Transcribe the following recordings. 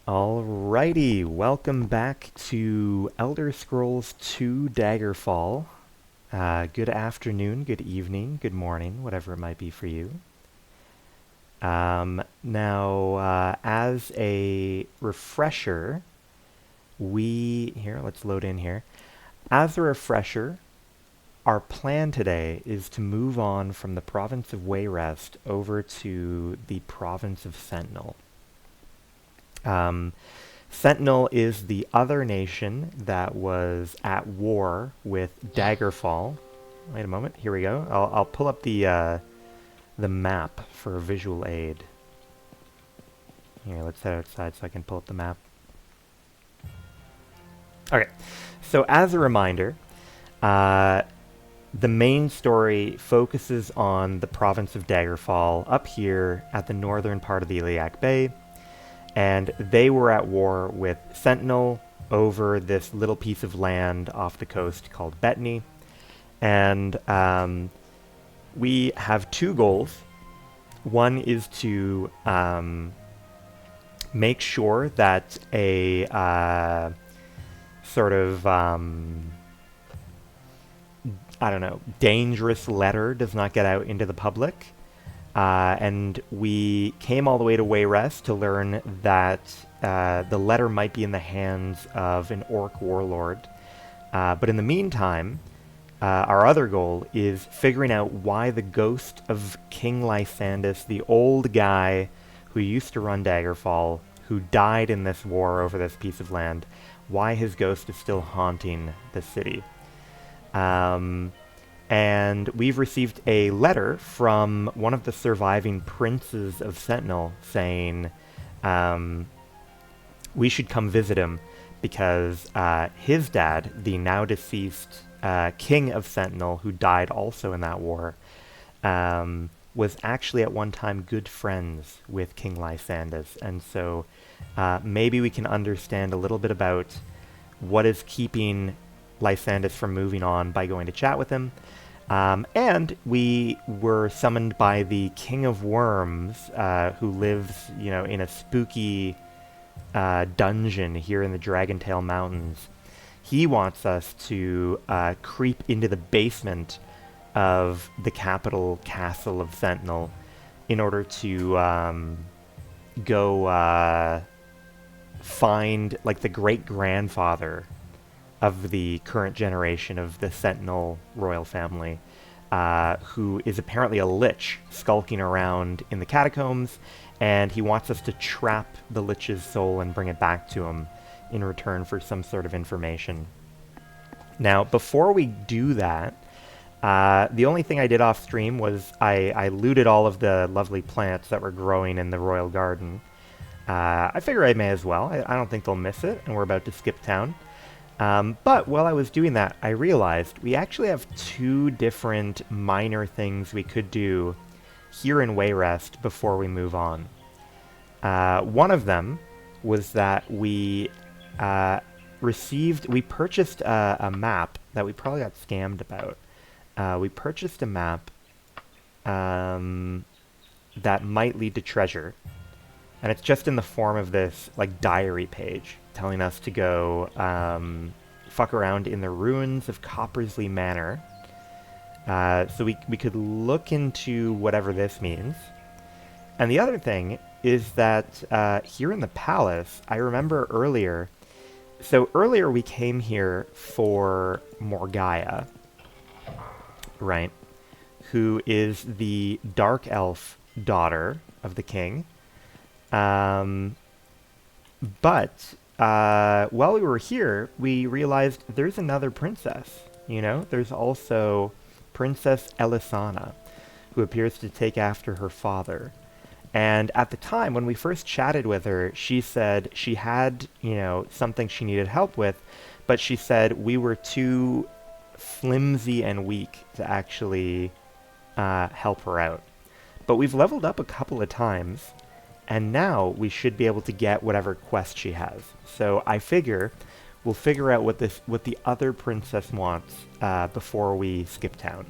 Alrighty, welcome back to Elder Scrolls 2 Daggerfall. Good afternoon, good evening, good morning, whatever it might be for you. As a refresher, let's load in here. As a refresher, our plan today is to move on from the province of Wayrest over to the province of Sentinel. Sentinel is the other nation that was at war with Daggerfall. Wait a moment, here we go. I'll pull up the map for a visual aid. Here, let's head outside so I can pull up the map. Okay, so as a reminder, the main story focuses on the province of Daggerfall up here at the northern part of the Iliac Bay. And they were at war with Sentinel over this little piece of land off the coast called Bettany. And we have two goals. One is to make sure that a dangerous letter does not get out into the public. And we came all the way to Wayrest to learn that the letter might be in the hands of an orc warlord. But in the meantime, our other goal is figuring out why the ghost of King Lysandus, the old guy who used to run Daggerfall, who died in this war over this piece of land, why his ghost is still haunting the city. And we've received a letter from one of the surviving princes of Sentinel saying we should come visit him because his dad, the now deceased king of Sentinel, who died also in that war, was actually at one time good friends with King Lysandus. And so maybe we can understand a little bit about what is keeping Lysandus from moving on by going to chat with him. And we were summoned by the King of Worms, who lives, in a spooky dungeon here in the Dragontail Mountains. He wants us to creep into the basement of the capital castle of Sentinel in order to go find, the great-grandfather of the current generation of the Sentinel royal family, who is apparently a lich skulking around in the catacombs, and he wants us to trap the lich's soul and bring it back to him in return for some sort of information. Now, before we do that, the only thing I did off stream was I looted all of the lovely plants that were growing in the royal garden. I figure I may as well. I don't think they'll miss it, and we're about to skip town. But while I was doing that, I realized we actually have two different minor things we could do here in Wayrest before we move on. One of them was that we purchased a map that we probably got scammed about. We purchased a map that might lead to treasure. And it's just in the form of this, diary page telling us to go fuck around in the ruins of Coppersley Manor. So we could look into whatever this means. And the other thing is that here in the palace, I remember earlier... So earlier we came here for Morgaya, right? Who is the dark elf daughter of the king. But while we were here, we realized there's another princess, There's also Princess Elisana, who appears to take after her father. And at the time, when we first chatted with her, she said she had, something she needed help with, but she said we were too flimsy and weak to actually help her out. But we've leveled up a couple of times, and now we should be able to get whatever quest she has. So I figure we'll figure out what the other princess wants before we skip town.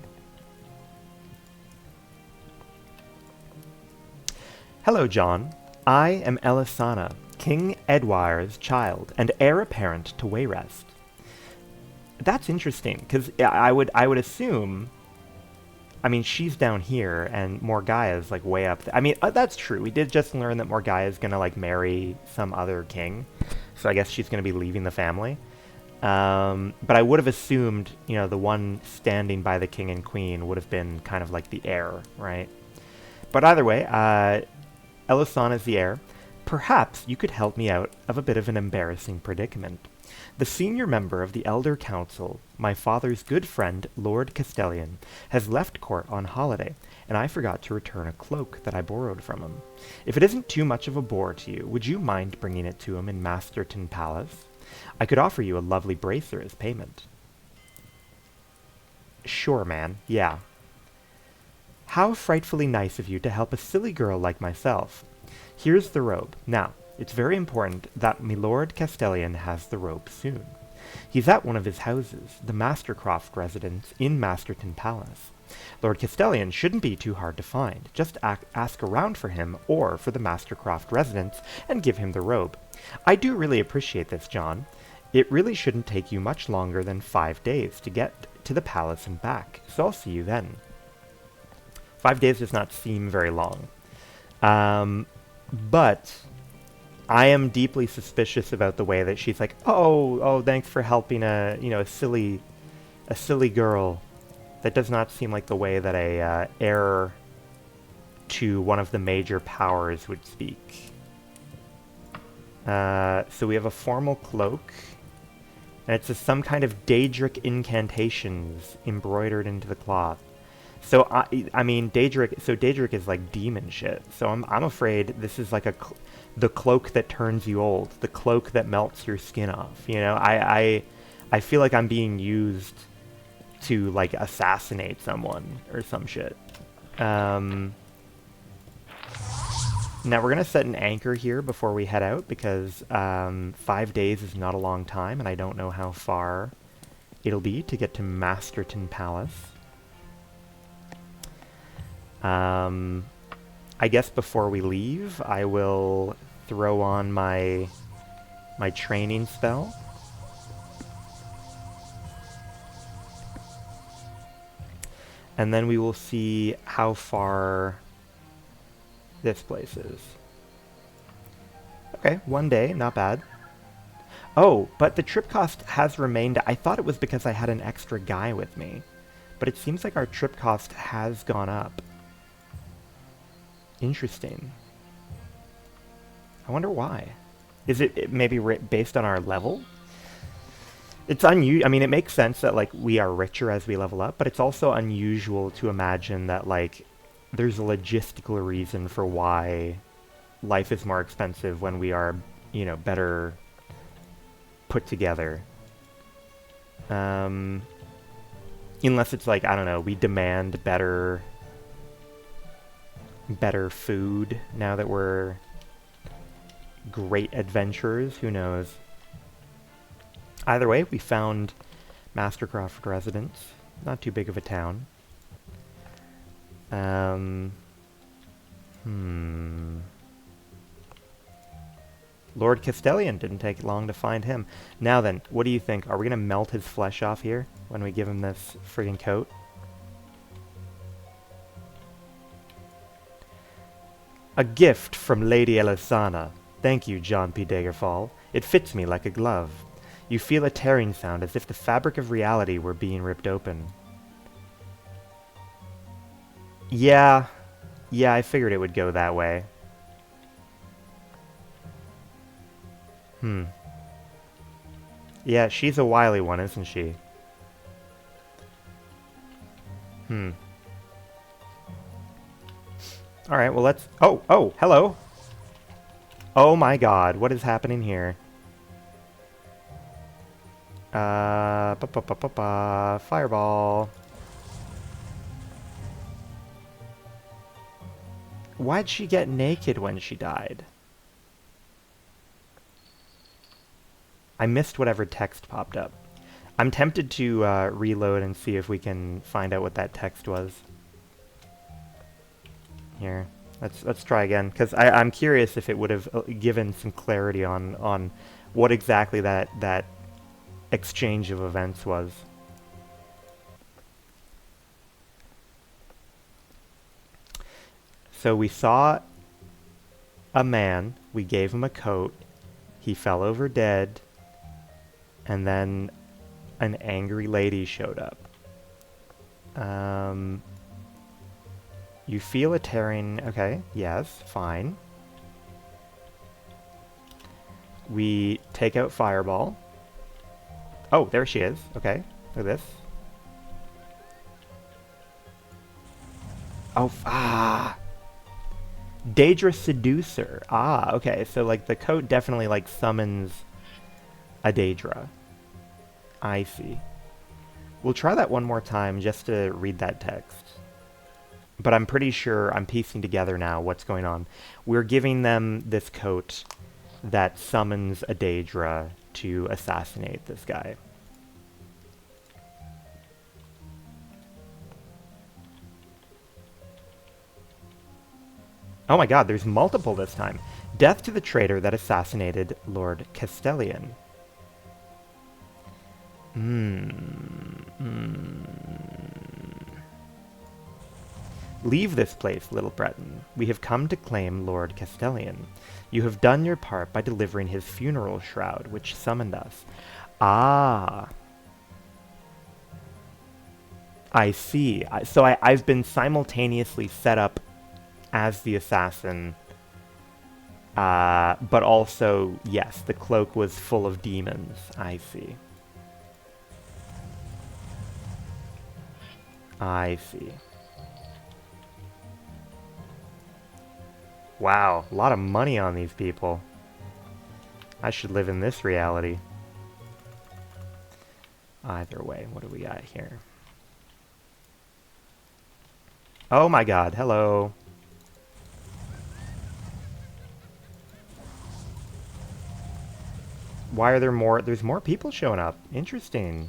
Hello, John. I am Elisana, King Edwire's child and heir apparent to Wayrest. That's interesting, because I would assume... I mean, she's down here, and Morgaia's, like, way up there. I mean, that's true. We did just learn that Morgaia's gonna, like, marry some other king. So I guess she's gonna be leaving the family. But I would have assumed, you know, the one standing by the king and queen would have been kind of like the heir, right? But either way, Elisan is the heir. Perhaps you could help me out of a bit of an embarrassing predicament. The senior member of the Elder Council, my father's good friend, Lord Castellian, has left court on holiday, and I forgot to return a cloak that I borrowed from him. If it isn't too much of a bore to you, would you mind bringing it to him in Masterton Palace? I could offer you a lovely bracer as payment. Sure, man. Yeah. How frightfully nice of you to help a silly girl like myself. Here's the robe. Now, it's very important that Milord Castellian has the robe soon. He's at one of his houses, the Mastercroft residence in Masterton Palace. Lord Castellian shouldn't be too hard to find. Just ask around for him or for the Mastercroft residence and give him the robe. I do really appreciate this, John. It really shouldn't take you much longer than 5 days to get to the palace and back, so I'll see you then. 5 days does not seem very long. But I am deeply suspicious about the way that she's like, oh, thanks for helping a silly girl. That does not seem like the way that a heir to one of the major powers would speak. So we have a formal cloak, and it's some kind of Daedric incantations embroidered into the cloth. So I mean, Daedric is like demon shit. So I'm afraid this is like the cloak that turns you old, the cloak that melts your skin off. You know, I feel like I'm being used to like assassinate someone or some shit. Now we're gonna set an anchor here before we head out because 5 days is not a long time, and I don't know how far it'll be to get to Masterton Palace. I guess before we leave, I will throw on my training spell. And then we will see how far this place is. Okay, 1 day, not bad. Oh, but the trip cost has remained. I thought it was because I had an extra guy with me. But it seems like our trip cost has gone up. Interesting. I wonder why. Is it maybe based on our level? It's unusual. I mean, it makes sense that, like, we are richer as we level up, but it's also unusual to imagine that, like, there's a logistical reason for why life is more expensive when we are, you know, better put together. Unless it's like, I don't know, we demand better food now that we're great adventurers. Who knows? Either way, we found Mastercroft residence. Not too big of a town. Lord Castellian, didn't take long to find him. Now then, what do you think? Are we gonna melt his flesh off here when we give him this friggin' coat? A gift from Lady Elisana. Thank you, John P. Daggerfall. It fits me like a glove. You feel a tearing sound as if the fabric of reality were being ripped open. Yeah, I figured it would go that way. Yeah, she's a wily one, isn't she? Alright, well let's... Oh, hello! Oh my god, what is happening here? Fireball. Why'd she get naked when she died? I missed whatever text popped up. I'm tempted to reload and see if we can find out what that text was. Here. Let's try again, because I'm curious if it would have given some clarity on what exactly that exchange of events was. So we saw a man, we gave him a coat, he fell over dead, and then an angry lady showed up. You feel a tearing... Okay, yes, fine. We take out Fireball. Oh, there she is. Okay, look at this. Oh, Daedra Seducer. Ah, okay, so, like, the coat definitely, like, summons a Daedra. I see. We'll try that one more time just to read that text. But I'm pretty sure I'm piecing together now what's going on. We're giving them this coat that summons a Daedra to assassinate this guy. Oh my god, there's multiple this time. Death to the traitor that assassinated Lord Castellian. Leave this place, little Breton. We have come to claim Lord Castellian. You have done your part by delivering his funeral shroud, which summoned us. Ah. I see. So I've been simultaneously set up as the assassin, but also, yes, the cloak was full of demons. I see. I see. Wow, a lot of money on these people. I should live in this reality. Either way, what do we got here? Oh my god, hello. Why are there more? There's more people showing up. Interesting.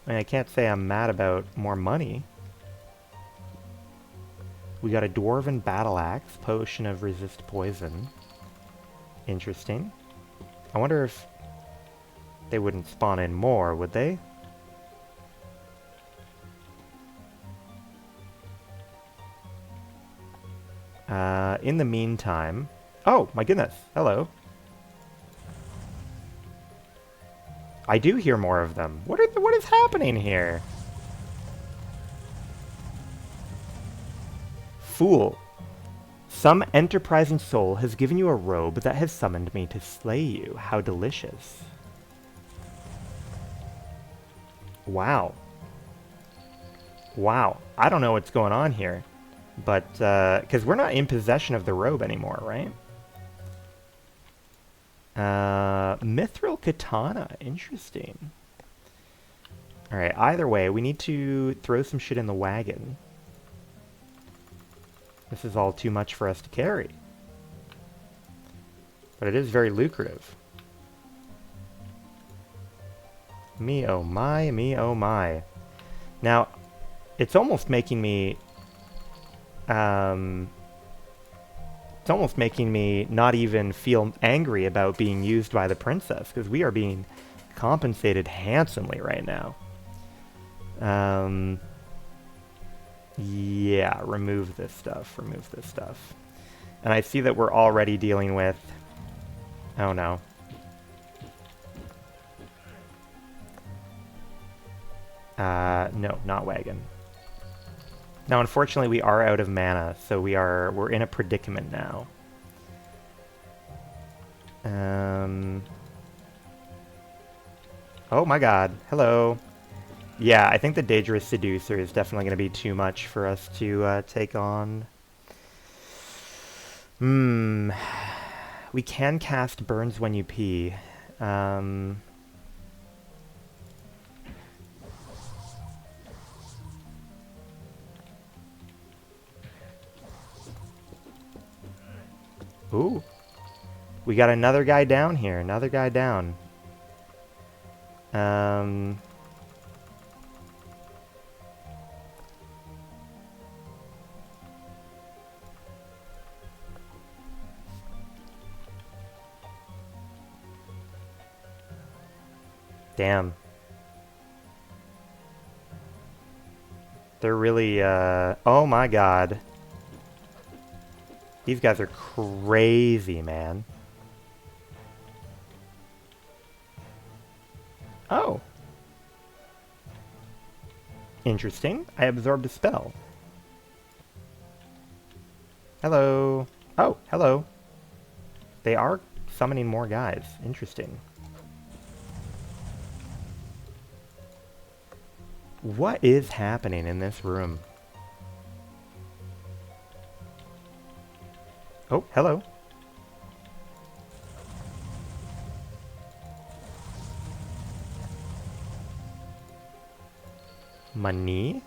I mean, I can't say I'm mad about more money. We got a Dwarven Battle Axe, Potion of Resist Poison. Interesting. I wonder if they wouldn't spawn in more, would they? In the meantime... Oh, my goodness. Hello. I do hear more of them. What is happening here? Fool. Some enterprising soul has given you a robe that has summoned me to slay you. How delicious. Wow. Wow. I don't know what's going on here. But, because we're not in possession of the robe anymore, right? Mithril Katana. Interesting. Alright, either way, we need to throw some shit in the wagon. This is all too much for us to carry. But it is very lucrative. Me oh my, me oh my. Now, it's almost making me... it's almost making me not even feel angry about being used by the princess, because we are being compensated handsomely right now. Yeah, remove this stuff, remove this stuff. And I see that we're already dealing with... Oh no. No, not wagon. Now, unfortunately, we are out of mana, so we're in a predicament now. Oh my god, hello. Yeah, I think the Daedra Seducer is definitely going to be too much for us to take on. We can cast Burns When You Pee. Ooh. We got another guy down here. Another guy down. Damn. They're really, oh my god. These guys are crazy, man. Oh. Interesting. I absorbed a spell. Hello. Oh, hello. They are summoning more guys. Interesting. What is happening in this room? Oh, hello. Money?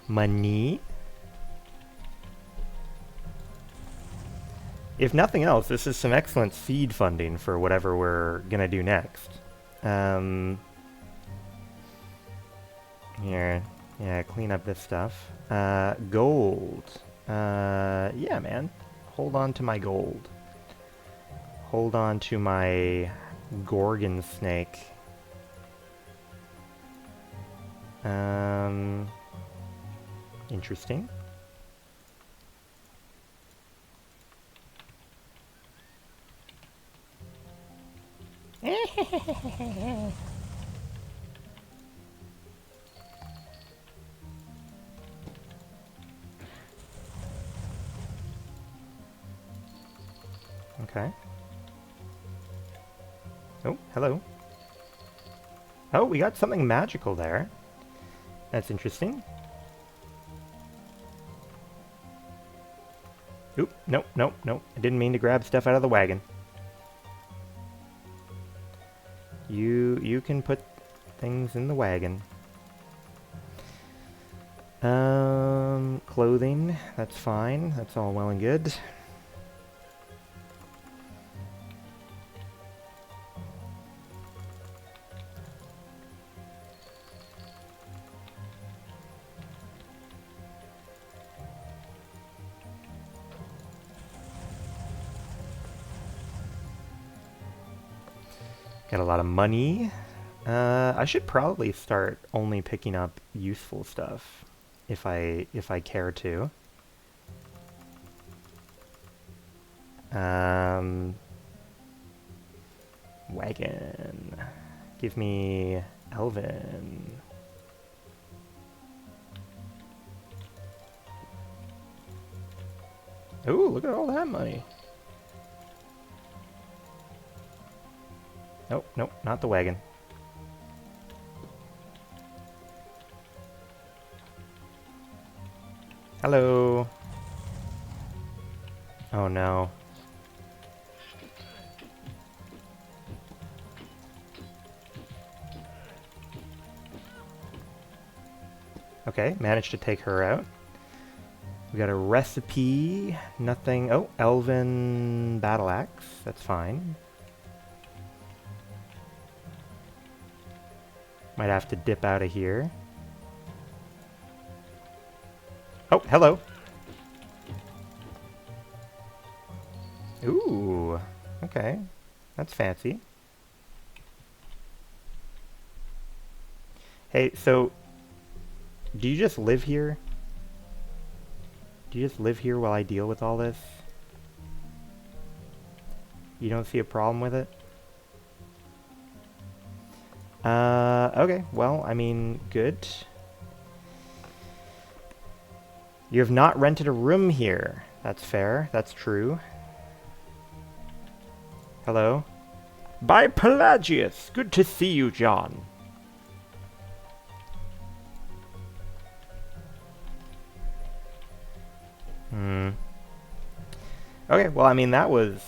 Money? If nothing else, this is some excellent seed funding for whatever we're gonna do next. Here. Yeah, clean up this stuff. Gold. Yeah, man. Hold on to my gold. Hold on to my Gorgon snake. Interesting. Okay. Oh, hello. Oh, we got something magical there. That's interesting. Oop, nope, nope, nope. I didn't mean to grab stuff out of the wagon. You can put things in the wagon. Clothing, that's fine. That's all well and good. Got a lot of money. I should probably start only picking up useful stuff if I care to. Wagon. Give me Elven. Ooh, look at all that money. Nope, nope, not the wagon. Hello. Oh no. Okay, managed to take her out. We got a recipe, nothing. Oh, Elven battle axe. That's fine. Might have to dip out of here. Oh, hello. Ooh, okay. That's fancy. Hey, so do you just live here? Do you just live here while I deal with all this? You don't see a problem with it? Okay, well, I mean, good. You have not rented a room here. That's fair, that's true. Hello? By Pelagius! Good to see you, John. Okay, well, I mean, that was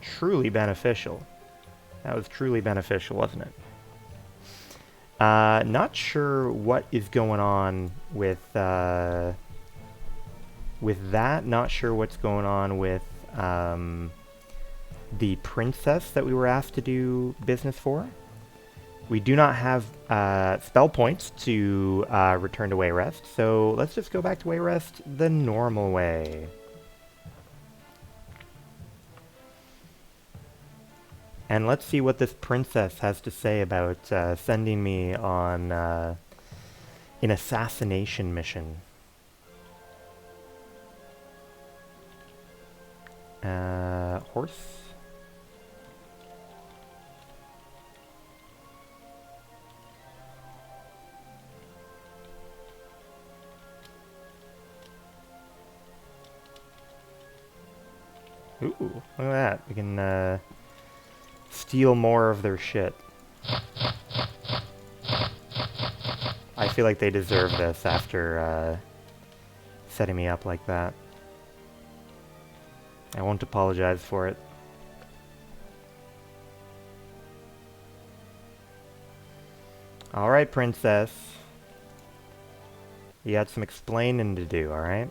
truly beneficial. That was truly beneficial, wasn't it? Not sure what is going on with that. Not sure what's going on with the princess that we were asked to do business for. We do not have spell points to return to Wayrest, so let's just go back to Wayrest the normal way. And let's see what this princess has to say about sending me on an assassination mission. Horse? Ooh, look at that. We can steal more of their shit. I feel like they deserve this after setting me up like that. I won't apologize for it. Alright, princess. You got some explaining to do, alright?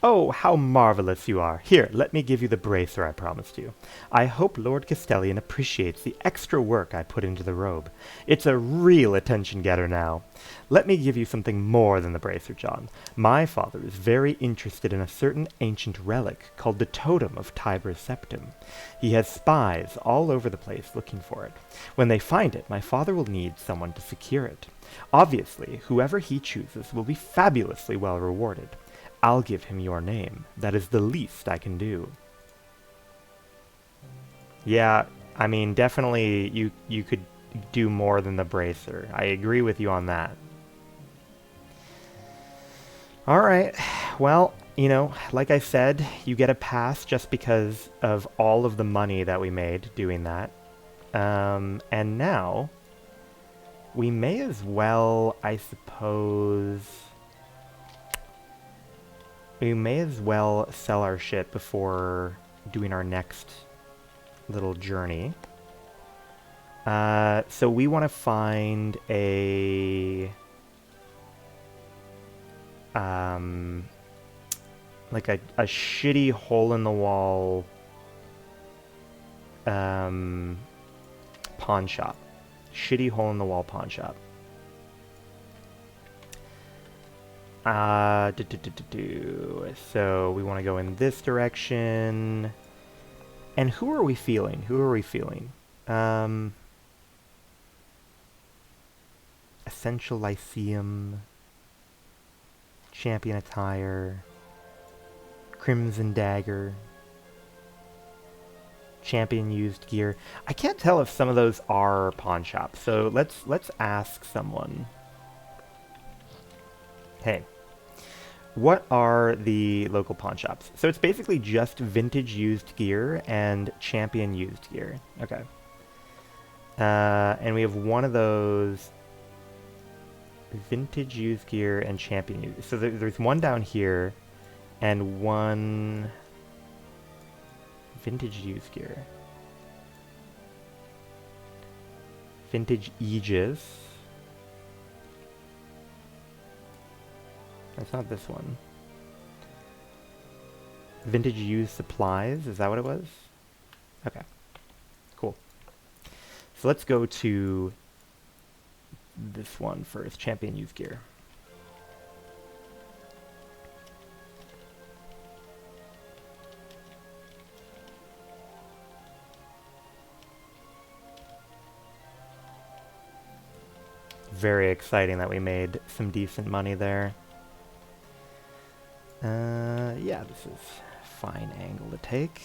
Oh, how marvelous you are. Here, let me give you the bracer I promised you. I hope Lord Castellian appreciates the extra work I put into the robe. It's a real attention-getter now. Let me give you something more than the bracer, John. My father is very interested in a certain ancient relic called the Totem of Tiber's Septum. He has spies all over the place looking for it. When they find it, my father will need someone to secure it. Obviously, whoever he chooses will be fabulously well rewarded. I'll give him your name. That is the least I can do. Yeah, I mean, definitely you could do more than the bracer. I agree with you on that. Alright, well, you know, like I said, you get a pass just because of all of the money that we made doing that. And now, we may as well, I suppose... We may as well sell our shit before doing our next little journey. So we want to find a... like a shitty hole-in-the-wall pawn shop. Shitty hole-in-the-wall pawn shop. So we want to go in this direction. And who are we feeling? Who are we feeling? Essential Lyceum. Champion Attire. Crimson Dagger. Champion Used Gear. I can't tell if some of those are pawn shops. So let's ask someone. Hey. What are the local pawn shops? So it's basically just vintage used gear and champion used gear. Okay. And we have one of those vintage used gear and champion used. So there's one down here and one vintage used gear. Vintage Aegis. That's not this one. Vintage used supplies, is that what it was? Okay, cool. So let's go to this one first, champion used gear. Very exciting that we made some decent money there. Yeah, this is a fine angle to take.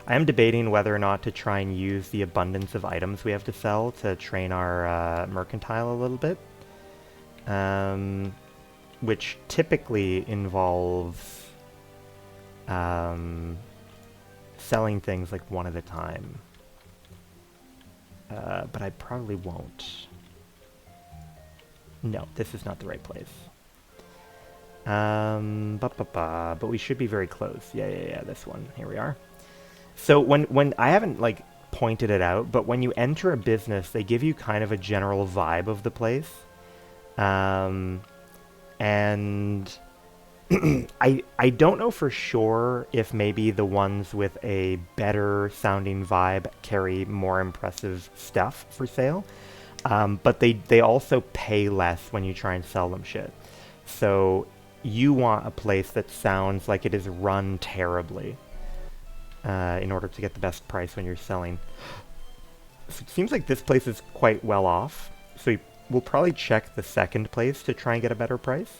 I am debating whether or not to try and use the abundance of items we have to sell to train our mercantile a little bit. Which typically involves selling things like one at a time. But I probably won't. No, this is not the right place. But we should be very close. Yeah, this one. Here we are. So when I haven't, like, pointed it out, but when you enter a business, they give you kind of a general vibe of the place. And I don't know for sure if maybe the ones with a better sounding vibe carry more impressive stuff for sale, but they also pay less when you try and sell them shit. So you want a place that sounds like it is run terribly in order to get the best price when you're selling. So it seems like this place is quite well off, so we'll probably check the second place to try and get a better price.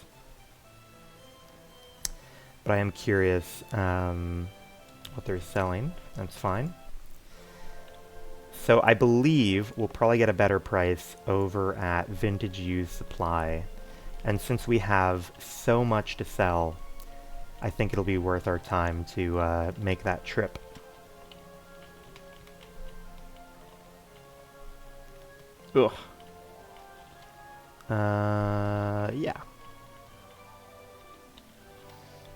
But I am curious what they're selling. That's fine. So I believe we'll probably get a better price over at Vintage Used Supply. And since we have so much to sell, I think it'll be worth our time to make that trip. Ugh. Yeah.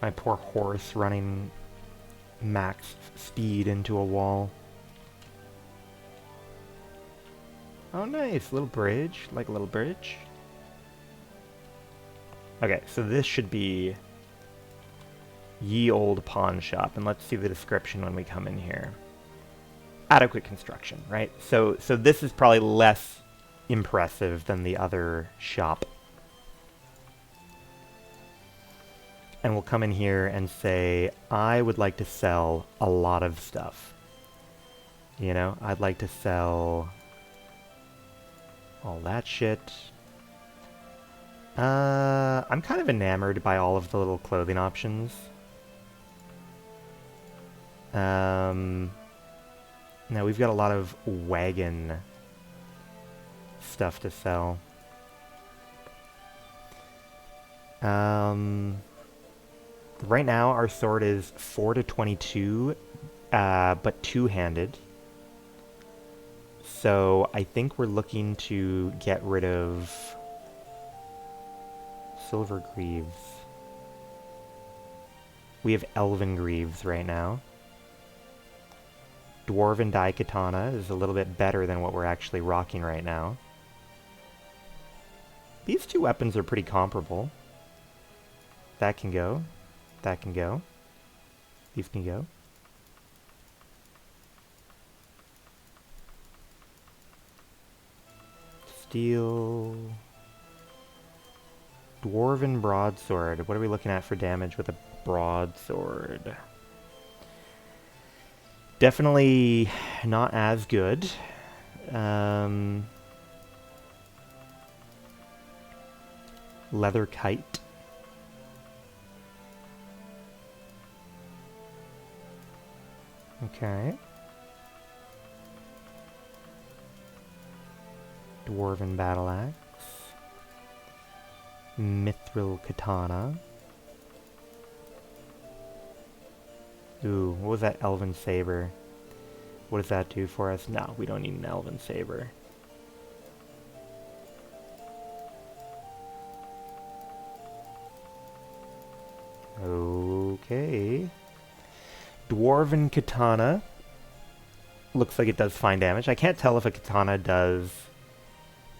My poor horse running max speed into a wall. Oh, nice. Little bridge. Like a little bridge. Okay, so this should be Ye Old Pawn Shop. And let's see the description when we come in here. Adequate construction, right? So this is probably less impressive than the other shop. And we'll come in here and say, I would like to sell a lot of stuff. You know, I'd like to sell all that shit. I'm kind of enamored by all of the little clothing options. Now we've got a lot of wagon stuff to sell. Right now, our sword is 4 to 22, but two-handed. So I think we're looking to get rid of silver greaves. We have elven greaves right now. Dwarven daikatana is a little bit better than what we're actually rocking right now. These two weapons are pretty comparable. That can go. That can go. These can go. Steel. Dwarven broadsword. What are we looking at for damage with a broadsword? Definitely not as good. Leather kite. Okay. Dwarven battle axe. Mithril katana. Ooh, what was that elven saber? What does that do for us? No, we don't need an elven saber. Okay. Dwarven katana. Looks like it does fine damage. I can't tell if a katana does...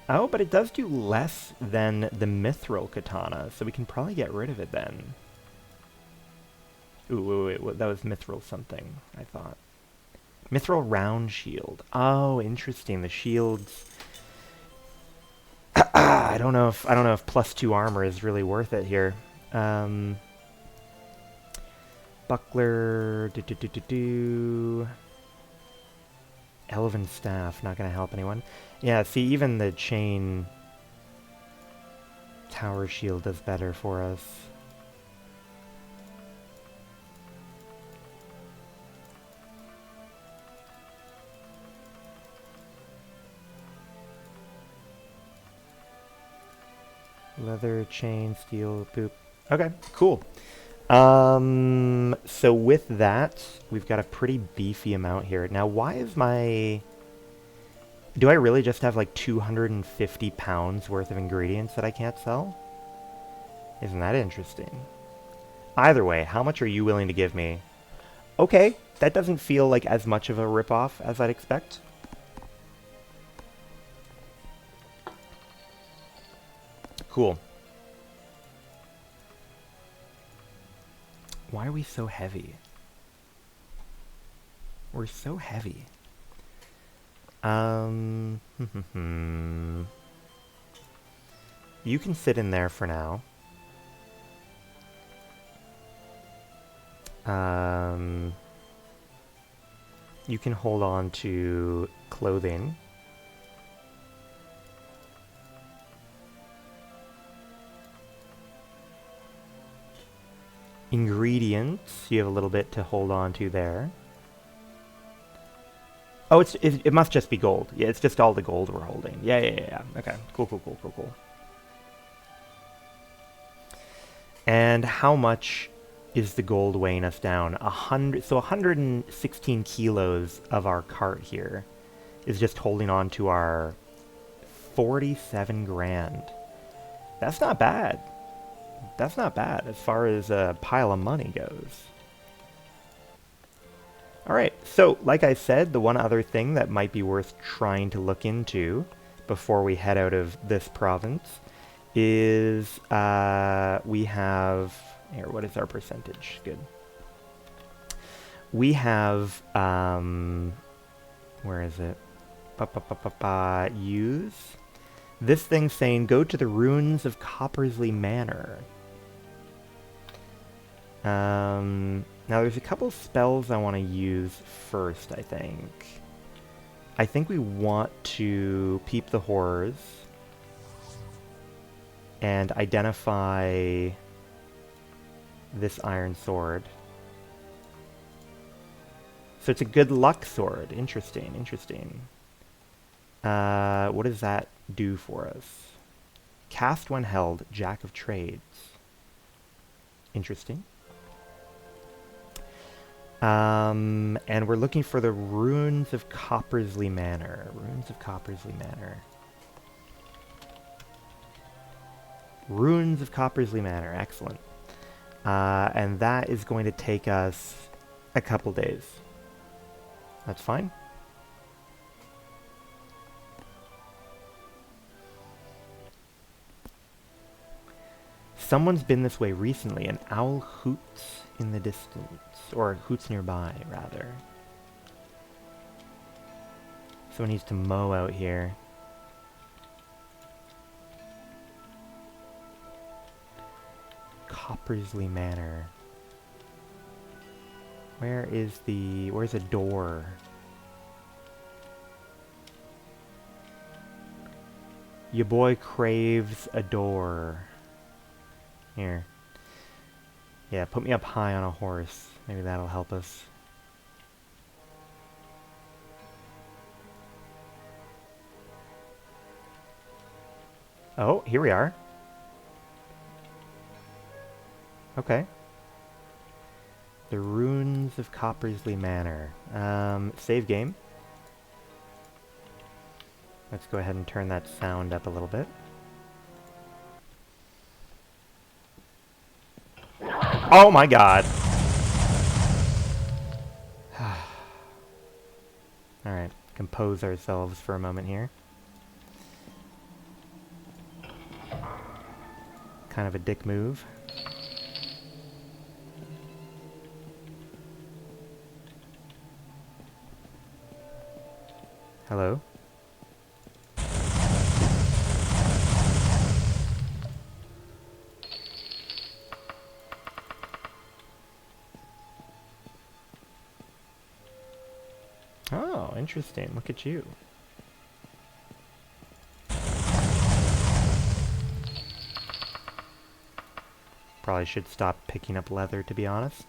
Oh, but it does do less than the mithril katana, so we can probably get rid of it then. Ooh, wait, that was mithril something, I thought. Mithril round shield. Oh, interesting. The shields... I don't know if +2 armor is really worth it here. Buckler, Elven staff, not gonna help anyone. Yeah, see, even the chain tower shield does better for us. Leather, chain, steel, boop. Okay, cool. So with that, we've got a pretty beefy amount here. Now, why is my... Do I really just have like 250 pounds worth of ingredients that I can't sell? Isn't that interesting? Either way, how much are you willing to give me? Okay, that doesn't feel like as much of a ripoff as I'd expect. Cool. Why are we so heavy? We're so heavy. You can sit in there for now. You can hold on to clothing. Ingredients, you have a little bit to hold on to there. Oh, it must just be gold. Yeah, it's just all the gold we're holding. Yeah. Okay, cool. And how much is the gold weighing us down? 100. So 116 kilos of our cart here is just holding on to our 47 grand. That's not bad. That's not bad as far as a pile of money goes. Alright, so like I said, the one other thing that might be worth trying to look into before we head out of this province is we have... Here, what is our percentage? Good. We have... where is it? Use. This thing's saying, go to the ruins of Coppersley Manor. Now there's a couple spells I want to use first, I think. I think we want to peep the horrors and identify this iron sword. So it's a good luck sword. Interesting. What does that do for us? Cast when held, Jack of Trades. Interesting. And we're looking for the ruins of Coppersley Manor. Ruins of Coppersley Manor. Ruins of Coppersley Manor. Excellent. And that is going to take us a couple days. That's fine. Someone's been this way recently. An owl hoots in the distance. Or hoots nearby, rather. Someone needs to mow out here. Coppersley Manor. Where's a door? Your boy craves a door. Here. Yeah, put me up high on a horse. Maybe that'll help us. Oh, here we are. Okay. The Ruins of Coppersley Manor. Save game. Let's go ahead and turn that sound up a little bit. Oh my god! Alright, compose ourselves for a moment here. Kind of a dick move. Hello? Oh, interesting. Look at you. Probably should stop picking up leather, to be honest.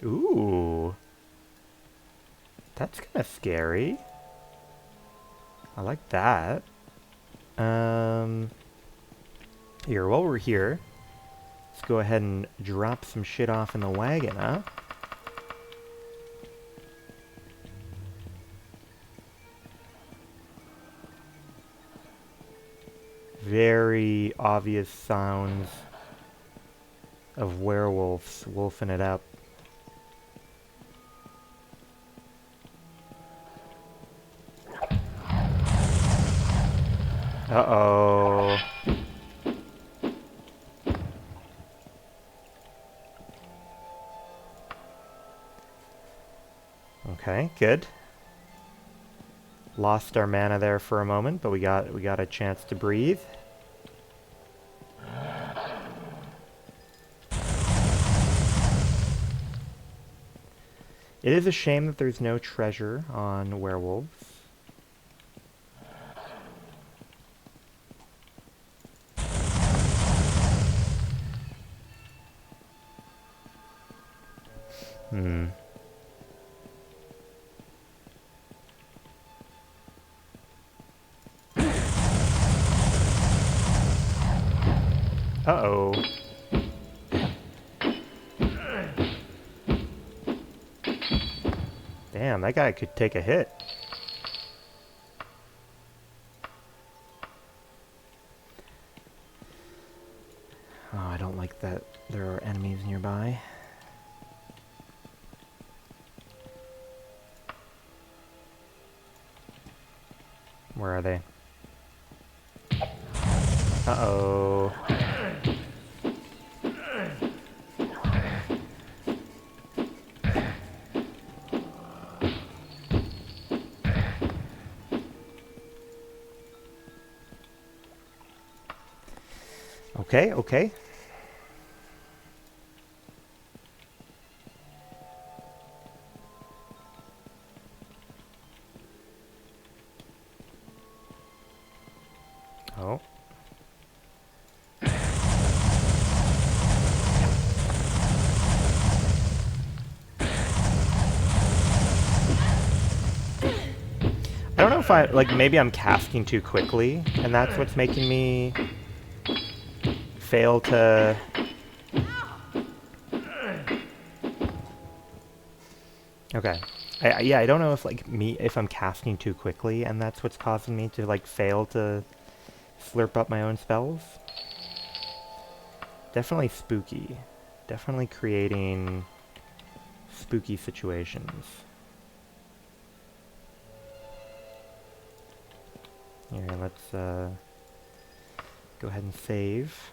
Ooh. That's kind of scary. I like that. Here, while we're here, let's go ahead and drop some shit off in the wagon, huh? Very obvious sounds of werewolves wolfing it up. Uh-oh. Okay, good. Lost our mana there for a moment, but we got a chance to breathe. It is a shame that there's no treasure on werewolves. Hmm. Uh-oh. Damn, that guy could take a hit. Oh, I don't like that there are enemies nearby. Where are they? Uh-oh. Okay, okay. Oh. I don't know if like, maybe I'm casting too quickly, and that's what's making me fail to... Okay. Yeah, I don't know if, like, if I'm casting too quickly, and that's what's causing me to, like, fail to slurp up my own spells. Definitely spooky. Definitely creating spooky situations. Here, let's go ahead and save.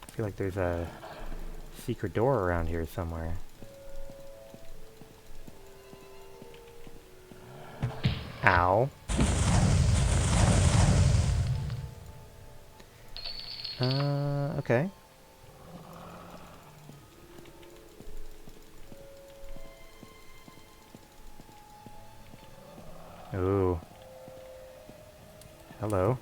I feel like there's a secret door around here somewhere. Ow. Okay. Ooh. Hello.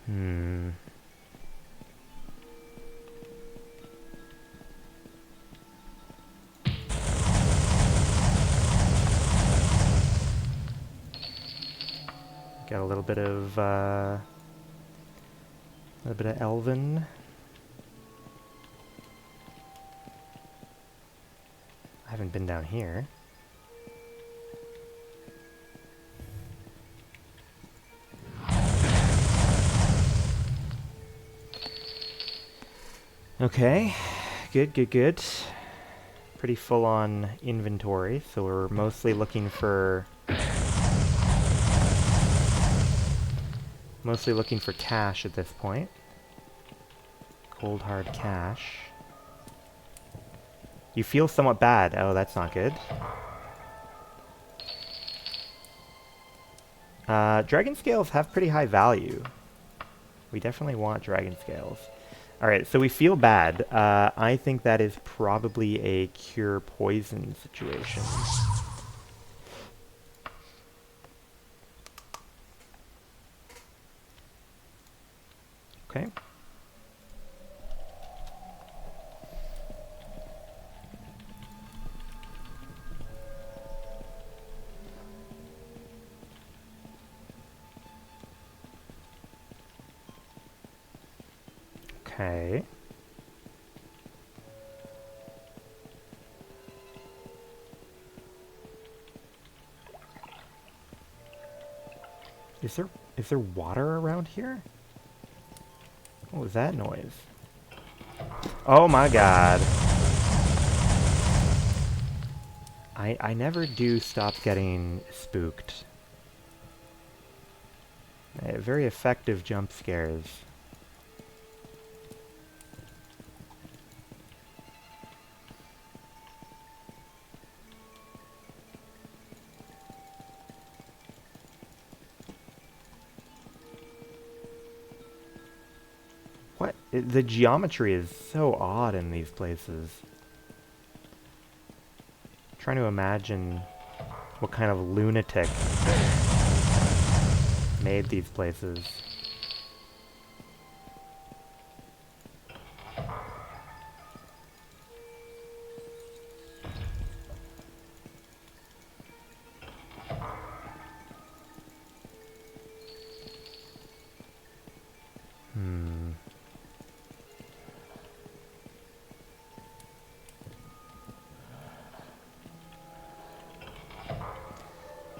Hmm. Got a little bit of elven. I haven't been down here. Okay. Good, good, good. Pretty full on inventory, so we're mostly looking for cash at this point. Cold hard cash. You feel somewhat bad. Oh, that's not good. Dragon scales have pretty high value. We definitely want dragon scales. Alright, so we feel bad. I think that is probably a cure poison situation. Okay. Okay. Is there water around here? What was that noise? Oh my god. I never do stop getting spooked. Very effective jump scares. What? The geometry is so odd in these places. Trying to imagine what kind of lunatic made these places.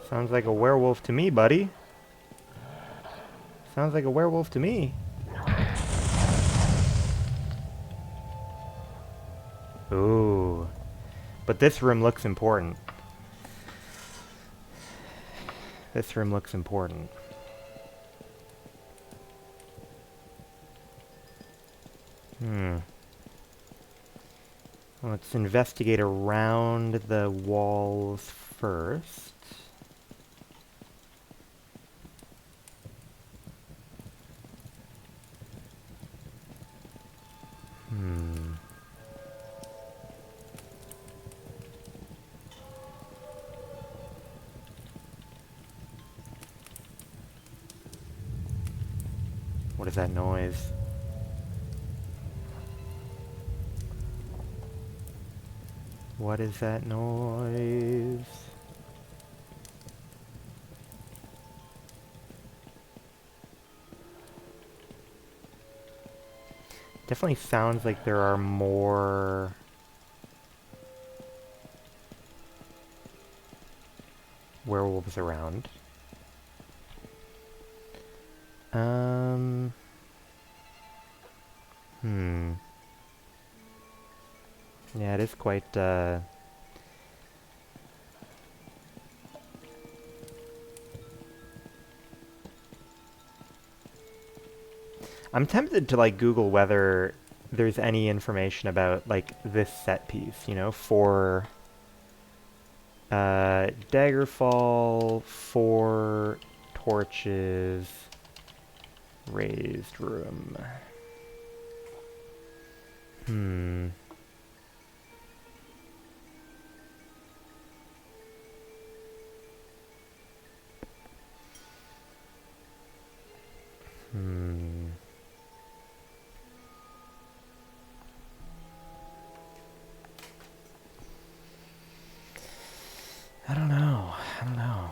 Sounds like a werewolf to me, buddy. Sounds like a werewolf to me. Ooh. But this room looks important. This room looks important. Let's investigate around the walls first. What is that noise? What is that noise? Definitely sounds like there are more werewolves around. Yeah, it is quite, I'm tempted to, like, Google whether there's any information about, like, this set piece, you know, for, Daggerfall, 4 torches, raised room. I don't know. I don't know.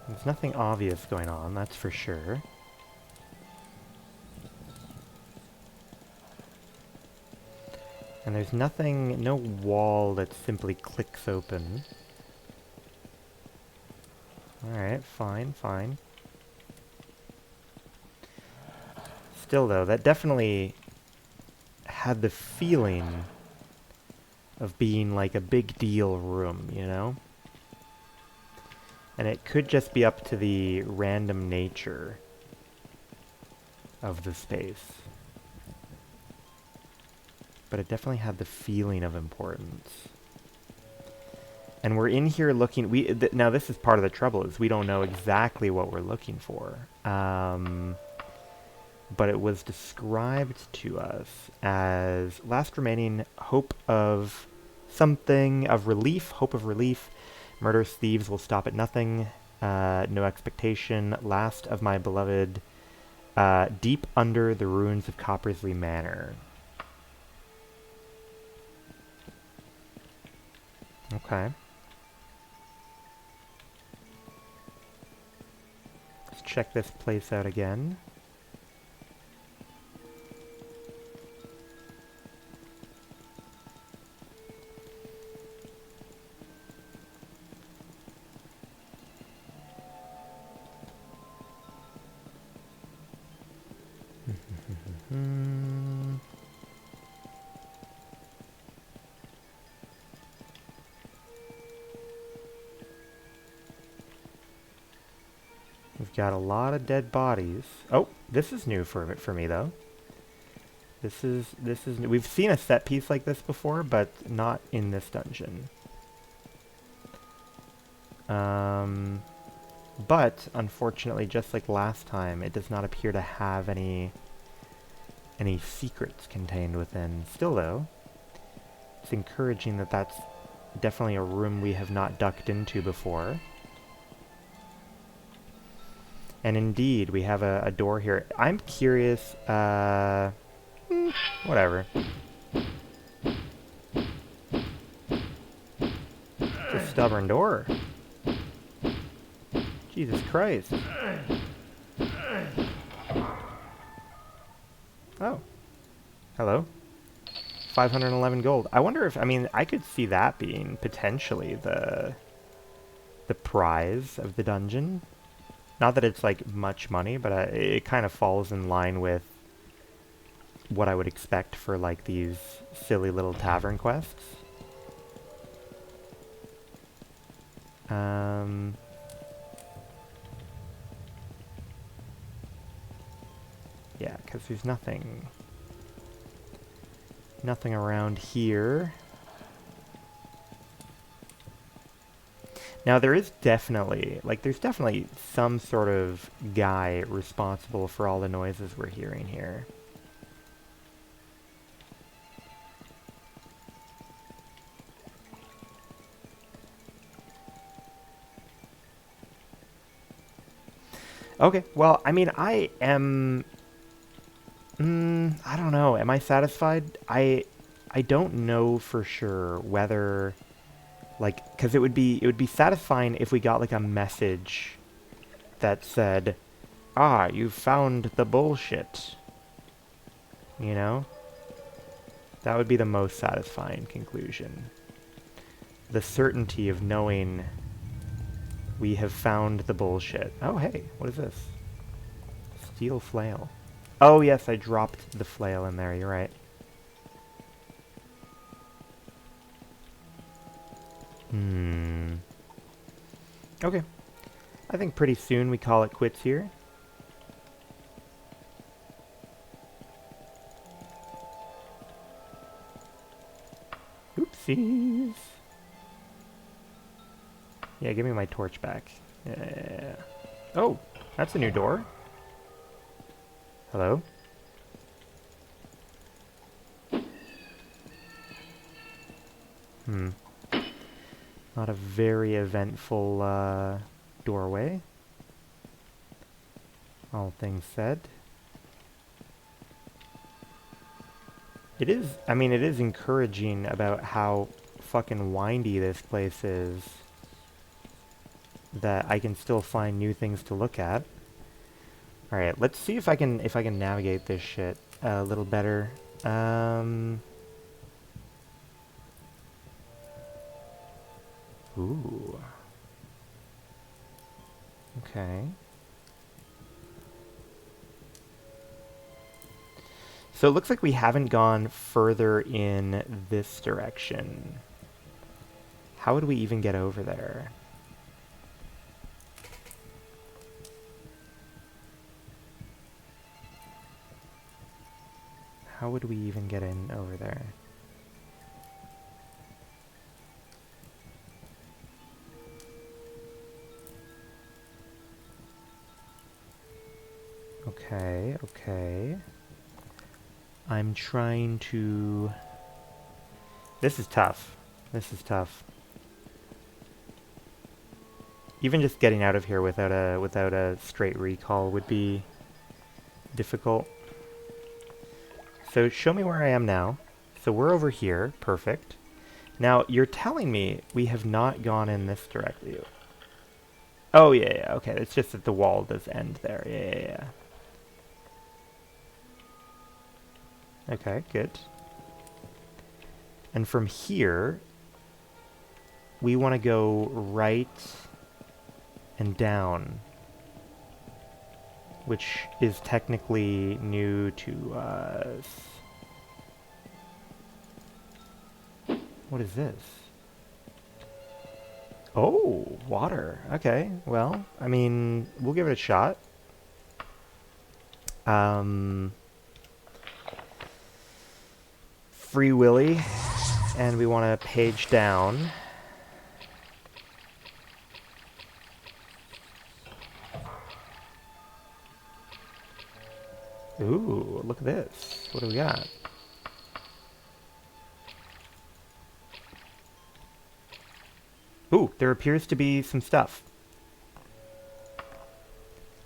There's nothing obvious going on, that's for sure. And there's nothing, no wall that simply clicks open. Alright, fine, fine. Still though, that definitely had the feeling of being like a big deal room, you know? And it could just be up to the random nature of the space. But it definitely had the feeling of importance. And we're in here looking, now this is part of the trouble, is we don't know exactly what we're looking for. But it was described to us as last remaining hope of something, of relief, hope of relief. Murderous thieves will stop at nothing, no expectation, last of my beloved, deep under the ruins of Coppersley Manor. Okay. check this place out again. We've got a lot of dead bodies. Oh, this is new for me though. This is new. We've seen a set piece like this before, but not in this dungeon. But unfortunately, just like last time, it does not appear to have any secrets contained within. Still though, it's encouraging that that's definitely a room we have not ducked into before. And indeed, we have a door here. I'm curious, whatever. It's a stubborn door. Jesus Christ. Oh. Hello. 511 gold. I wonder if, I mean, I could see that being potentially the prize of the dungeon. Not that it's like much money, but it kind of falls in line with what I would expect for like these silly little tavern quests. Yeah, because there's nothing around here. Now there is definitely, there's definitely some sort of guy responsible for all the noises we're hearing here. Okay, well, I mean, I am... I don't know. Am I satisfied? I don't know for sure whether... because it would be satisfying if we got, like, a message that said, "Ah, you found the bullshit." You know? That would be the most satisfying conclusion. The certainty of knowing we have found the bullshit. Oh, hey, what is this? Steel flail. Oh, yes, I dropped the flail in there, you're right. Okay. I think pretty soon we call it quits here. Oopsies. Yeah, give me my torch back. Yeah. Oh, that's a new door. Hello? Not a very eventful doorway. All things said. It is, I mean, it is encouraging about how fucking windy this place is, that I can still find new things to look at. Alright, let's see if I can navigate this shit a little better. Ooh. Okay. So it looks like we haven't gone further in this direction. How would we even get over there? How would we even get in over there? Okay, okay. I'm trying to... This is tough. This is tough. Even just getting out of here without a straight recall would be difficult. So show me where I am now. So we're over here. Perfect. Now, you're telling me we have not gone in this direction. Oh, yeah, yeah, okay. It's just that the wall does end there. Yeah, yeah, yeah. Okay, good. And from here, we want to go right and down, which is technically new to us. What is this? Oh, water. Okay, well, I mean, we'll give it a shot. Free Willy, and we want to page down. Ooh, look at this. What do we got? Ooh, there appears to be some stuff.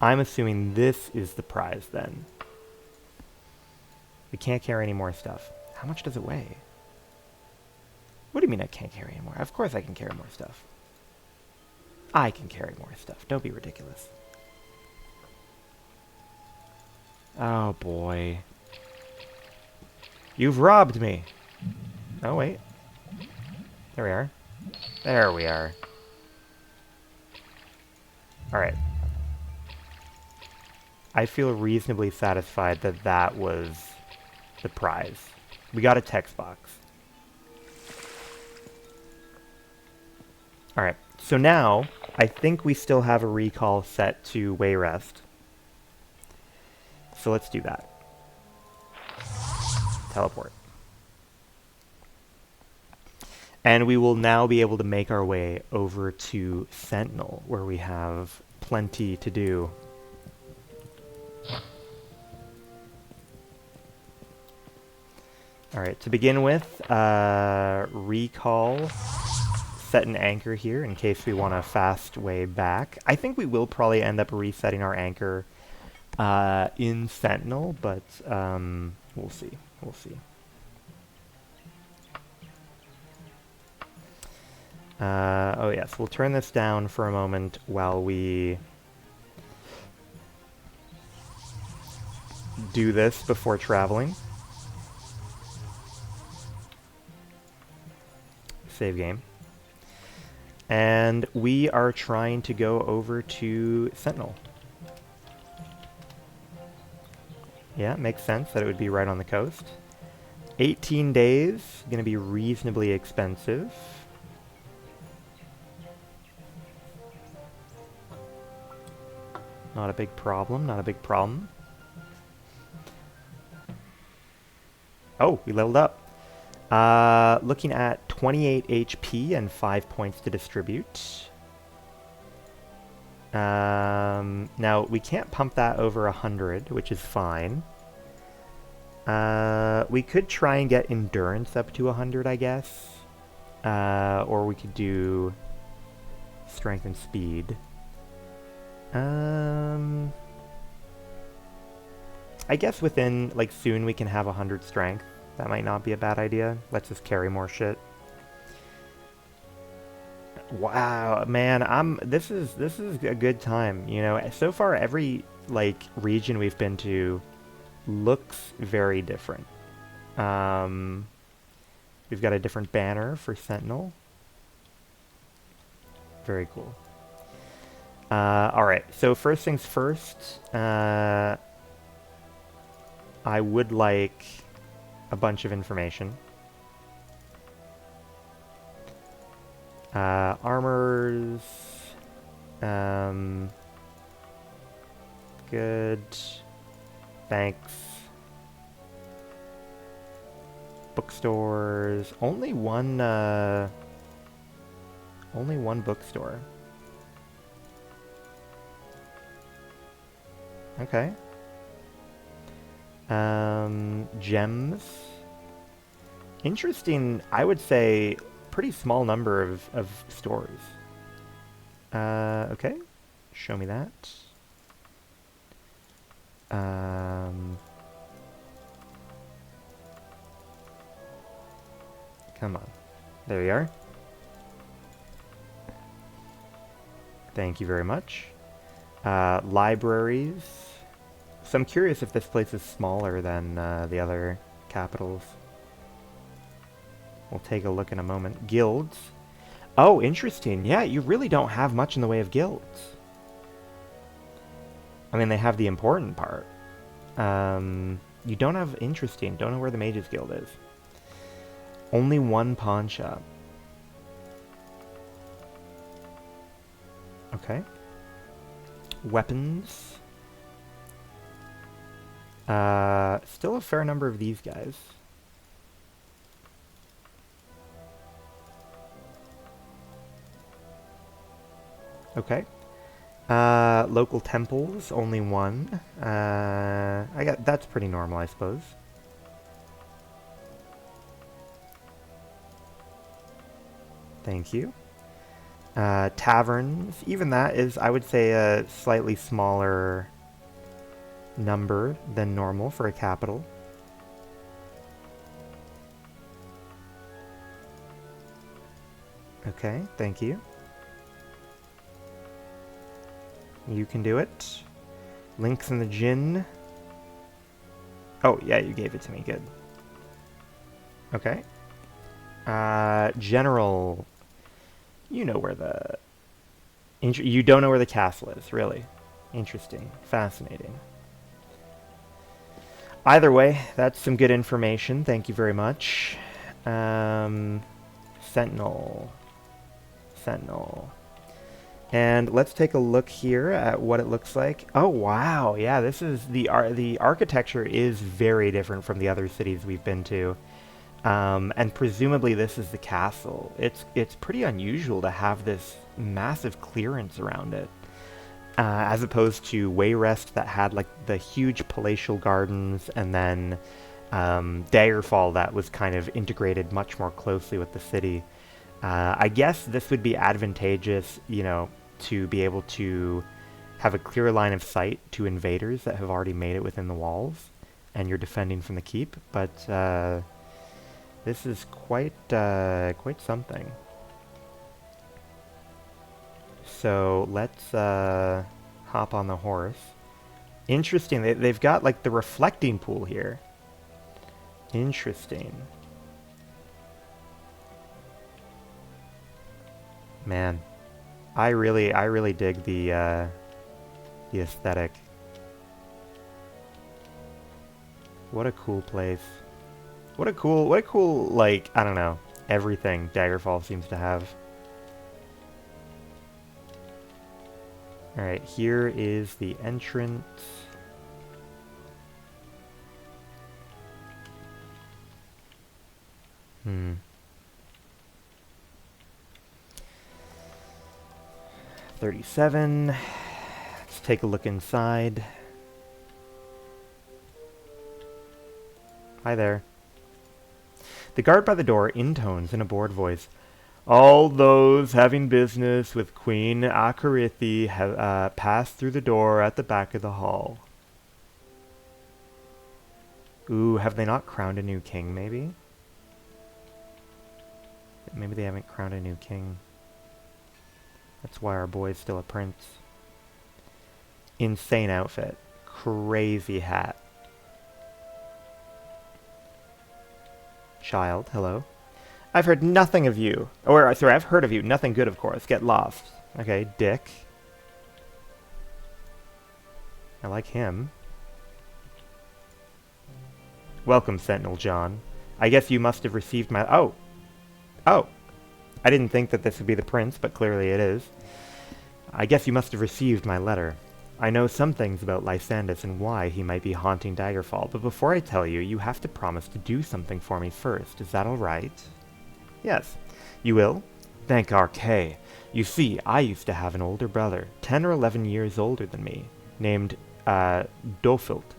I'm assuming this is the prize then. We can't carry any more stuff. How much does it weigh? What do you mean I can't carry any more? Of course I can carry more stuff. I can carry more stuff. Don't be ridiculous. Oh boy. You've robbed me. Oh wait. There we are. There we are. Alright. I feel reasonably satisfied that that was the prize. We got a text box. Alright, so now, I think we still have a recall set to Wayrest. So let's do that. Teleport. And we will now be able to make our way over to Sentinel, where we have plenty to do. Alright, to begin with, recall, set an anchor here in case we want a fast way back. I think we will probably end up resetting our anchor in Sentinel, but we'll see. We'll see. Oh yes, we'll turn this down for a moment while we do this before traveling. Save game. And we are trying to go over to Sentinel. Yeah, it makes sense that it would be right on the coast. 18 days, going to be reasonably expensive. Not a big problem, not a big problem. Oh, we leveled up. Looking at 28 HP and 5 points to distribute. Now, we can't pump that over 100, which is fine. We could try and get endurance up to 100, I guess. Or we could do strength and speed. I guess within, like, soon we can have 100 strength. That might not be a bad idea. Let's just carry more shit. Wow, man, this is a good time, you know. So far every, like, region we've been to looks very different. We've got a different banner for Sentinel. Very cool. Alright, so first things first, I would like a bunch of information. Armors. Good. Thanks. Bookstores. Only one bookstore. Okay. Gems. Interesting, I would say, pretty small number of stores. Okay. Show me that. Come on. There we are. Thank you very much. Libraries. So I'm curious if this place is smaller than the other capitals. We'll take a look in a moment. Guilds. Oh, interesting. Yeah, you really don't have much in the way of guilds. I mean, they have the important part. You don't have interesting. Don't know where the Mages Guild is. Only one pawn shop. Okay. Weapons. Still a fair number of these guys. Okay. Local temples, only one. That's pretty normal, I suppose. Thank you. Taverns, even that is, I would say, a slightly smaller number than normal for a capital. Okay, thank you. You can do it. Links in the gin. Oh, yeah, you gave it to me. Good. Okay. General. You know where the... you don't know where the castle is, really. Interesting. Fascinating. Either way, that's some good information. Thank you very much. Sentinel. Sentinel. And let's take a look here at what it looks like. Oh, wow. Yeah, this is the architecture is very different from the other cities we've been to. And presumably this is the castle. It's pretty unusual to have this massive clearance around it. As opposed to Wayrest that had like the huge palatial gardens, and then Daggerfall that was kind of integrated much more closely with the city. I guess this would be advantageous, you know, to be able to have a clear line of sight to invaders that have already made it within the walls, and you're defending from the keep. But this is quite something. So let's hop on the horse. Interesting. They've got like the reflecting pool here. Interesting. Man, I really dig the aesthetic. What a cool place. What a cool, like, I don't know, everything Daggerfall seems to have. Alright, here is the entrance. Hmm. 37. Let's take a look inside. Hi there. The guard by the door intones in a bored voice, "All those having business with Queen Akarithi have passed through the door at the back of the hall." Ooh, have they not crowned a new king, maybe? Maybe they haven't crowned a new king. That's why our boy's still a prince. Insane outfit. Crazy hat. Child, hello. I've heard nothing of you. Or, sorry, I've heard of you. Nothing good, of course. Get lost. Okay, dick. I like him. Welcome, Sentinel John. I guess you must have received my... Oh! Oh! I didn't think that this would be the prince, but clearly it is. I guess you must have received my letter. I know some things about Lysandus and why he might be haunting Daggerfall, but before I tell you, you have to promise to do something for me first. Is that all right? Yes. You will? Thank Arkay. You see, I used to have an older brother, 10 or 11 years older than me, named, Dofilt.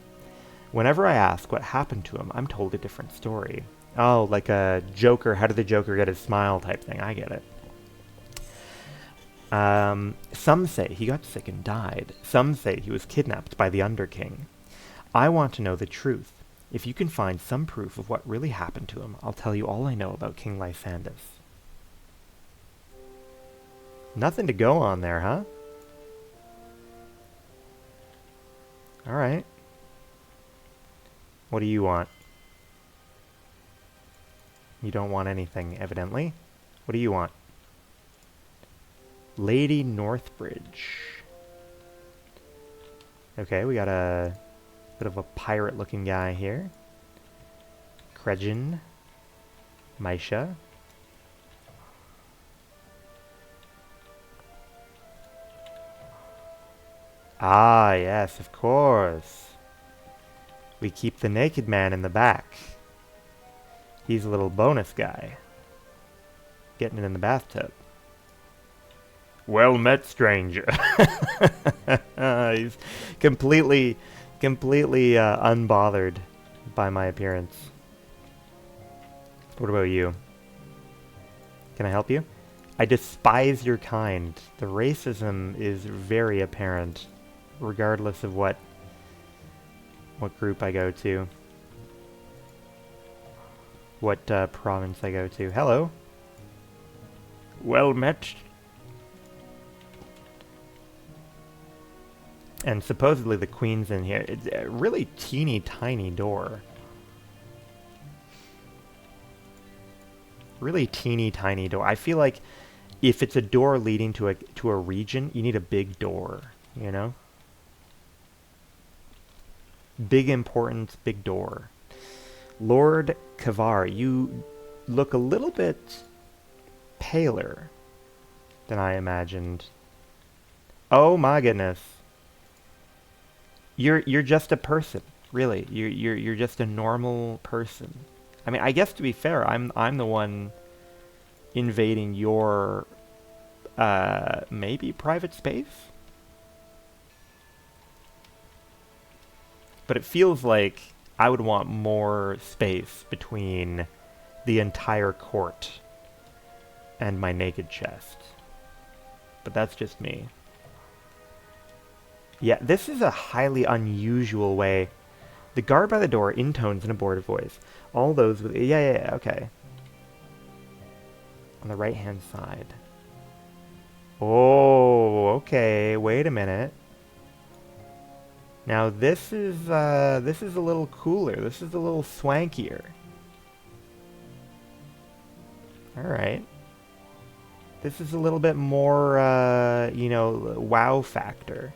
Whenever I ask what happened to him, I'm told a different story. Oh, like a Joker, how did the Joker get his smile type thing. I get it. Some say he got sick and died. Some say he was kidnapped by the Underking. I want to know the truth. If you can find some proof of what really happened to him, I'll tell you all I know about King Lysandus. Nothing to go on there, huh? Alright. What do you want? You don't want anything, evidently. What do you want? Lady Northbridge. Okay, we got a bit of a pirate-looking guy here. Kregin. Maisha. Ah, yes, of course. We keep the naked man in the back. He's a little bonus guy. Getting it in the bathtub. Well met, stranger. He's completely unbothered by my appearance. What about you? Can I help you? I despise your kind. The racism is very apparent, regardless of what group I go to. What province I go to. Hello. Well met. And supposedly the queen's in here. It's a really teeny tiny door. Really teeny tiny door. I feel like if it's a door leading to a region, you need a big door, you know? Big importance, big door. Lord Kavar, you look a little bit paler than I imagined. Oh my goodness. You're just a person, really. You're just a normal person. I mean, I guess to be fair, I'm the one invading your maybe private space? But it feels like I would want more space between the entire court and my naked chest. But that's just me. Yeah, this is a highly unusual way. The guard by the door intones in a bored voice. All those with... Yeah, okay. On the right-hand side. Oh, okay, wait a minute. Now this is a little cooler. This is a little swankier. Alright. This is a little bit more, you know, wow factor.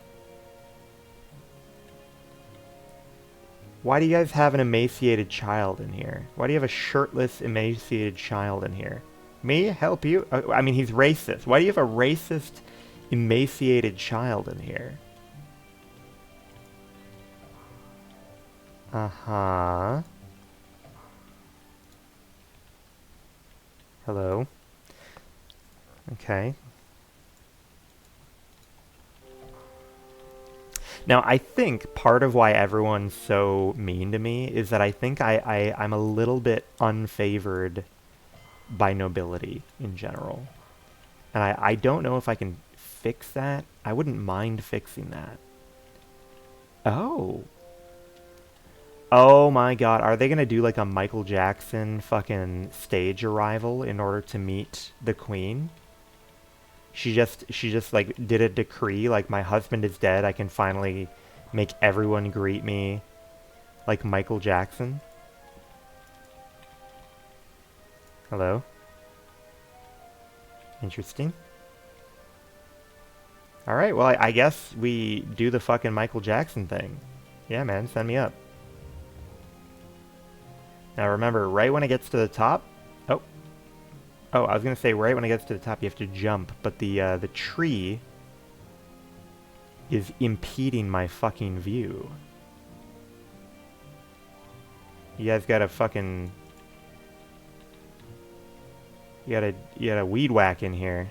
Why do you guys have an emaciated child in here? Why do you have a shirtless, emaciated child in here? Me? Help you? I mean, he's racist. Why do you have a racist, emaciated child in here? Uh-huh. Hello. Okay. Now, I think part of why everyone's so mean to me is that I think I'm a little bit unfavored by nobility in general. And I don't know if I can fix that. I wouldn't mind fixing that. Oh. Oh my god, are they gonna do like a Michael Jackson fucking stage arrival in order to meet the queen? She just like did a decree like my husband is dead, I can finally make everyone greet me like Michael Jackson. Hello? Interesting. Alright, well I guess we do the fucking Michael Jackson thing. Yeah man, send me up. Now remember, right when it gets to the top... Oh, I was gonna say right when it gets to the top you have to jump, but the tree is impeding my fucking view. You guys gotta fucking... You gotta weed whack in here.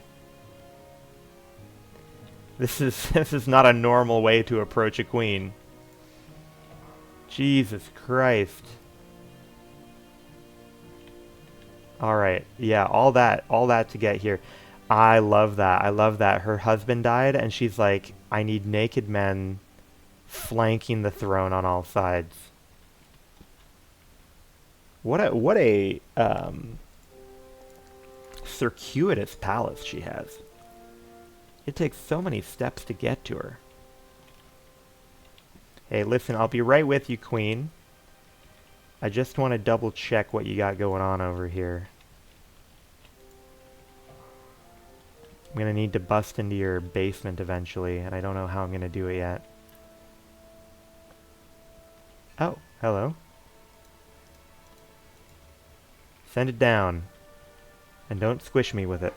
This is not a normal way to approach a queen. Jesus Christ. Alright, yeah, all that to get here. I love that. I love that. Her husband died, and she's like, I need naked men flanking the throne on all sides. What a circuitous palace she has. It takes so many steps to get to her. Hey, listen, I'll be right with you, Queen. I just want to double check what you got going on over here. I'm going to need to bust into your basement eventually, and I don't know how I'm going to do it yet. Oh, hello. Send it down. And don't squish me with it.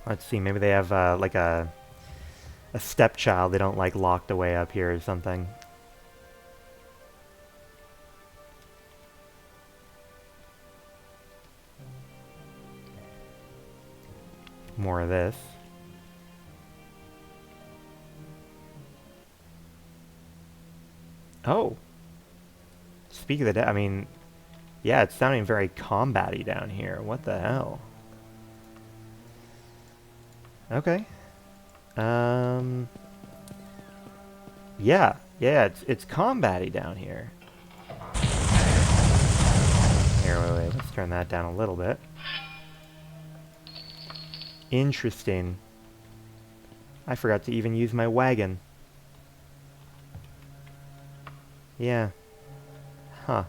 Let's see, maybe they have like a stepchild they don't like locked away up here or something. More of this. Oh. Speak of the dead, I mean, yeah, it's sounding very combat-y down here. What the hell? Okay. Yeah, it's combat-y down here. Here, wait, let's turn that down a little bit. Interesting. I forgot to even use my wagon. Yeah. Huh.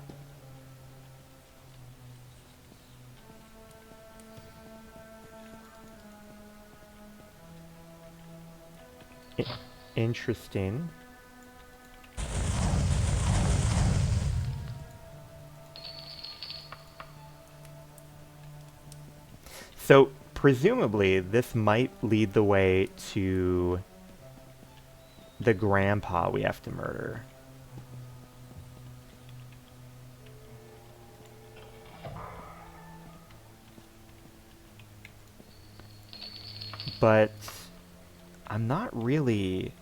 Interesting. So, presumably, this might lead the way to the grandpa we have to murder. But I'm not really...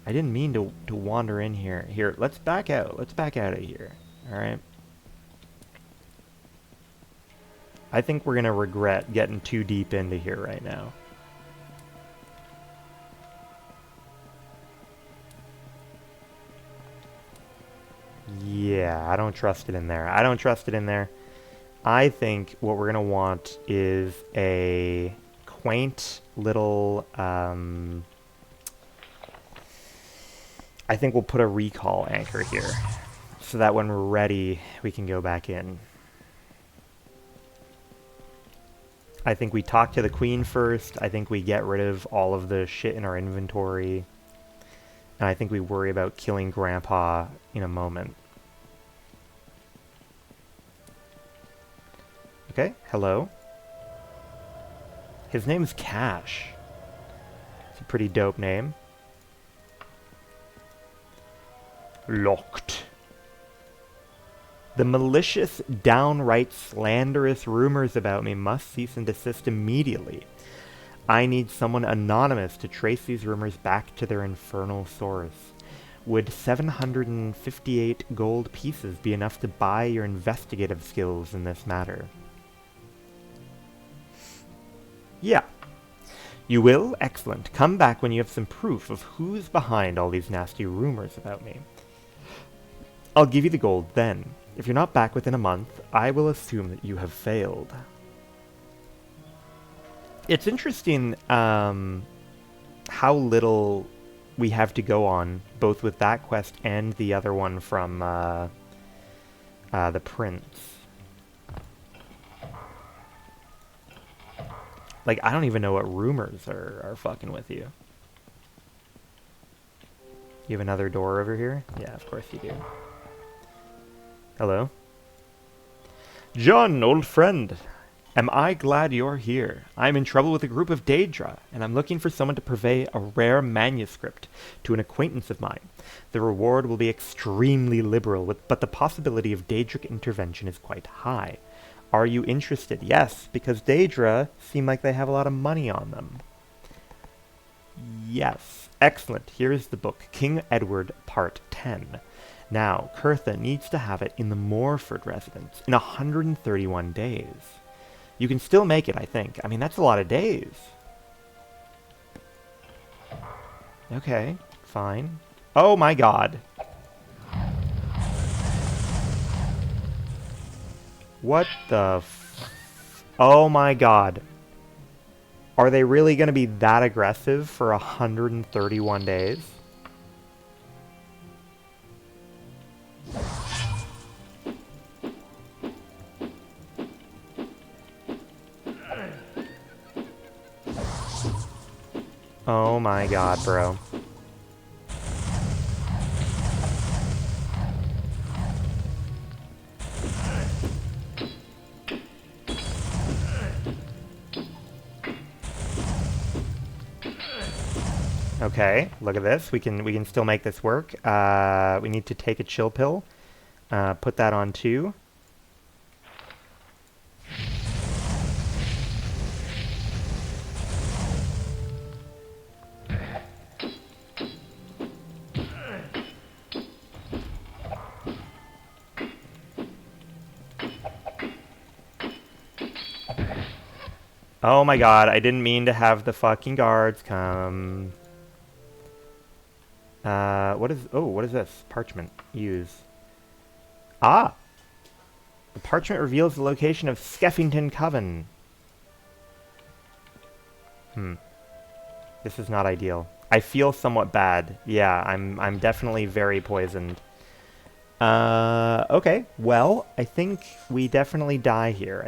I didn't mean to wander in here. Here, let's back out. Let's back out of here. Alright? I think we're gonna regret getting too deep into here right now. Yeah, I don't trust it in there. I don't trust it in there. I think what we're going to want is a quaint little... I think we'll put a recall anchor here, so that when we're ready, we can go back in. I think we talk to the queen first. I think we get rid of all of the shit in our inventory. And I think we worry about killing Grandpa in a moment. Okay, hello. His name's Cash. It's a pretty dope name. Locked. The malicious, downright slanderous rumors about me must cease and desist immediately. I need someone anonymous to trace these rumors back to their infernal source. Would 758 gold pieces be enough to buy your investigative skills in this matter? Yeah. You will? Excellent. Come back when you have some proof of who's behind all these nasty rumors about me. I'll give you the gold then. If you're not back within a month, I will assume that you have failed. It's interesting how little we have to go on, both with that quest and the other one from the Prince. Like, I don't even know what rumors are fucking with you. You have another door over here? Yeah, of course you do. Hello? John, old friend. Am I glad you're here? I'm in trouble with a group of Daedra, and I'm looking for someone to purvey a rare manuscript to an acquaintance of mine. The reward will be extremely liberal, but the possibility of Daedric intervention is quite high. Are you interested? Yes, because Daedra seem like they have a lot of money on them. Yes. Excellent. Here is the book, King Edward, Part 10. Now, Kurtha needs to have it in the Morford residence in 131 days. You can still make it, I think. I mean, that's a lot of days. Okay, fine. Oh my god. What the f... Oh my god. Are they really going to be that aggressive for 131 days? Oh my god, bro. Okay, look at this. We can still make this work. We need to take a chill pill. Put that on 2. Oh my god, I didn't mean to have the fucking guards come. What is this? Parchment. Use. Ah! The parchment reveals the location of Skeffington Coven. This is not ideal. I feel somewhat bad. Yeah, I'm definitely very poisoned. Okay. Well, I think we definitely die here.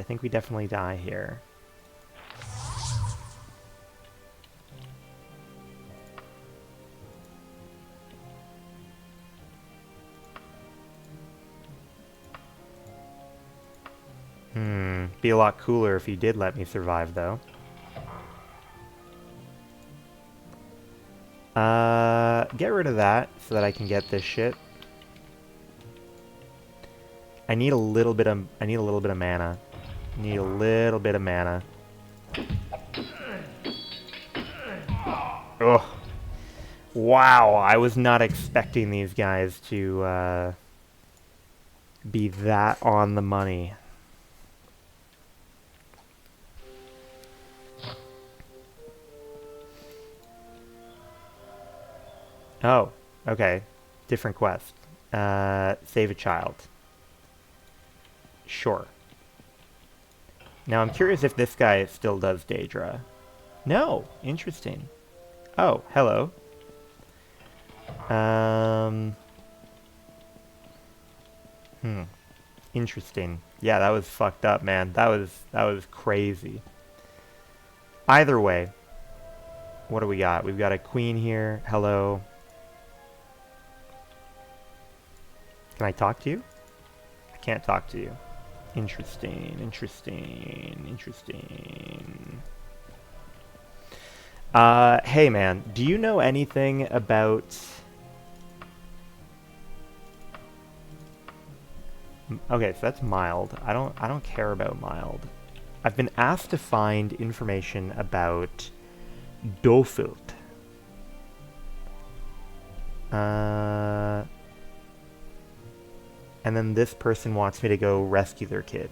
Be a lot cooler if you did let me survive, though. Get rid of that so that I can get this shit. I need a little bit of mana. Ugh. Wow, I was not expecting these guys to be that on the money. Oh, okay. Different quest. Save a child. Sure. Now I'm curious if this guy still does Daedra. No! Interesting. Oh, hello. Interesting. Yeah, that was fucked up, man. That was crazy. Either way, what do we got? We've got a queen here. Hello. Can I talk to you? I can't talk to you. Interesting. Hey man, do you know anything about... Okay, so that's mild. I don't care about mild. I've been asked to find information about Dofilt. And then this person wants me to go rescue their kid.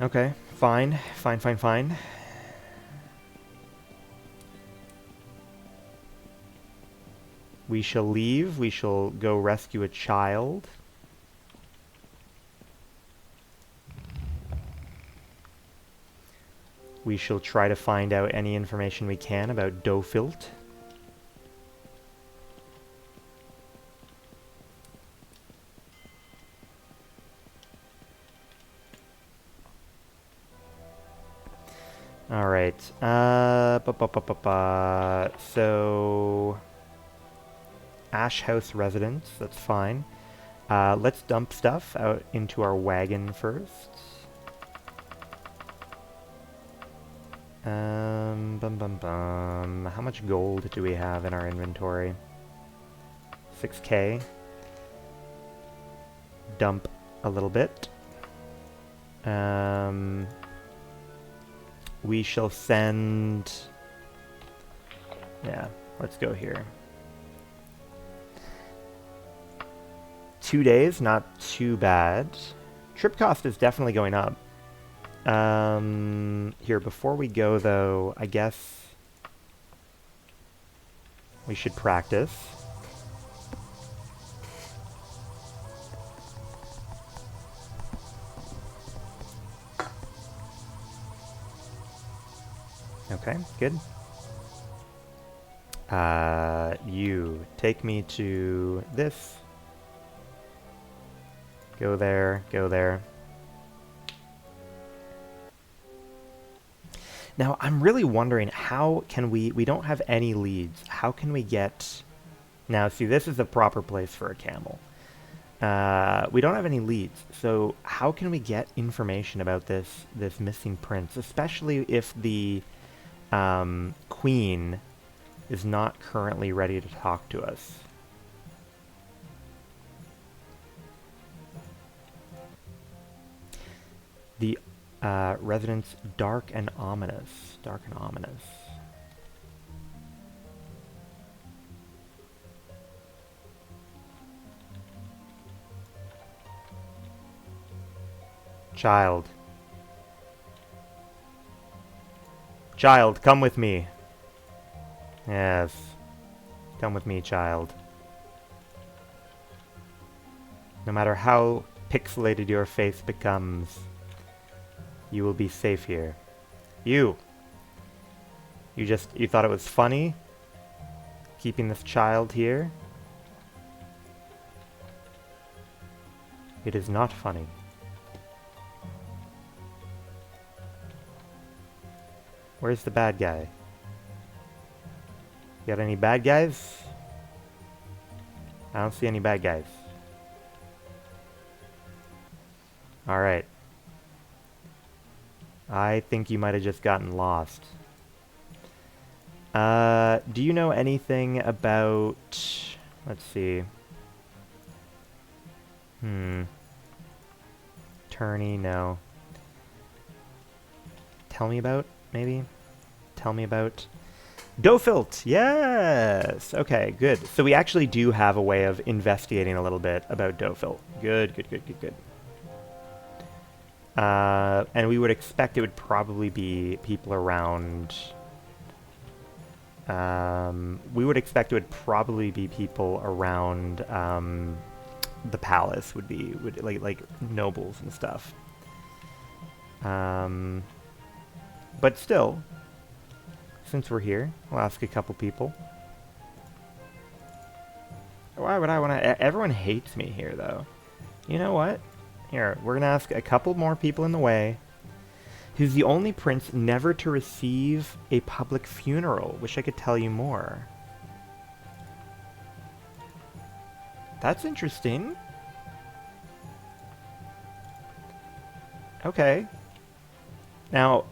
Okay, fine. We shall leave. We shall go rescue a child. We shall try to find out any information we can about Dofilt. Alright. So... Ash House residence, that's fine. Let's dump stuff out into our wagon first. How much gold do we have in our inventory? 6k. Dump a little bit. We shall send... Yeah, let's go here. 2 days, not too bad. Trip cost is definitely going up. Here, before we go, though, I guess we should practice. Okay, good. You take me to this. Go there, go there. Now, I'm really wondering, how can we don't have any leads. How can we get... Now, see, this is the proper place for a camel. We don't have any leads, so how can we get information about this missing prince, especially if the queen is not currently ready to talk to us? The residence dark and ominous. Dark and ominous. Child. Child, come with me. Yes. Come with me, child. No matter how pixelated your face becomes, you will be safe here. You thought it was funny? Keeping this child here? It is not funny. Where's the bad guy? Got any bad guys? I don't see any bad guys. Alright. I think you might have just gotten lost. Do you know anything about... Let's see. Tourney, no. Tell me about, maybe? Tell me about... Dofilt! Yes! Okay, good. So we actually do have a way of investigating a little bit about Dofilt. Good, good, good, good, good. And we would expect it would probably be people around... we would expect it would probably be people around the palace, like nobles and stuff. But still, since we're here, we'll ask a couple people. Why would I want to... Everyone hates me here, though. You know what? Here, we're going to ask a couple more people in the way. Who's the only prince never to receive a public funeral? Wish I could tell you more. That's interesting. Okay. Now,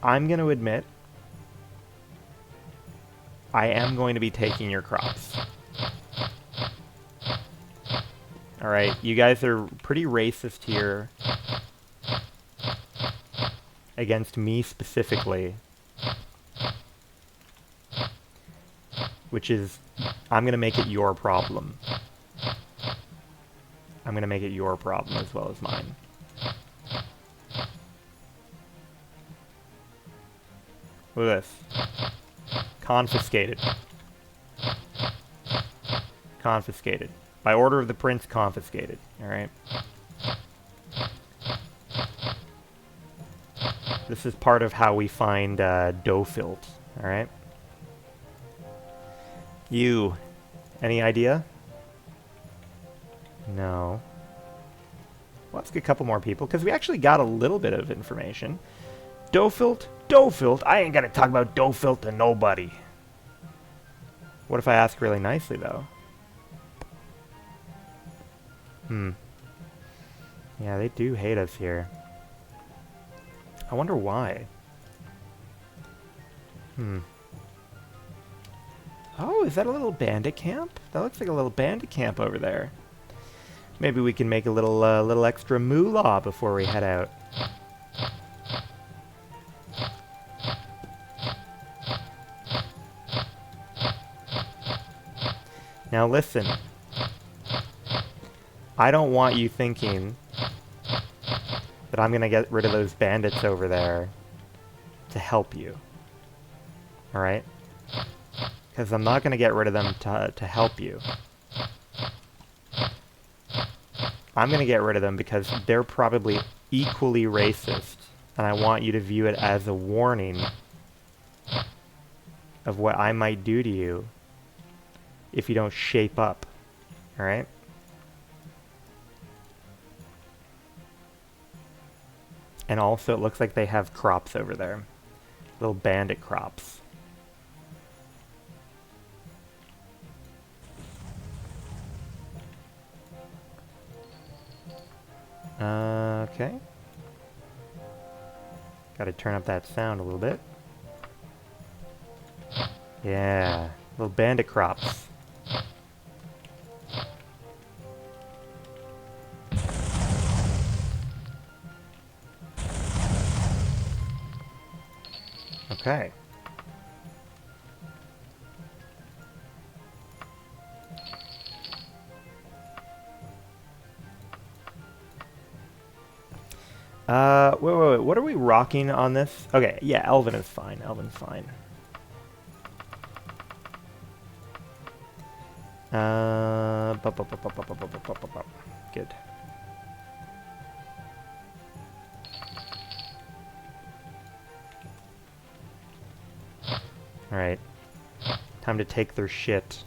I'm going to admit, I am going to be taking your crops. Alright, you guys are pretty racist here. Against me specifically. Which is, I'm going to make it your problem. I'm going to make it your problem as well as mine. Look at this. Confiscated. Confiscated. By order of the prince, confiscated. Alright. This is part of how we find Dofilt. Alright. You. Any idea? No. Well, let's get a couple more people, because we actually got a little bit of information. Dofilt? Dofilt? I ain't gonna talk about Dofilt to nobody. What if I ask really nicely, though? Yeah, they do hate us here. I wonder why. Oh, is that a little bandit camp? That looks like a little bandit camp over there. Maybe we can make a little extra moolah before we head out. Now listen. I don't want you thinking that I'm gonna get rid of those bandits over there to help you. Alright? Because I'm not gonna get rid of them to help you. I'm gonna get rid of them because they're probably equally racist And I want you to view it as a warning of what I might do to you if you don't shape up. Alright? And also it looks like they have crops over there. Little bandit crops. Okay. Gotta turn up that sound a little bit. Yeah, little bandit crops. Okay. Wait. What are we rocking on this? Okay, yeah, Elven is fine. Elven's fine. Good. Alright. Time to take their shit.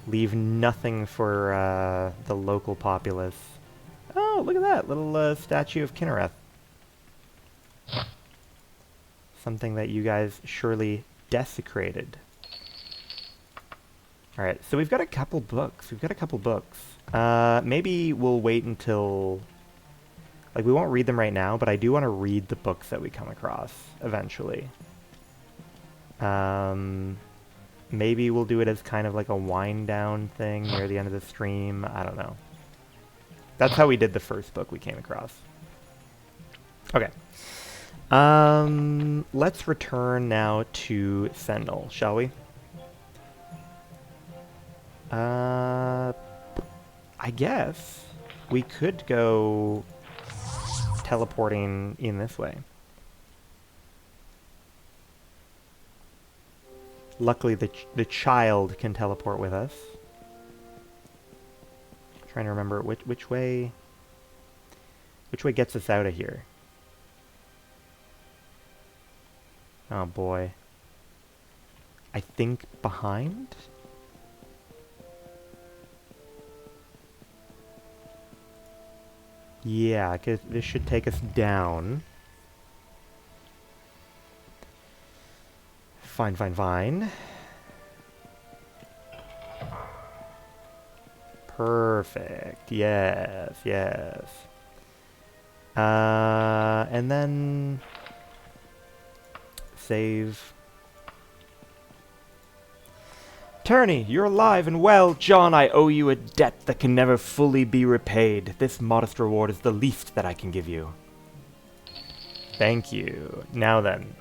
Leave nothing for, the local populace. Oh, look at that! Little, statue of Kinnereth. Something that you guys surely desecrated. Alright, so we've got a couple books. Maybe we'll wait until... Like, we won't read them right now, but I do want to read the books that we come across, eventually. Maybe we'll do it as kind of like a wind-down thing near the end of the stream. I don't know. That's how we did the first book we came across. Okay. Let's return now to Sentinel, shall we? I guess we could go teleporting in this way. Luckily, the child can teleport with us. Trying to remember which way gets us out of here. Oh boy. I think behind? Yeah, because this should take us down. Fine. Perfect. Yes. And then... Save. Turney, you're alive and well. John, I owe you a debt that can never fully be repaid. This modest reward is the least that I can give you. Thank you. Now then.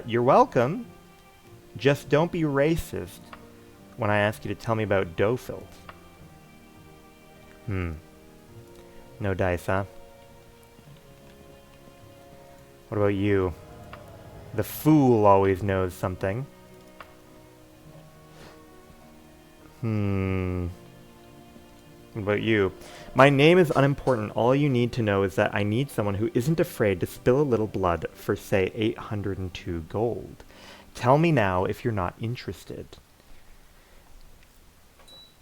You're welcome. Just don't be racist when I ask you to tell me about Dofil. No dice, huh? What about you? The fool always knows something. What about you? My name is unimportant. All you need to know is that I need someone who isn't afraid to spill a little blood for, say, 802 gold. Tell me now if you're not interested.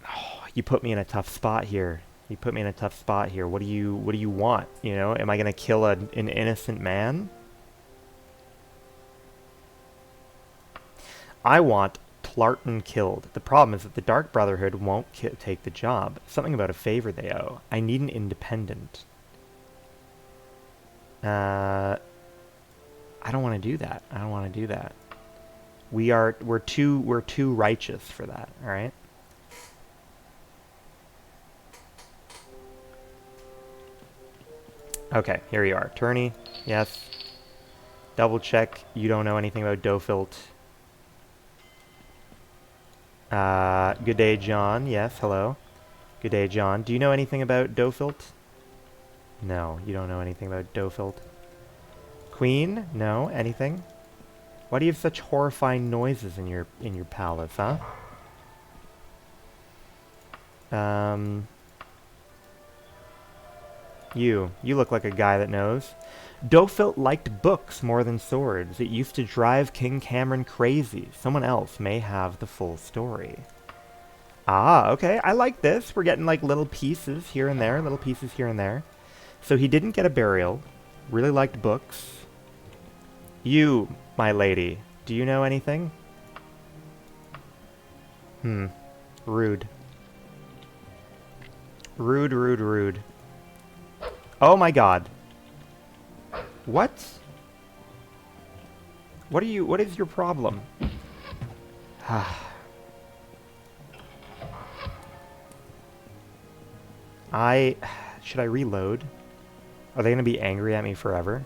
Oh, you put me in a tough spot here. What do you want? You know, am I gonna kill an innocent man? I want Tlarton killed. The problem is that the Dark Brotherhood won't take the job. Something about a favor they owe. I need an independent. I don't want to do that. We're too righteous for that, all right? Okay, here you are. Turney, yes. Double check. You don't know anything about Dofilt. Good day, John. Yes, hello. Good day, John. Do you know anything about Dofilt? No, you don't know anything about Dofilt. Queen? No, anything? Why do you have such horrifying noises in your palace, huh? You look like a guy that knows. Dofelt liked books more than swords. It used to drive King Cameron crazy. Someone else may have the full story. Ah, okay, I like this. We're getting like little pieces here and there, little pieces here and there. So he didn't get a burial. Really liked books. You, my lady, do you know anything? Rude. Rude, rude, rude. Oh my god. What? What is your problem? Should I reload? Are they gonna be angry at me forever?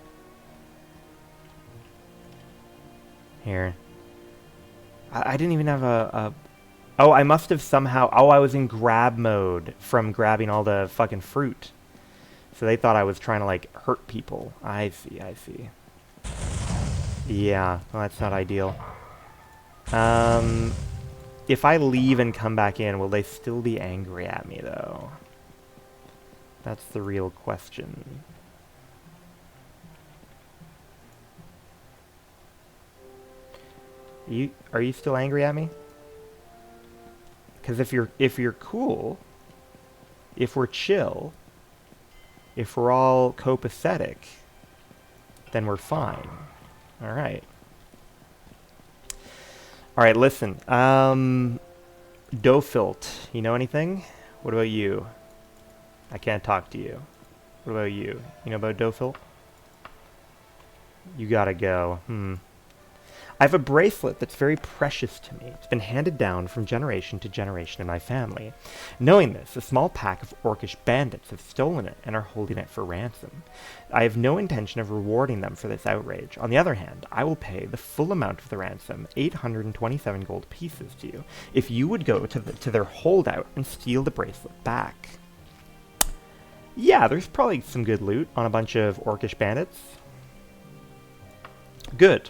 Here. I didn't even have a... Oh, I must have somehow... Oh, I was in grab mode from grabbing all the fucking fruit. So they thought I was trying to, like, hurt people. I see, I see. Yeah, well, that's not ideal. If I leave and come back in, will they still be angry at me, though? That's the real question. Are you still angry at me? Because if you're cool, if we're chill, if we're all copacetic, then we're fine. All right. All right, listen. Dofilt, you know anything? What about you? I can't talk to you. What about you? You know about Dofilt? You gotta go. I have a bracelet that's very precious to me. It's been handed down from generation to generation in my family. Knowing this, a small pack of orcish bandits have stolen it and are holding it for ransom. I have no intention of rewarding them for this outrage. On the other hand, I will pay the full amount of the ransom, 827 gold pieces, to you, if you would go to their holdout and steal the bracelet back. Yeah, there's probably some good loot on a bunch of orcish bandits. Good.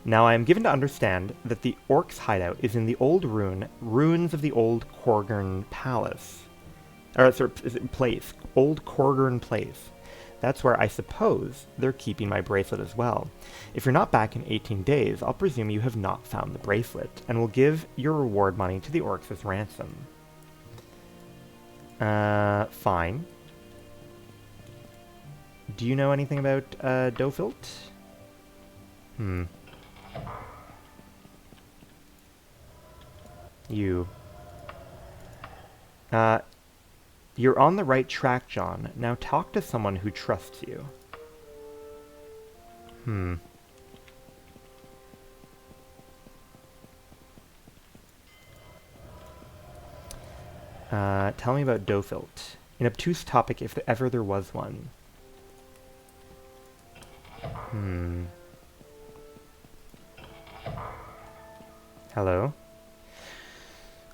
Now I am given to understand that the orcs' hideout is in the old ruins of the old Korgern Palace. Or, sorry, place. Old Korgern Place. That's where I suppose they're keeping my bracelet as well. If you're not back in 18 days, I'll presume you have not found the bracelet, and will give your reward money to the orcs as ransom. Fine. Do you know anything about, Dofilt? You. You're on the right track, John. Now talk to someone who trusts you. Tell me about Dofilt. An obtuse topic if ever there was one. Hello?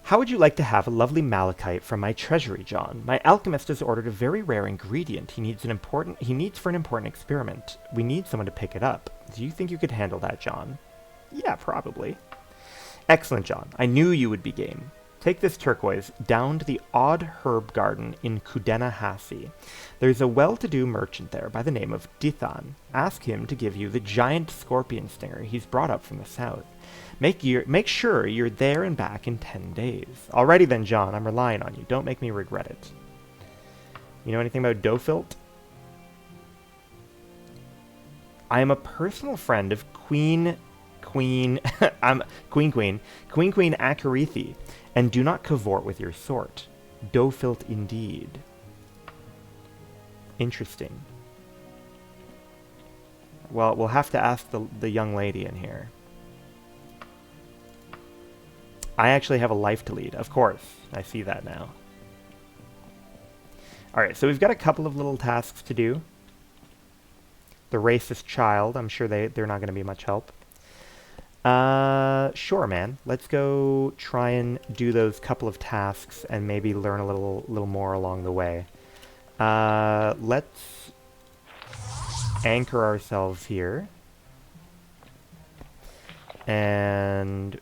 How would you like to have a lovely malachite from my treasury, John? My alchemist has ordered a very rare ingredient. He needs for an important experiment. We need someone to pick it up. Do you think you could handle that, John? Yeah, probably. Excellent, John. I knew you would be game. Take this turquoise down to the Odd Herb Garden in Kudenahasi. There's a well-to-do merchant there by the name of Dithan. Ask him to give you the giant scorpion stinger he's brought up from the south. Make sure you're there and back in 10 days. Alrighty then, John. I'm relying on you. Don't make me regret it. You know anything about Dofilt? I am a personal friend of Queen Akarithi, and do not cavort with your sort. Dofilt indeed. Interesting. Well, we'll have to ask the young lady in here. I actually have a life to lead. Of course. I see that now. Alright, so we've got a couple of little tasks to do. The racist child. I'm sure they're not going to be much help. Sure, man. Let's go try and do those couple of tasks and maybe learn a little more along the way. Let's anchor ourselves here. And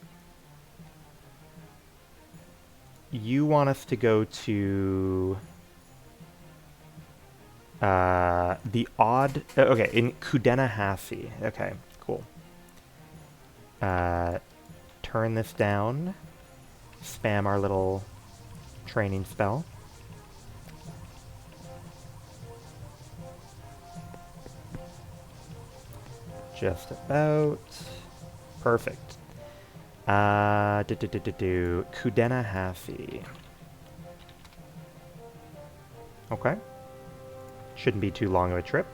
you want us to go to The odd... okay, in Kudenahasi. Okay, cool. Turn this down. Spam our little training spell. Just about. Perfect. Kudenahasi. Okay. Shouldn't be too long of a trip.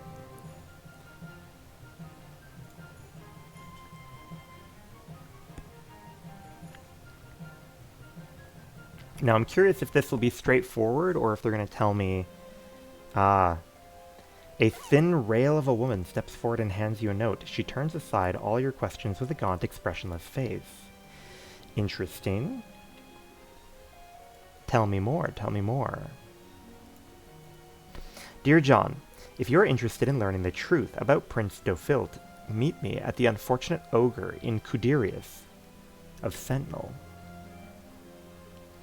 Now I'm curious if this will be straightforward or if they're going to tell me, a thin rail of a woman steps forward and hands you a note. She turns aside all your questions with a gaunt, expressionless face. Interesting. Tell me more, tell me more. Dear John, if you're interested in learning the truth about Prince Dofilt, meet me at the unfortunate ogre in Kudirius of Sentinel.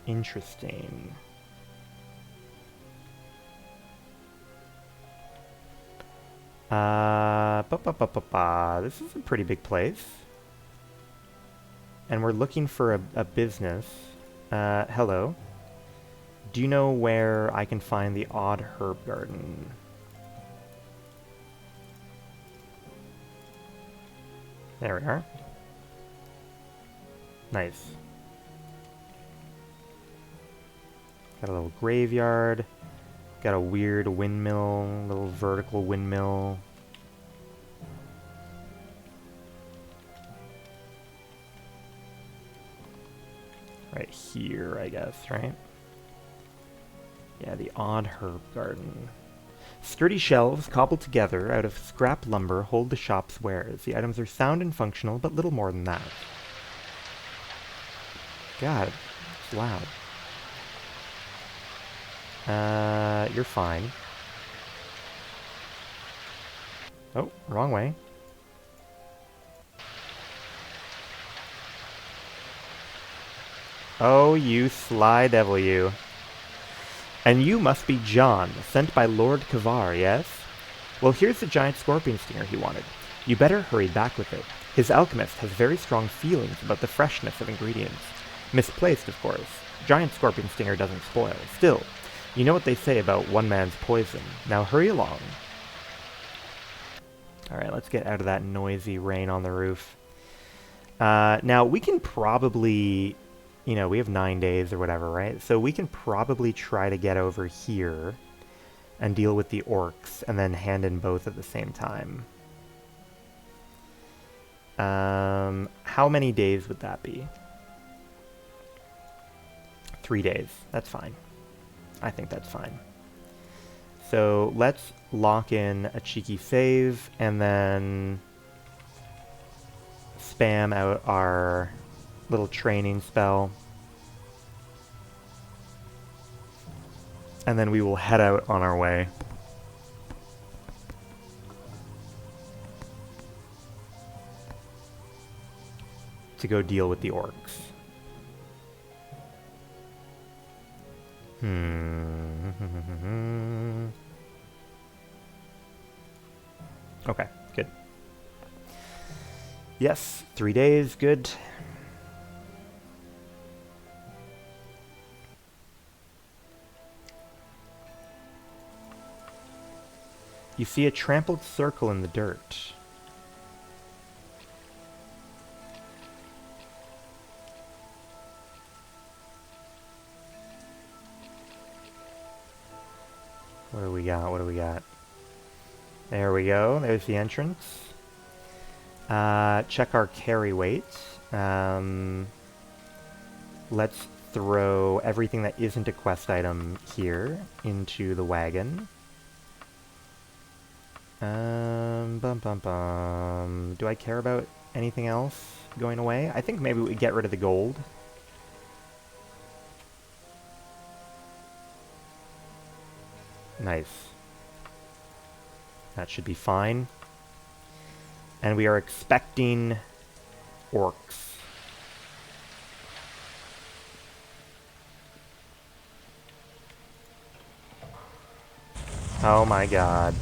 Interesting. This is a pretty big place. And we're looking for a business. Hello. Do you know where I can find the odd herb garden? There we are. Nice. Got a little graveyard. Got a weird windmill, little vertical windmill. Right here, I guess, right? Yeah, the odd herb garden. Sturdy shelves cobbled together out of scrap lumber hold the shop's wares. The items are sound and functional, but little more than that. God, it's loud. You're fine. Oh, wrong way. Oh, you sly devil, you. And you must be John, sent by Lord Kavar, yes? Well, here's the giant scorpion stinger he wanted. You better hurry back with it. His alchemist has very strong feelings about the freshness of ingredients. Misplaced, of course. Giant scorpion stinger doesn't spoil. Still, you know what they say about one man's poison. Now hurry along. Alright, let's get out of that noisy rain on the roof. Now, we can probably... You know, we have 9 days or whatever, right? So we can probably try to get over here and deal with the orcs and then hand in both at the same time. How many days would that be? 3 days. That's fine. I think that's fine. So let's lock in a cheeky save and then spam out our little training spell. And then we will head out on our way. To go deal with the orcs. Okay, good. Yes, 3 days, good. You see a trampled circle in the dirt. What do we got? What do we got? There we go. There's the entrance. Check our carry weight. Let's throw everything that isn't a quest item here into the wagon. Do I care about anything else going away? I think maybe we get rid of the gold. Nice. That should be fine. And we are expecting orcs. Oh my god.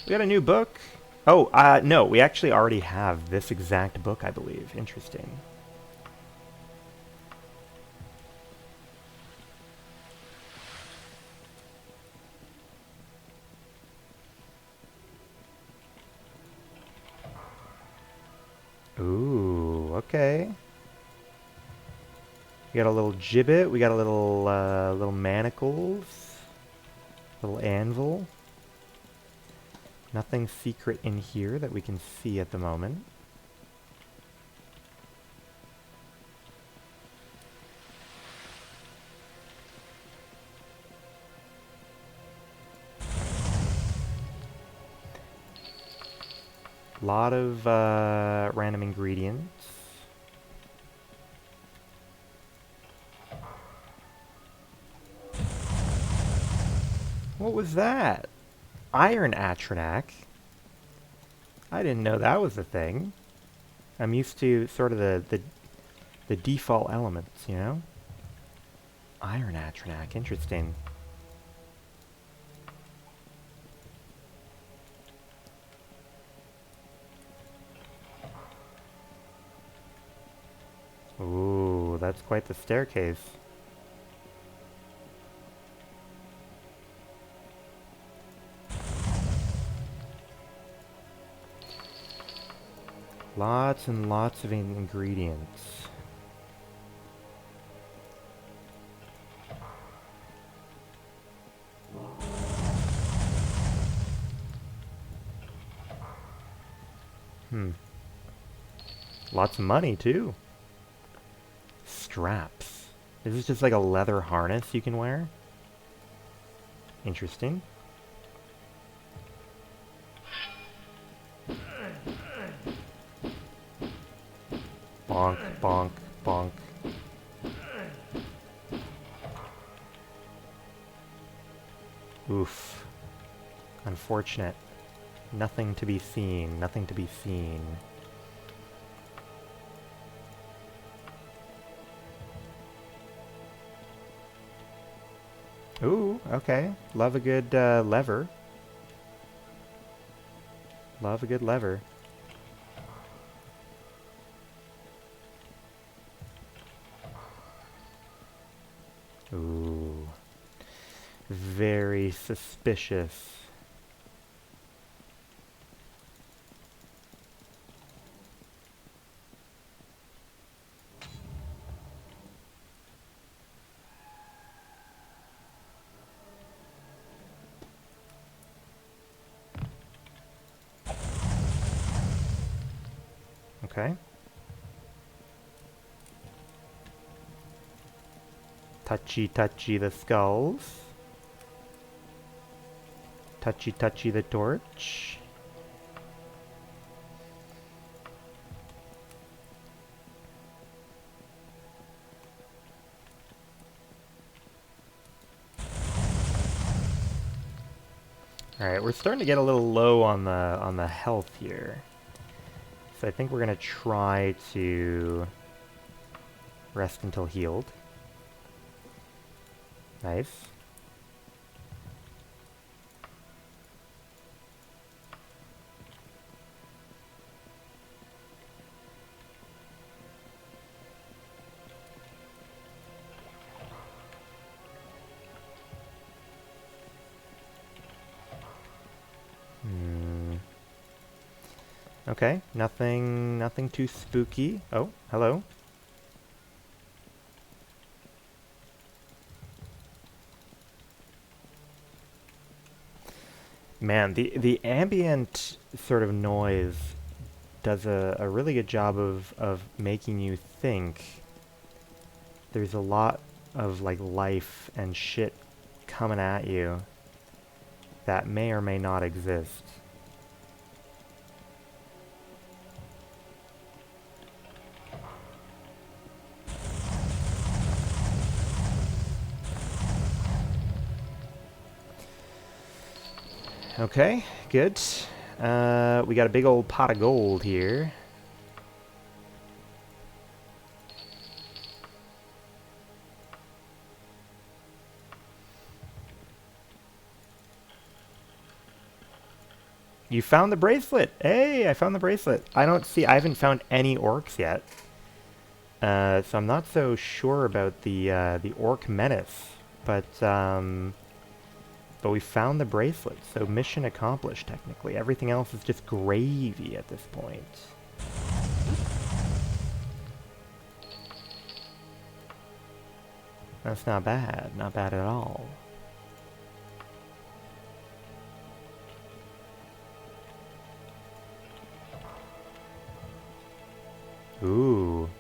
We got a new book? Oh, no, we actually already have this exact book, I believe. Interesting. Ooh, okay. We got a little gibbet, we got a little manacles, little anvil. Nothing secret in here that we can see at the moment. Lot of random ingredients. What was that? Iron Atronac? I didn't know that was a thing. I'm used to sort of the default elements, you know? Iron Atronac, interesting. Ooh, that's quite the staircase. Lots and lots of ingredients. Lots of money, too. Straps. Is this just like a leather harness you can wear? Interesting. Bonk, bonk, bonk. Oof. Unfortunate. Nothing to be seen, nothing to be seen. Ooh, okay. Love a good lever. Love a good lever. Ooh. Very suspicious. Okay. Touchy touchy the skulls. Touchy touchy the torch. Alright, we're starting to get a little low on the health here. So I think we're gonna try to rest until healed. Nice. Okay, nothing too spooky. Oh, hello. Man, the ambient sort of noise does a really good job of making you think. There's a lot of like life and shit coming at you that may or may not exist. Okay, good. We got a big old pot of gold here. You found the bracelet! Hey, I found the bracelet. I haven't found any orcs yet. So I'm not so sure about the orc menace. But we found the bracelet, so mission accomplished, technically. Everything else is just gravy at this point. That's not bad. Not bad at all. Ooh.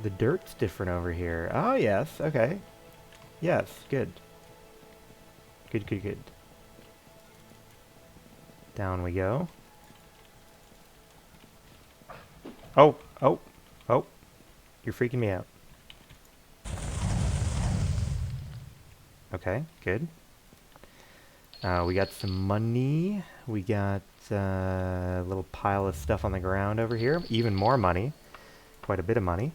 The dirt's different over here. Oh, yes. Okay. Yes. Good. Good, good, good. Down we go. Oh, oh, oh. You're freaking me out. Okay, good. We got some money. We got a little pile of stuff on the ground over here. Even more money. Quite a bit of money.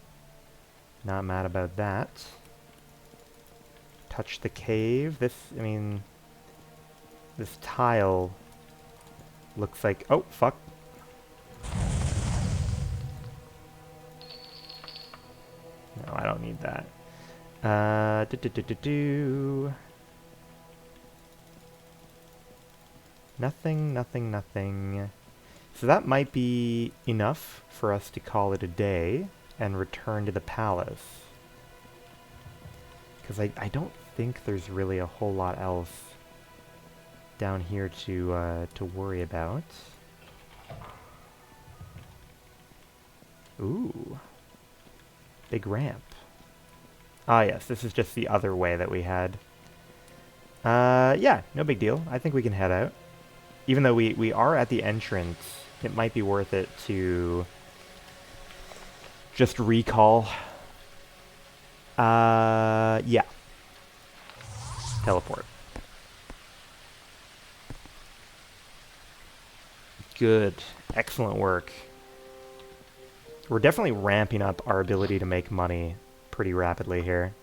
Not mad about that. Touch the cave. This tile looks like... Oh, fuck. No, I don't need that. Nothing, nothing, nothing. So that might be enough for us to call it a day and return to the palace. Because I don't think there's really a whole lot else down here to worry about. Ooh. Big ramp. Ah, yes, this is just the other way that we had. Yeah, no big deal. I think we can head out. Even though we are at the entrance, it might be worth it to just recall. Yeah. Teleport. Good. Excellent work. We're definitely ramping up our ability to make money pretty rapidly here.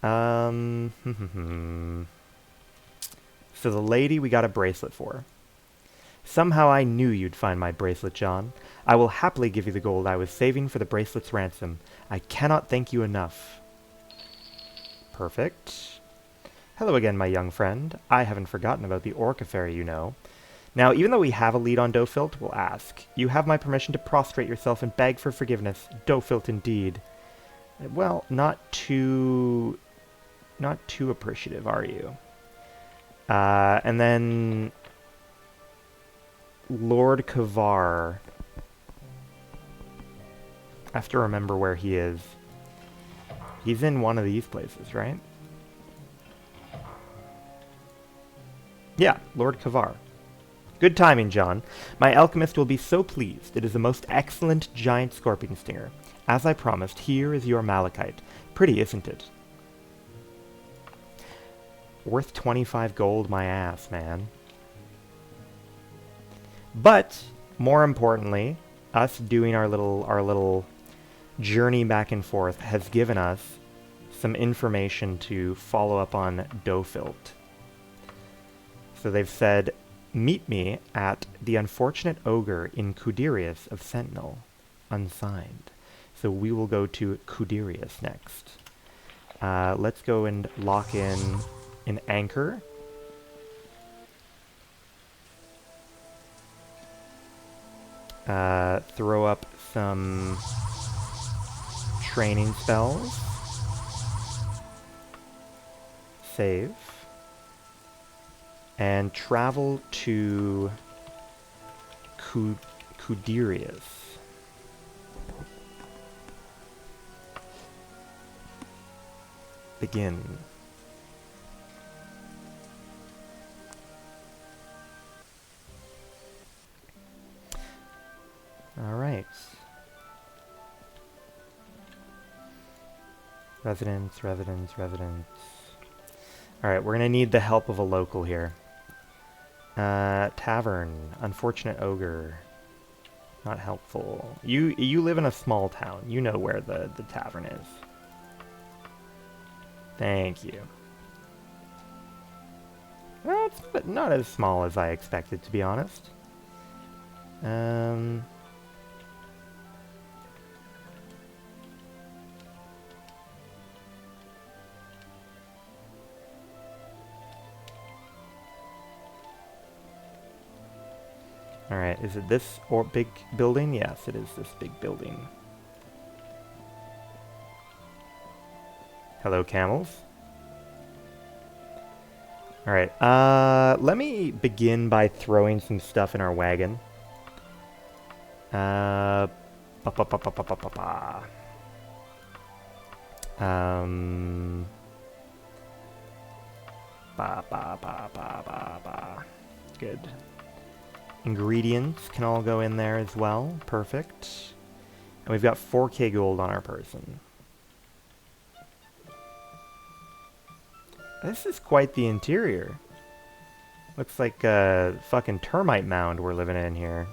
So the lady we got a bracelet for. Somehow I knew you'd find my bracelet, John. I will happily give you the gold I was saving for the bracelet's ransom. I cannot thank you enough. Perfect. Hello again, my young friend. I haven't forgotten about the orc affair, you know. Now, even though we have a lead on Dofilt, we'll ask. You have my permission to prostrate yourself and beg for forgiveness. Dofilt indeed. Well, not too appreciative, are you? And then Lord Kavar. I have to remember where he is. He's in one of these places, right? Yeah, Lord Kavar. Good timing, John. My alchemist will be so pleased. It is the most excellent giant scorpion stinger. As I promised, here is your malachite. Pretty, isn't it? Worth 25 gold, my ass, man. But, more importantly, us doing our little journey back and forth has given us some information to follow up on Dofilt. So they've said, meet me at the unfortunate ogre in Kudirius of Sentinel. Unsigned. So we will go to Kudirius next. Let's go and lock in an anchor. Throw up some training spells. Save. And travel to Kudirius. Begin. Alright. Residence. Alright, we're gonna need the help of a local here. Tavern. Unfortunate ogre. Not helpful. You live in a small town. You know where the tavern is. Thank you. Well, it's not as small as I expected, to be honest. Alright, is it this or big building? Yes, it is this big building. Hello, camels. Alright, let me begin by throwing some stuff in our wagon. Ba ba ba ba ba ba ba ba. Ba ba ba ba ba ba. Good. Ingredients can all go in there as well. Perfect. And we've got 4k gold on our person. This is quite the interior. Looks like a fucking termite mound we're living in here.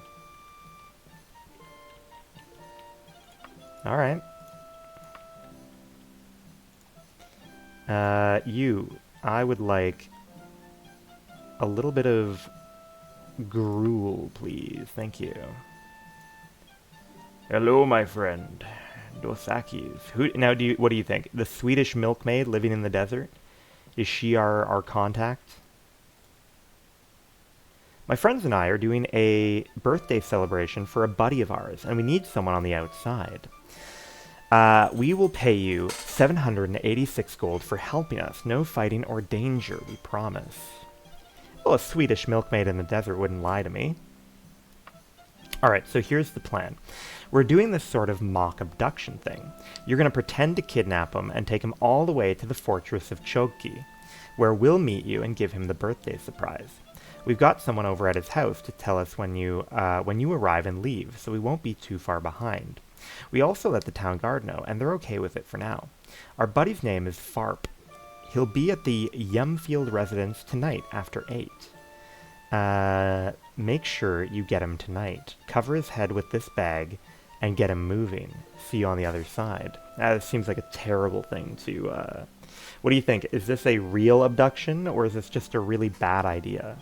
Alright. I would like a little bit of gruel, please. Thank you. Hello, my friend. Dosakis. What do you think? The Swedish milkmaid living in the desert? Is she our contact? My friends and I are doing a birthday celebration for a buddy of ours, and we need someone on the outside. We will pay you 786 gold for helping us. No fighting or danger, we promise. Well, a Swedish milkmaid in the desert wouldn't lie to me. Alright, so here's the plan. We're doing this sort of mock abduction thing. You're going to pretend to kidnap him and take him all the way to the fortress of Choki, where we'll meet you and give him the birthday surprise. We've got someone over at his house to tell us when you arrive and leave, so we won't be too far behind. We also let the town guard know, and they're okay with it for now. Our buddy's name is Farp. He'll be at the Yumfield residence tonight after 8. Make sure you get him tonight. Cover his head with this bag and get him moving. See you on the other side. That seems like a terrible thing to... What do you think? Is this a real abduction, or is this just a really bad idea?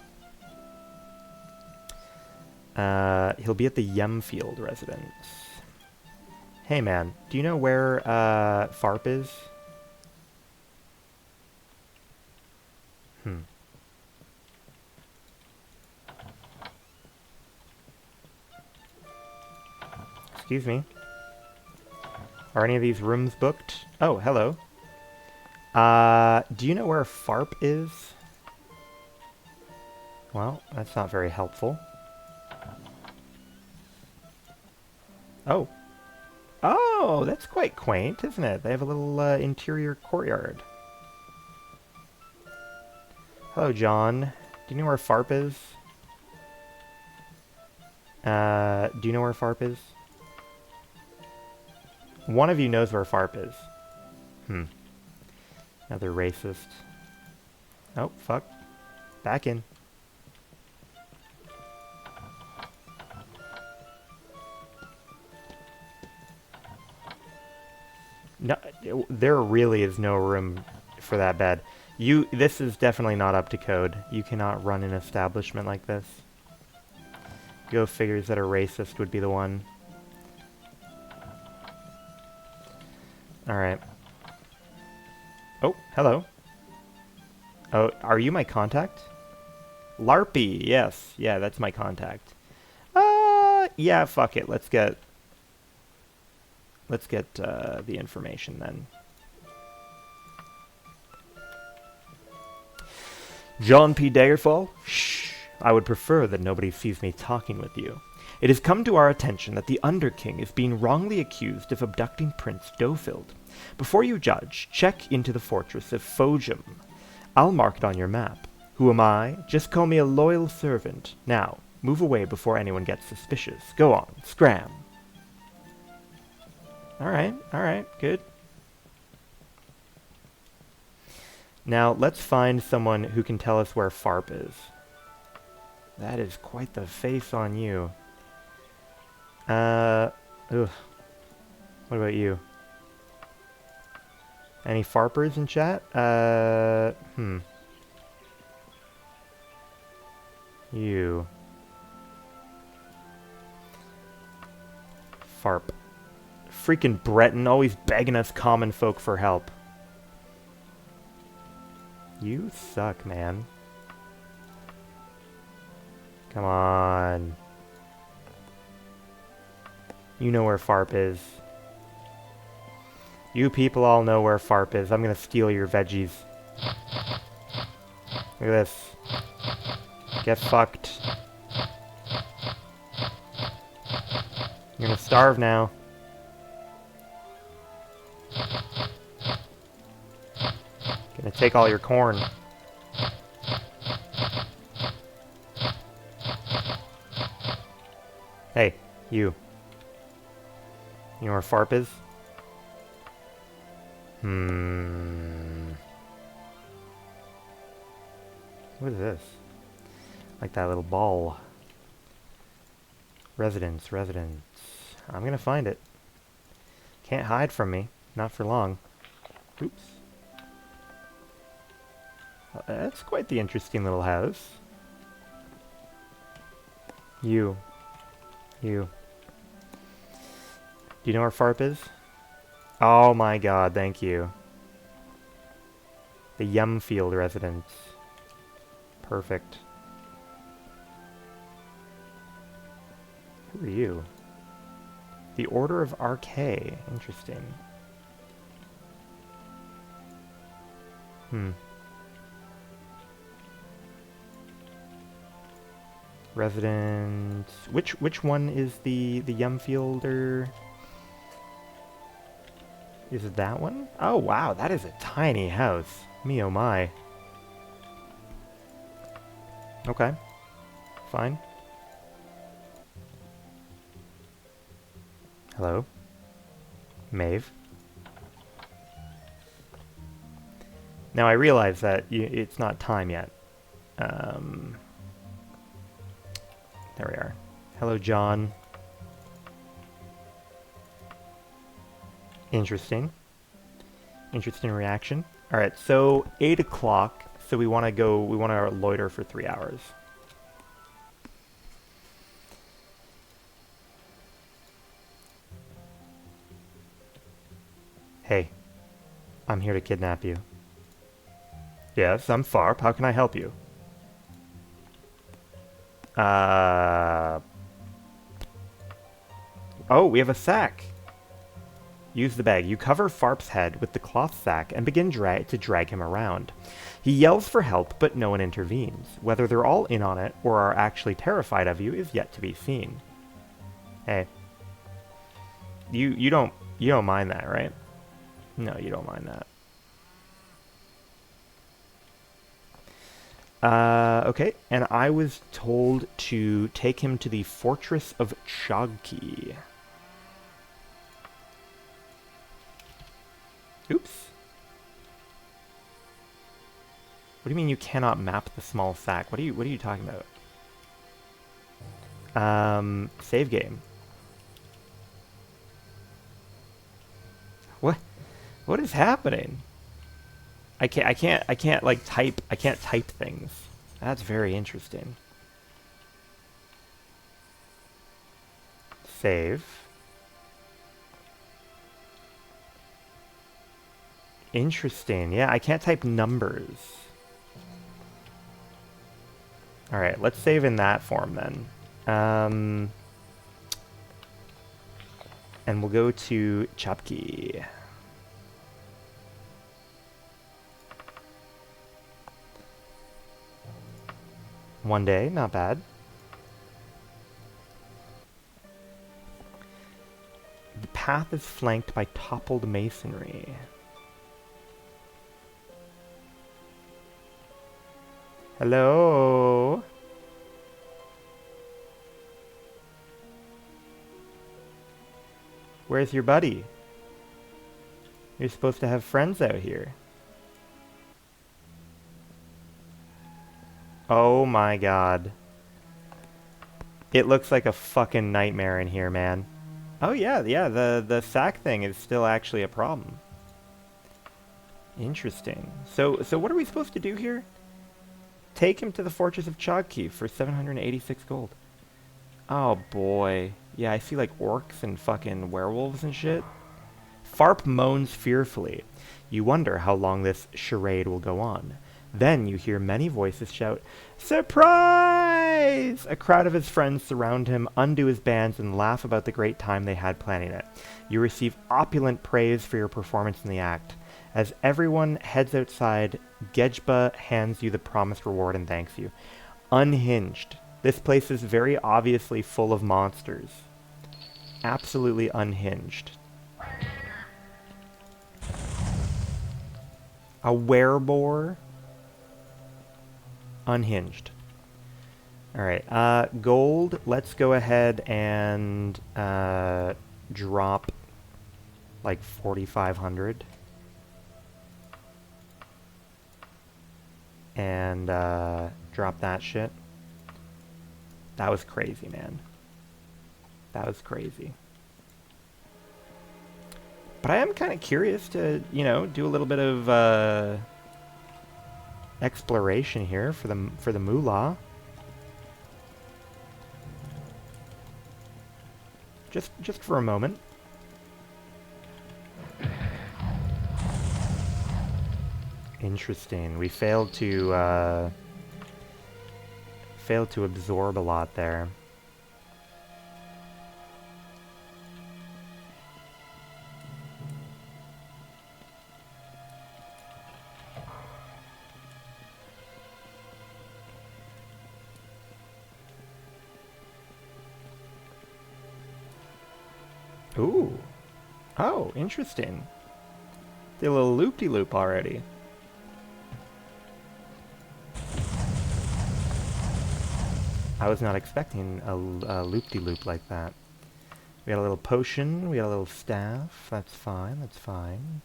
He'll be at the Yumfield residence. Hey man, do you know where Farp is? Excuse me. Are any of these rooms booked? Oh, hello. Do you know where Farp is? Well, that's not very helpful. Oh. Oh, that's quite quaint, isn't it? They have a little interior courtyard. Hello, John. Do you know where Farp is? Do you know where Farp is? One of you knows where Farp is. Another racist. Oh, fuck. Back in. No, there really is no room for that bed. This is definitely not up to code. You cannot run an establishment like this. Go figures that a racist would be the one. Alright. Oh, hello. Oh, are you my contact? Larpy, yes. Yeah, that's my contact. Yeah, fuck it. Let's get the information then. John P. Daggerfall? Shh. I would prefer that nobody sees me talking with you. It has come to our attention that the Underking is being wrongly accused of abducting Prince Dofield. Before you judge, check into the fortress of Fojum. I'll mark it on your map. Who am I? Just call me a loyal servant. Now, move away before anyone gets suspicious. Go on, scram. Alright, good. Now, let's find someone who can tell us where Farp is. That is quite the face on you. Ugh. What about you? Any farpers in chat? You. Farp. Freaking Breton, always begging us common folk for help. You suck, man. Come on. You know where Farp is. You people all know where Farp is. I'm gonna steal your veggies. Look at this. Get fucked. You're gonna starve now. Gonna take all your corn. Hey, you. You know where Farp is? What is this? Like that little ball. Residence. I'm gonna find it. Can't hide from me. Not for long. Oops. That's quite the interesting little house. You. Do you know where Farp is? Oh my god, thank you. The Yumfield residence. Perfect. Who are you? The Order of Archay. Interesting. Resident. Which one is the Yumfielder? Is it that one? Oh wow, that is a tiny house. Me oh my. Okay. Fine. Hello? Maeve? Now I realize that it's not time yet. There we are. Hello, John. Interesting. Interesting reaction. Alright, so 8 o'clock. So we want to loiter for 3 hours. Hey, I'm here to kidnap you. Yes, I'm Farp. How can I help you? Oh, we have a sack. Use the bag. You cover Farp's head with the cloth sack and begin to drag him around. He yells for help, but no one intervenes. Whether they're all in on it or are actually terrified of you is yet to be seen. Hey. You don't mind that, right? No, you don't mind that. Okay, and I was told to take him to the Fortress of Chogki. Oops. What do you mean you cannot map the small sack? What are you talking about? Save game. What is happening? I can't like type. I can't type things. That's very interesting. Save. Interesting. Yeah, I can't type numbers. Alright, let's save in that form then. And we'll go to Chapki. One day, not bad. The path is flanked by toppled masonry. Hello? Where's your buddy? You're supposed to have friends out here. Oh my god. It looks like a fucking nightmare in here, man. Oh yeah, the sack thing is still actually a problem. Interesting. So what are we supposed to do here? Take him to the Fortress of Chogki for 786 gold. Oh boy. Yeah, I see like orcs and fucking werewolves and shit. Farp moans fearfully. You wonder how long this charade will go on. Then you hear many voices shout, "Surprise!" A crowd of his friends surround him, undo his bands, and laugh about the great time they had planning it. You receive opulent praise for your performance in the act. As everyone heads outside, Gejba hands you the promised reward and thanks you. Unhinged. This place is very obviously full of monsters. Absolutely unhinged. A werebore. Unhinged. Alright, gold. Let's go ahead and drop like 4,500. And drop that shit. That was crazy, man. That was crazy. But I am kind of curious to, you know, do a little bit of exploration here for the moolah. Just for a moment. Interesting. We failed to absorb a lot there. Ooh. Oh, interesting. Did a little loop-de-loop already. I was not expecting a loop-de-loop like that. We got a little potion, we got a little staff. That's fine, that's fine.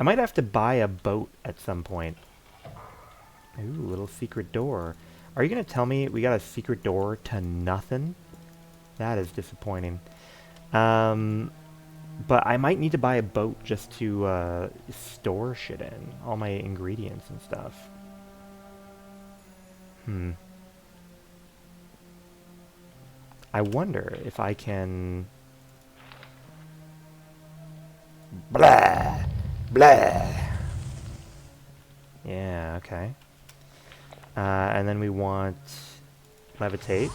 I might have to buy a boat at some point. Ooh, little secret door. Are you going to tell me we got a secret door to nothing? That is disappointing. But I might need to buy a boat just to store shit in. All my ingredients and stuff. I wonder if I can... Blah! Blah! Yeah, okay. And then we want levitate.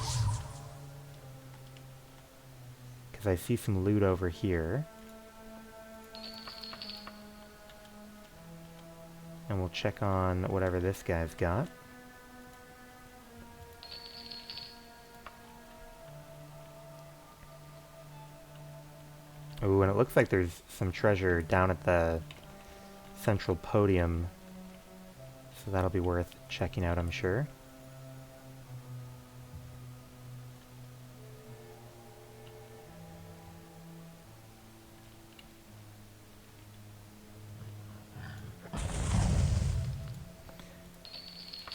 Because I see some loot over here. And we'll check on whatever this guy's got. Ooh, and it looks like there's some treasure down at the central podium. So that'll be worth checking out, I'm sure.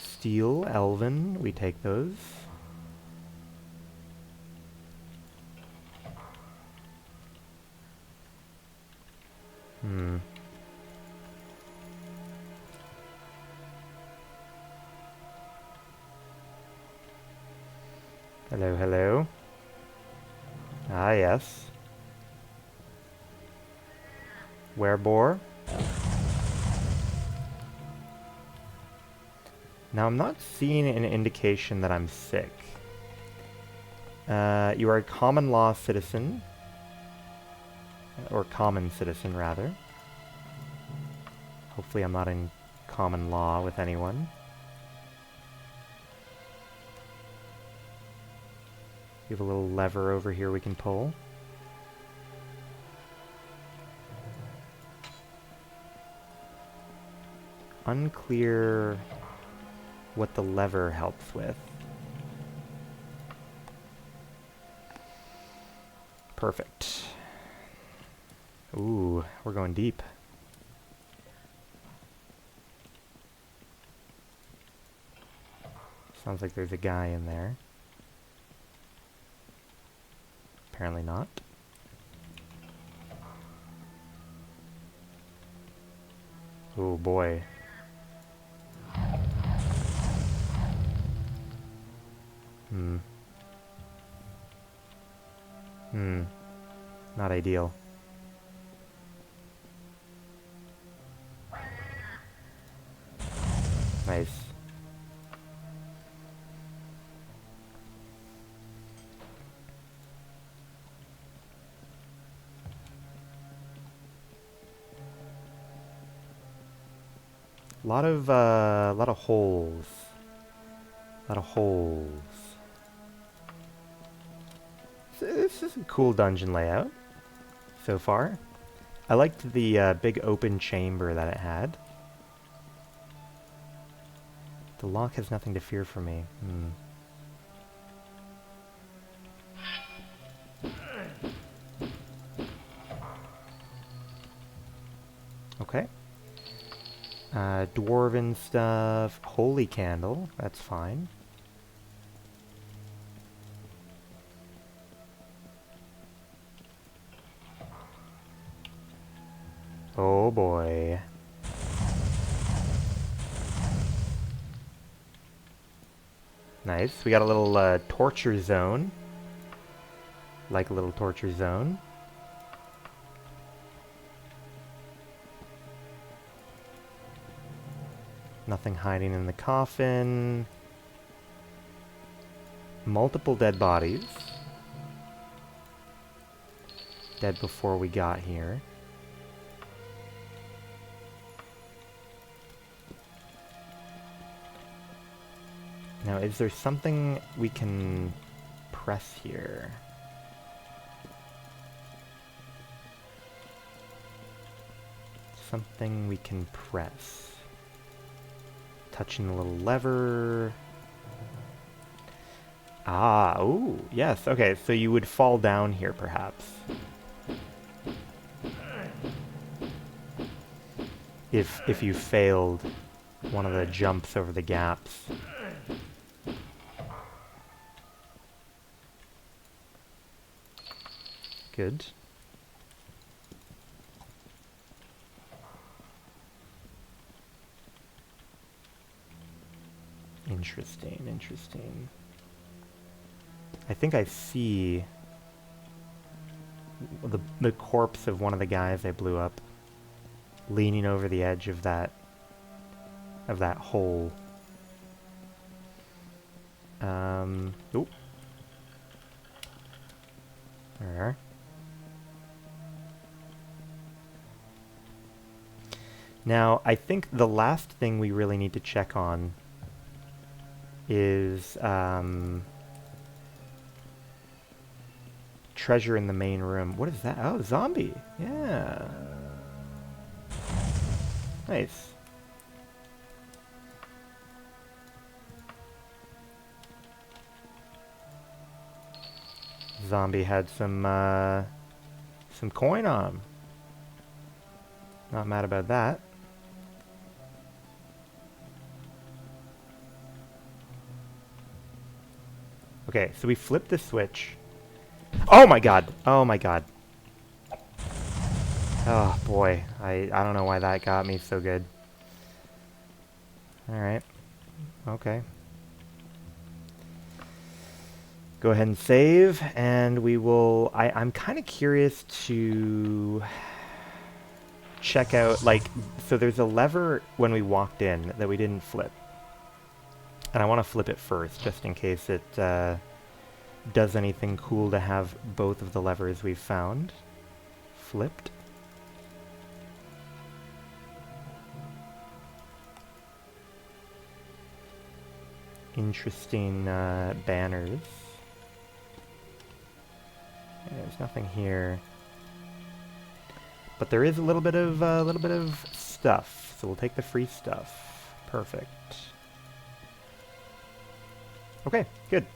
Steel, elven, we take those. Hello, hello. Ah, yes. Werebore. Now, I'm not seeing an indication that I'm sick. You are a common law citizen. Or common citizen, rather. Hopefully I'm not in common law with anyone. We have a little lever over here we can pull. Unclear what the lever helps with. Perfect. Ooh, we're going deep. Sounds like there's a guy in there. Apparently not. Oh boy. Hmm. Hmm. Not ideal. Nice. Lot of holes. Lot of holes. This is a cool dungeon layout so far. I liked the big open chamber that it had. The lock has nothing to fear from me. Hmm. Okay. Dwarven stuff. Holy candle. That's fine. Oh boy. Nice. We got a little torture zone. Like a little torture zone. Nothing hiding in the coffin. Multiple dead bodies. Dead before we got here. Now, is there something we can press here? Something we can press. Touching the little lever. Ah, ooh, yes, okay, so you would fall down here, perhaps. If you failed one of the jumps over the gaps. Good. Interesting, interesting. I think I see the corpse of one of the guys I blew up leaning over the edge of that hole. Oop. There. Now, I think the last thing we really need to check on is treasure in the main room. What is that? Oh, zombie. Yeah. Nice. Zombie had some coin on him. Not mad about that. Okay, so we flip the switch. Oh my god! Oh my god. Oh boy, I don't know why that got me so good. Alright. Okay. Go ahead and save, and we will... I'm kind of curious to check out, like, so there's a lever when we walked in that we didn't flip. And I want to flip it first, just in case it does anything cool to have both of the levers we've found flipped. Interesting banners. There's nothing here, but there is a little bit of stuff. So we'll take the free stuff. Perfect. Okay, good.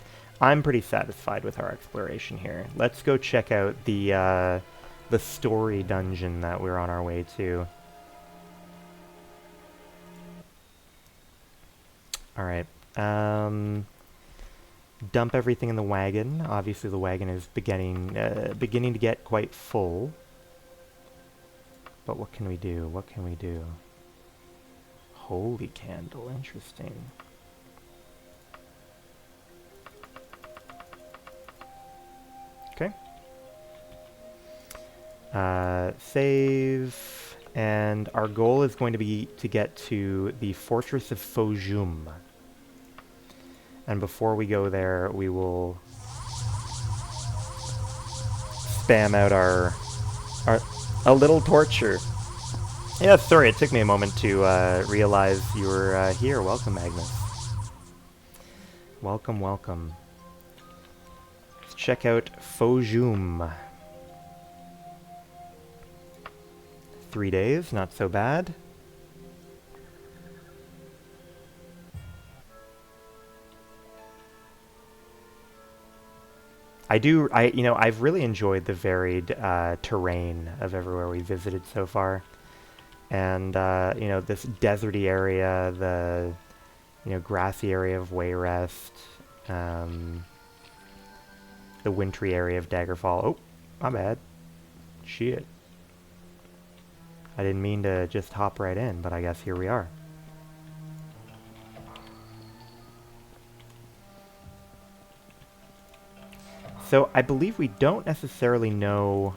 I'm pretty satisfied with our exploration here. Let's go check out the story dungeon that we're on our way to. All right. Dump everything in the wagon. Obviously, the wagon is beginning to get quite full. But what can we do? What can we do? Holy candle, interesting. Okay. Save, and our goal is going to be to get to the Fortress of Fojum. And before we go there, we will spam out our a little torture. Yeah, sorry, it took me a moment to realize you were here. Welcome, Magnus. Welcome, welcome. Let's check out Fojum. 3 days, not so bad. I've really enjoyed the varied terrain of everywhere we visited so far. And, this deserty area, the, grassy area of Wayrest, the wintry area of Daggerfall. Oh, my bad. Shit. I didn't mean to just hop right in, but I guess here we are. So I believe we don't necessarily know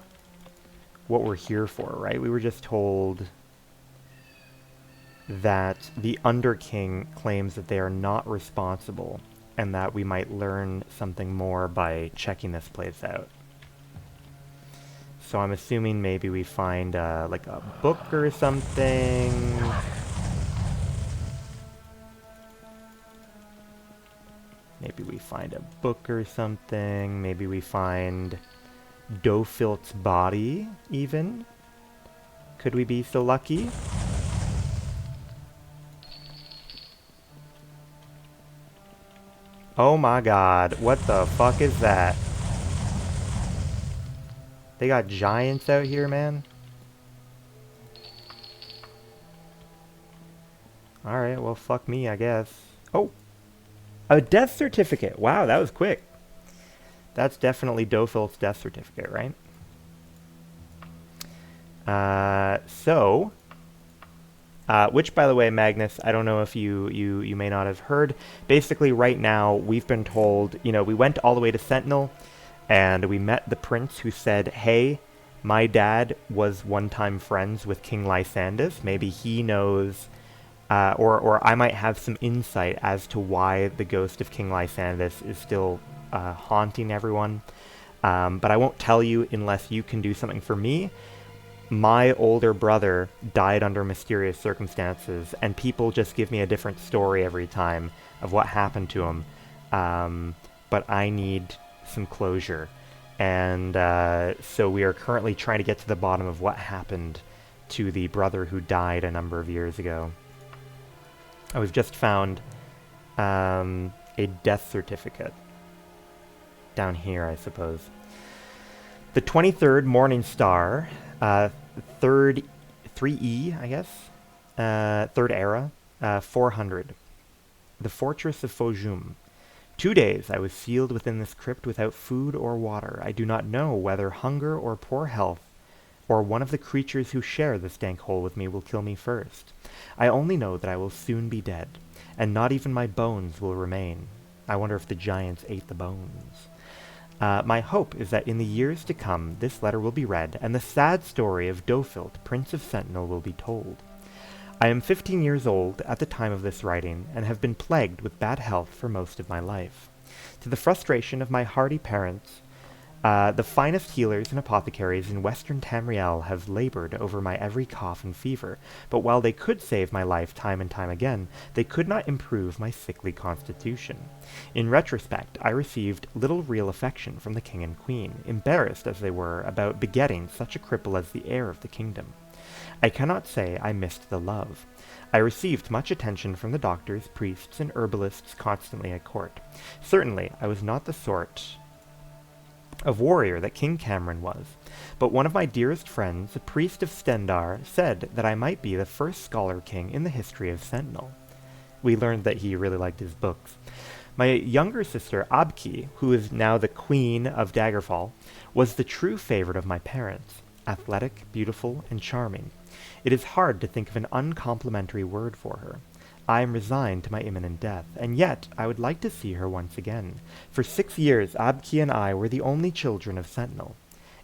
what we're here for, right? We were just told that the Underking claims that they are not responsible and that we might learn something more by checking this place out. So I'm assuming maybe we find like a book or something. Maybe we find a book or something. Maybe we find Dofilt's body, even. Could we be so lucky? Oh my god, what the fuck is that? They got giants out here, man? Alright, well fuck me, I guess. Oh! A death certificate! Wow, that was quick. That's definitely Dofilt's death certificate, right? Which, by the way, Magnus, I don't know if you may not have heard. Basically, right now, we've been told, we went all the way to Sentinel, and we met the prince who said, hey, my dad was one-time friends with King Lysandus. Maybe he knows, or I might have some insight as to why the ghost of King Lysandus is still haunting everyone. But I won't tell you unless you can do something for me. My older brother died under mysterious circumstances, and people just give me a different story every time of what happened to him. But I need some closure. And so we are currently trying to get to the bottom of what happened to the brother who died a number of years ago. We've just found a death certificate down here, I suppose. The 23rd Morning Star, 3E, I guess, 3rd Era, 400. The Fortress of Fojum. 2 days I was sealed within this crypt without food or water. I do not know whether hunger or poor health or one of the creatures who share this dank hole with me will kill me first. I only know that I will soon be dead, and not even my bones will remain. I wonder if the giants ate the bones. My hope is that in the years to come, this letter will be read, and the sad story of Dofilt, Prince of Sentinel, will be told. I am 15 years old at the time of this writing, and have been plagued with bad health for most of my life. To the frustration of my hardy parents, the finest healers and apothecaries in western Tamriel have labored over my every cough and fever, but while they could save my life time and time again, they could not improve my sickly constitution. In retrospect, I received little real affection from the king and queen, embarrassed as they were about begetting such a cripple as the heir of the kingdom. I cannot say I missed the love. I received much attention from the doctors, priests, and herbalists constantly at court. Certainly, I was not the sort of warrior that King Cameron was, but one of my dearest friends, a priest of Stendar, said that I might be the first scholar king in the history of Sentinel. We learned that he really liked his books. My younger sister, Abki, who is now the queen of Daggerfall, was the true favorite of my parents, athletic, beautiful, and charming. It is hard to think of an uncomplimentary word for her. I am resigned to my imminent death, and yet I would like to see her once again. For 6 years, Abki and I were the only children of Sentinel.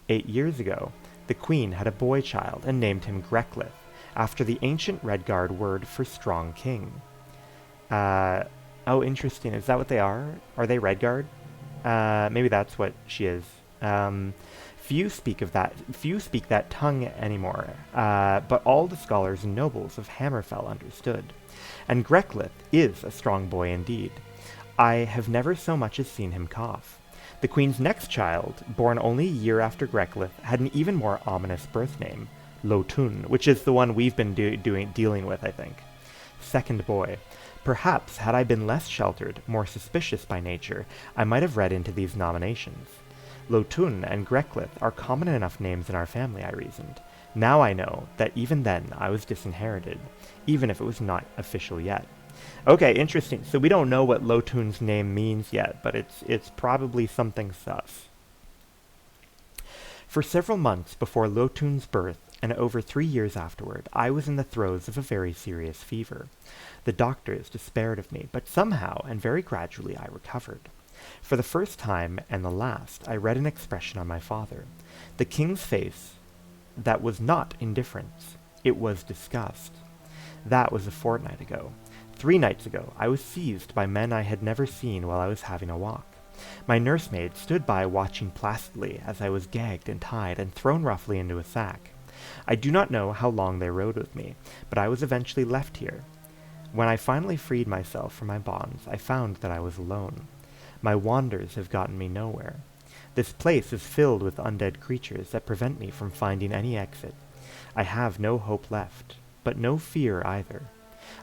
8 years ago, the queen had a boy child and named him Greclith, after the ancient Redguard word for strong king. Oh, interesting. Is that what they are? Are they Redguard? Maybe that's what she is. Few speak that tongue anymore, but all the scholars and nobles of Hammerfell understood. And Greclith is a strong boy indeed. I have never so much as seen him cough. The queen's next child, born only a year after Greclith, had an even more ominous birth name, Lotun, which is the one we've been dealing with, I think. Second boy. Perhaps, had I been less sheltered, more suspicious by nature, I might have read into these nominations. Lotun and Greclith are common enough names in our family, I reasoned. Now I know that even then I was disinherited, even if it was not official yet. Okay, interesting. So we don't know what Lotun's name means yet, but it's probably something sus. For several months before Lotun's birth, and over 3 years afterward, I was in the throes of a very serious fever. The doctors despaired of me, but somehow and very gradually I recovered. For the first time, and the last, I read an expression on my father. The king's face, that was not indifference. It was disgust. That was a fortnight ago. 3 nights ago, I was seized by men I had never seen while I was having a walk. My nursemaid stood by watching placidly as I was gagged and tied and thrown roughly into a sack. I do not know how long they rode with me, but I was eventually left here. When I finally freed myself from my bonds, I found that I was alone. My wanders have gotten me nowhere. This place is filled with undead creatures that prevent me from finding any exit. I have no hope left, but no fear either.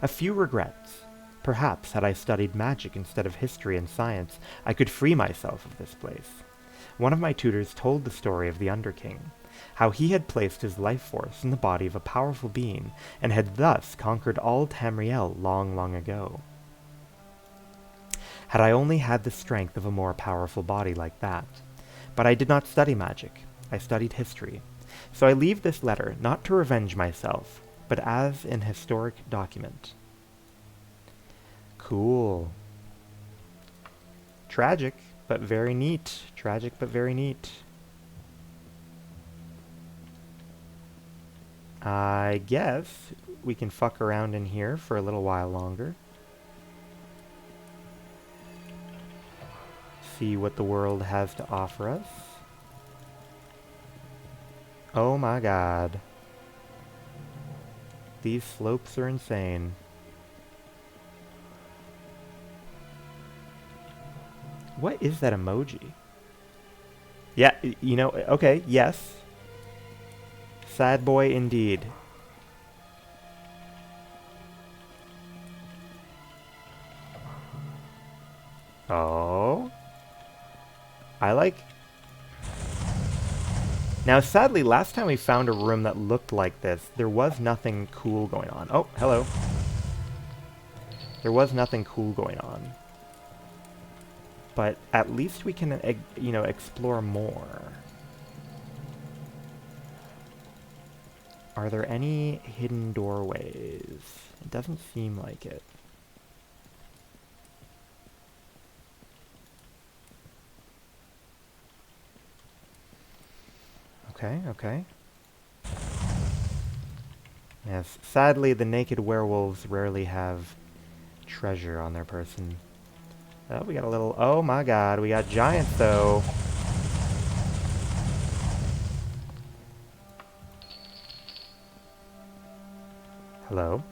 A few regrets. Perhaps, had I studied magic instead of history and science, I could free myself of this place. One of my tutors told the story of the Underking, how he had placed his life force in the body of a powerful being, and had thus conquered all Tamriel long, long ago. Had I only had the strength of a more powerful body like that. But I did not study magic. I studied history. So I leave this letter not to revenge myself, but as an historic document. Cool. Tragic, but very neat. Tragic, but very neat. I guess we can fuck around in here for a little while longer. See what the world has to offer us. Oh my god. These slopes are insane. What is that emoji? Yeah, you know, okay, yes. Sad boy indeed. Oh. I like... Now, sadly, last time we found a room that looked like this, there was nothing cool going on. Oh, hello. There was nothing cool going on. But at least we can, you know, explore more. Are there any hidden doorways? It doesn't seem like it. Okay, okay. Yes, sadly the naked werewolves rarely have treasure on their person. Oh, we got a little... Oh my god, we got giants though. Hello.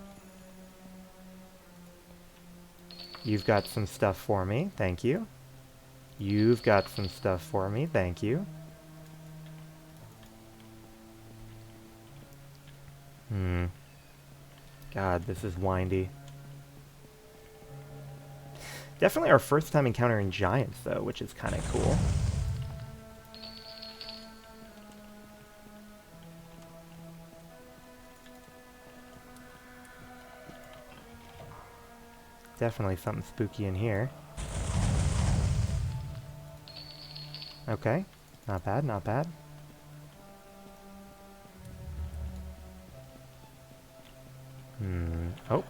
You've got some stuff for me, thank you. You've got some stuff for me, thank you. God, this is windy. Definitely our first time encountering giants, though, which is kind of cool. Definitely something spooky in here. Okay, not bad, not bad. Oh.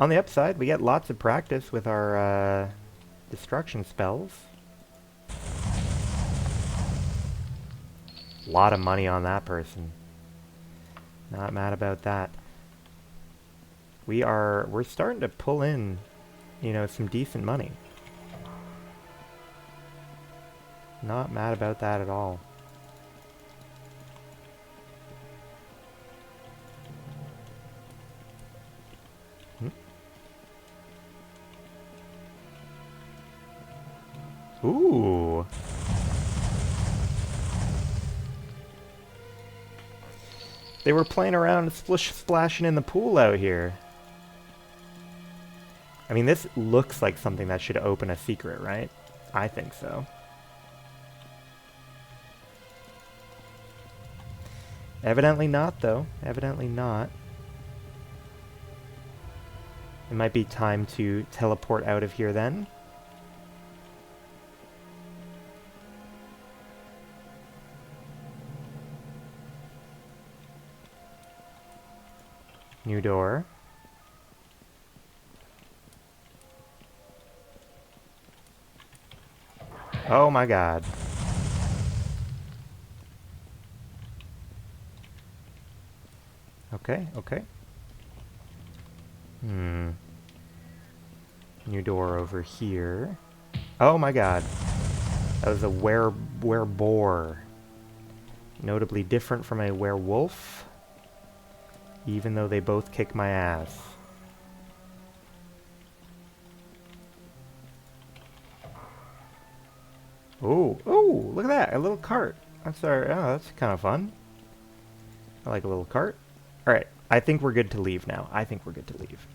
On the upside, we get lots of practice with our destruction spells. A lot of money on that person. Not mad about that. We're starting to pull in, you know, some decent money. Not mad about that at all. Ooh. They were playing around splashing in the pool out here. I mean, this looks like something that should open a secret, right? I think so. Evidently not, though. Evidently not. It might be time to teleport out of here then. New door. Oh my god. Okay, okay. New door over here. Oh my god. That was a wereboar. Notably different from a werewolf. Even though they both kick my ass. Oh, oh, look at that, a little cart. That's that's kind of fun. I like a little cart. Alright, I think we're good to leave now. I think we're good to leave.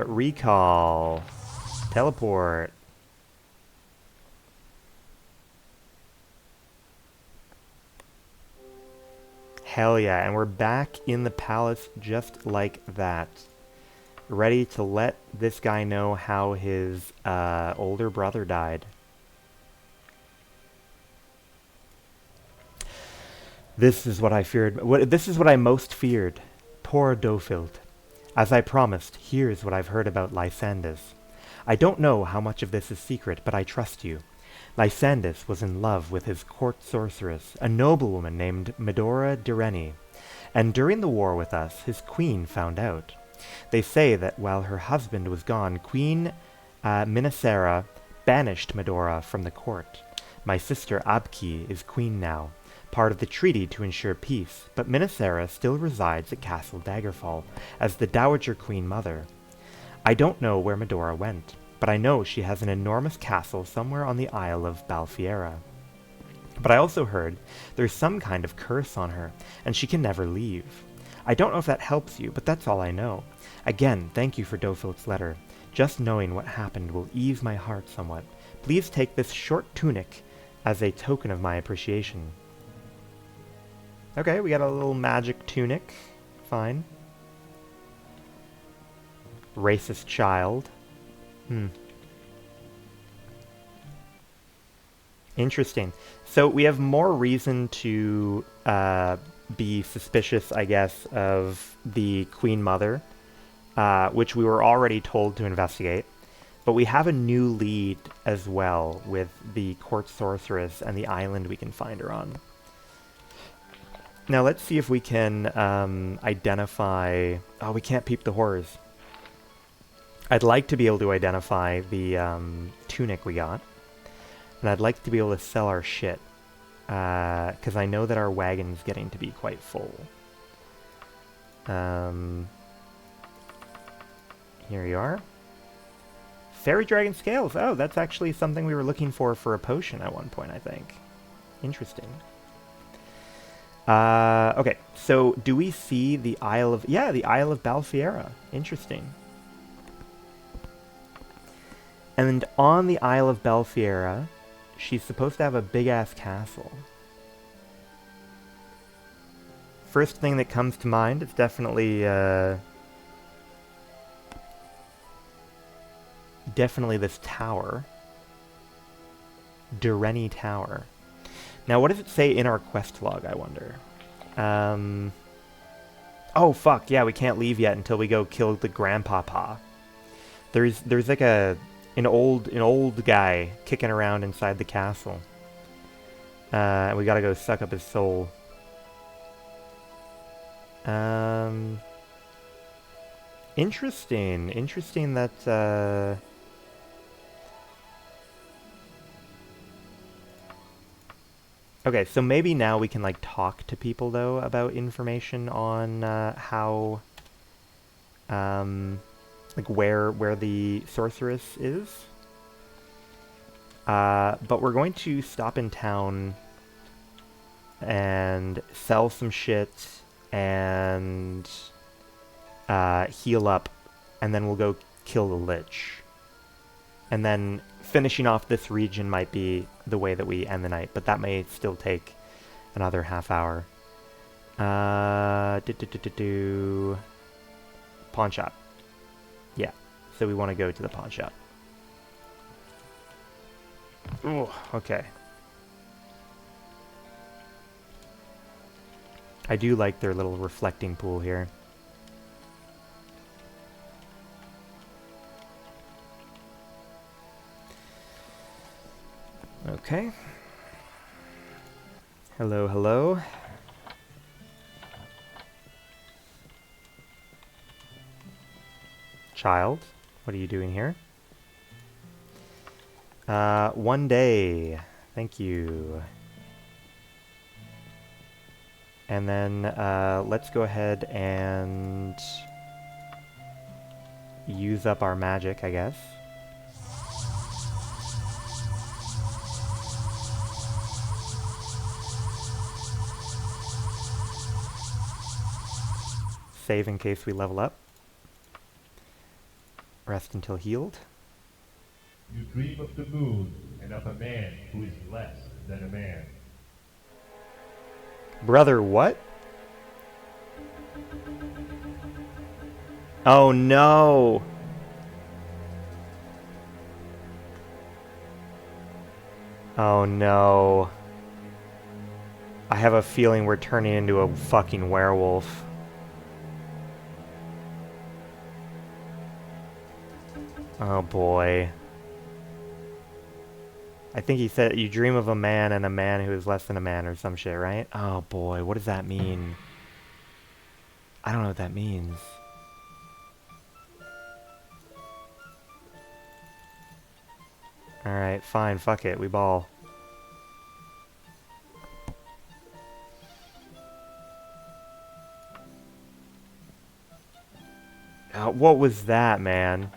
Recall. Teleport. Hell yeah, and we're back in the palace just like that. Ready to let this guy know how his older brother died. This is what I feared. This is what I most feared. Poor Dofild. As I promised, here's what I've heard about Lysandus. I don't know how much of this is secret, but I trust you. Lysandus was in love with his court sorceress, a noblewoman named Medora Direni, and during the war with us, his queen found out. They say that while her husband was gone, Queen Minasera banished Medora from the court. My sister Abki is queen now, part of the treaty to ensure peace, but Minasera still resides at Castle Daggerfall as the Dowager Queen Mother. I don't know where Medora went, but I know she has an enormous castle somewhere on the Isle of Balfiera. But I also heard there's some kind of curse on her, and she can never leave. I don't know if that helps you, but that's all I know. Again, thank you for Dofil's letter. Just knowing what happened will ease my heart somewhat. Please take this short tunic as a token of my appreciation. Okay, we got a little magic tunic. Fine. Racist child. Interesting. So we have more reason to be suspicious, I guess, of the Queen Mother, which we were already told to investigate. But we have a new lead as well with the court sorceress and the island we can find her on. Now let's see if we can identify... Oh, we can't peep the horrors. I'd like to be able to identify the tunic we got. And I'd like to be able to sell our shit. Because I know that our wagon's getting to be quite full. Here you are. Fairy Dragon Scales. Oh, that's actually something we were looking for a potion at one point, I think. Interesting. Okay, so do we see the Isle of... Yeah, the Isle of Balfiera. Interesting. And on the Isle of Balfiera, she's supposed to have a big-ass castle. First thing that comes to mind is definitely, definitely this tower. Dureni Tower. Now, what does it say in our quest log, I wonder? Oh, fuck, yeah, we can't leave yet until we go kill the grandpapa. There's like an old guy kicking around inside the castle. We gotta go suck up his soul. Interesting that, okay, so maybe now we can, like, talk to people, though, about information on, how, like, where the sorceress is. But we're going to stop in town and sell some shit and heal up, and then we'll go kill the Lich. And then finishing off this region might be the way that we end the night, but that may still take another half hour. Pawn shop. Yeah, so we want to go to the pawn shop. Ooh, okay. I do like their little reflecting pool here. Okay. Hello, hello. Child, what are you doing here? 1 day. Thank you. And then, let's go ahead and use up our magic, I guess. Save in case we level up. Rest until healed. You dream of the moon and of a man who is less than a man. Brother, what? Oh no! Oh no. I have a feeling we're turning into a fucking werewolf. Oh boy. I think he said you dream of a man and a man who is less than a man or some shit, right? Oh boy, what does that mean? I don't know what that means. Alright, fine, fuck it, we ball. What was that, man?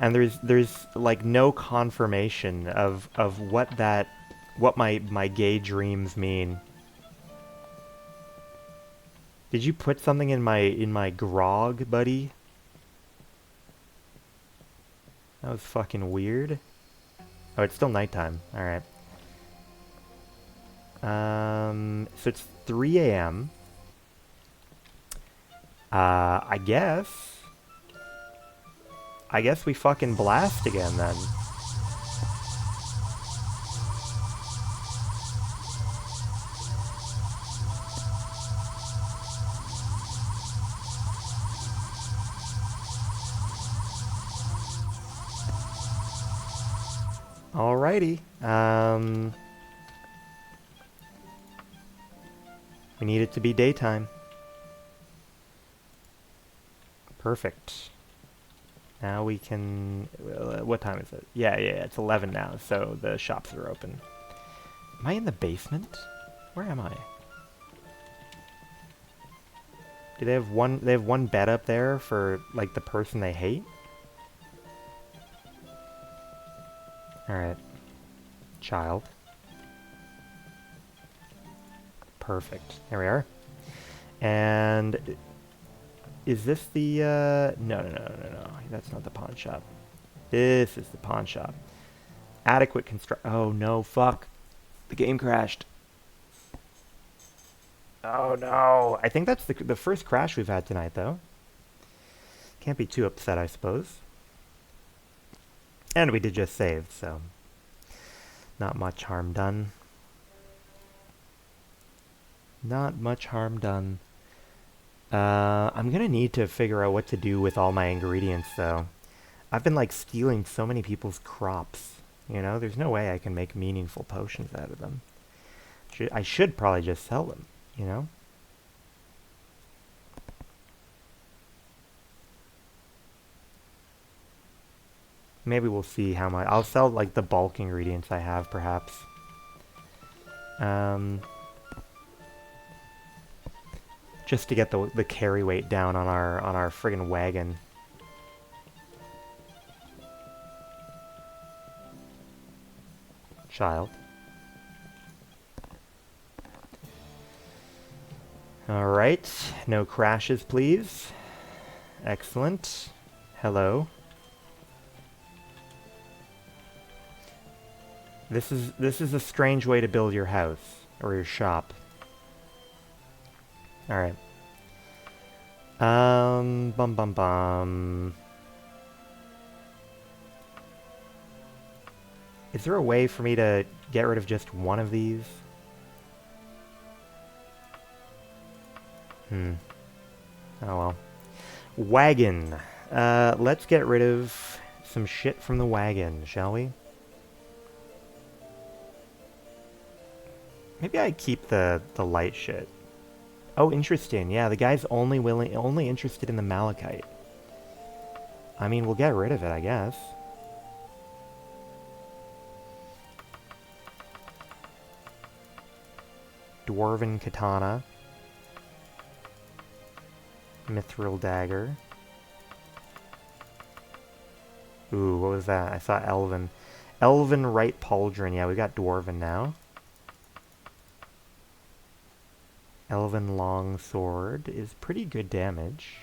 And there's like no confirmation of what my gay dreams mean. Did you put something in my grog, buddy? That was fucking weird. Oh, it's still nighttime. Alright. So it's 3 a.m. I guess we fucking blast again then. Alrighty. We need it to be daytime. Perfect. Now we can... what time is it? Yeah, it's 11 now, so the shops are open. Am I in the basement? Where am I? Do they have one bed up there for, like, the person they hate? Alright. Child. Perfect. There we are. And... is this the, no. That's not the pawn shop. This is the pawn shop. Adequate oh, no, fuck. The game crashed. Oh, no. I think that's the first crash we've had tonight, though. Can't be too upset, I suppose. And we did just save, so Not much harm done. Not much harm done. I'm gonna need to figure out what to do with all my ingredients, though. I've been, like, stealing so many people's crops. You know, there's no way I can make meaningful potions out of them. I should probably just sell them, you know? Maybe we'll see how much. I'll sell, like, the bulk ingredients I have, perhaps. Just to get the carry weight down on our friggin' wagon. Child. Alright. No crashes, please. Excellent. Hello. This is a strange way to build your house. Or your shop. Alright. Bum bum bum. Is there a way for me to get rid of just one of these? Oh well. Wagon. Let's get rid of some shit from the wagon, shall we? Maybe I keep the light shit. Oh, interesting. Yeah, the guy's only interested in the malachite. I mean, we'll get rid of it, I guess. Dwarven katana. Mithril dagger. Ooh, what was that? I saw elven. Elven right pauldron. Yeah, we got dwarven now. Elven long sword is pretty good damage.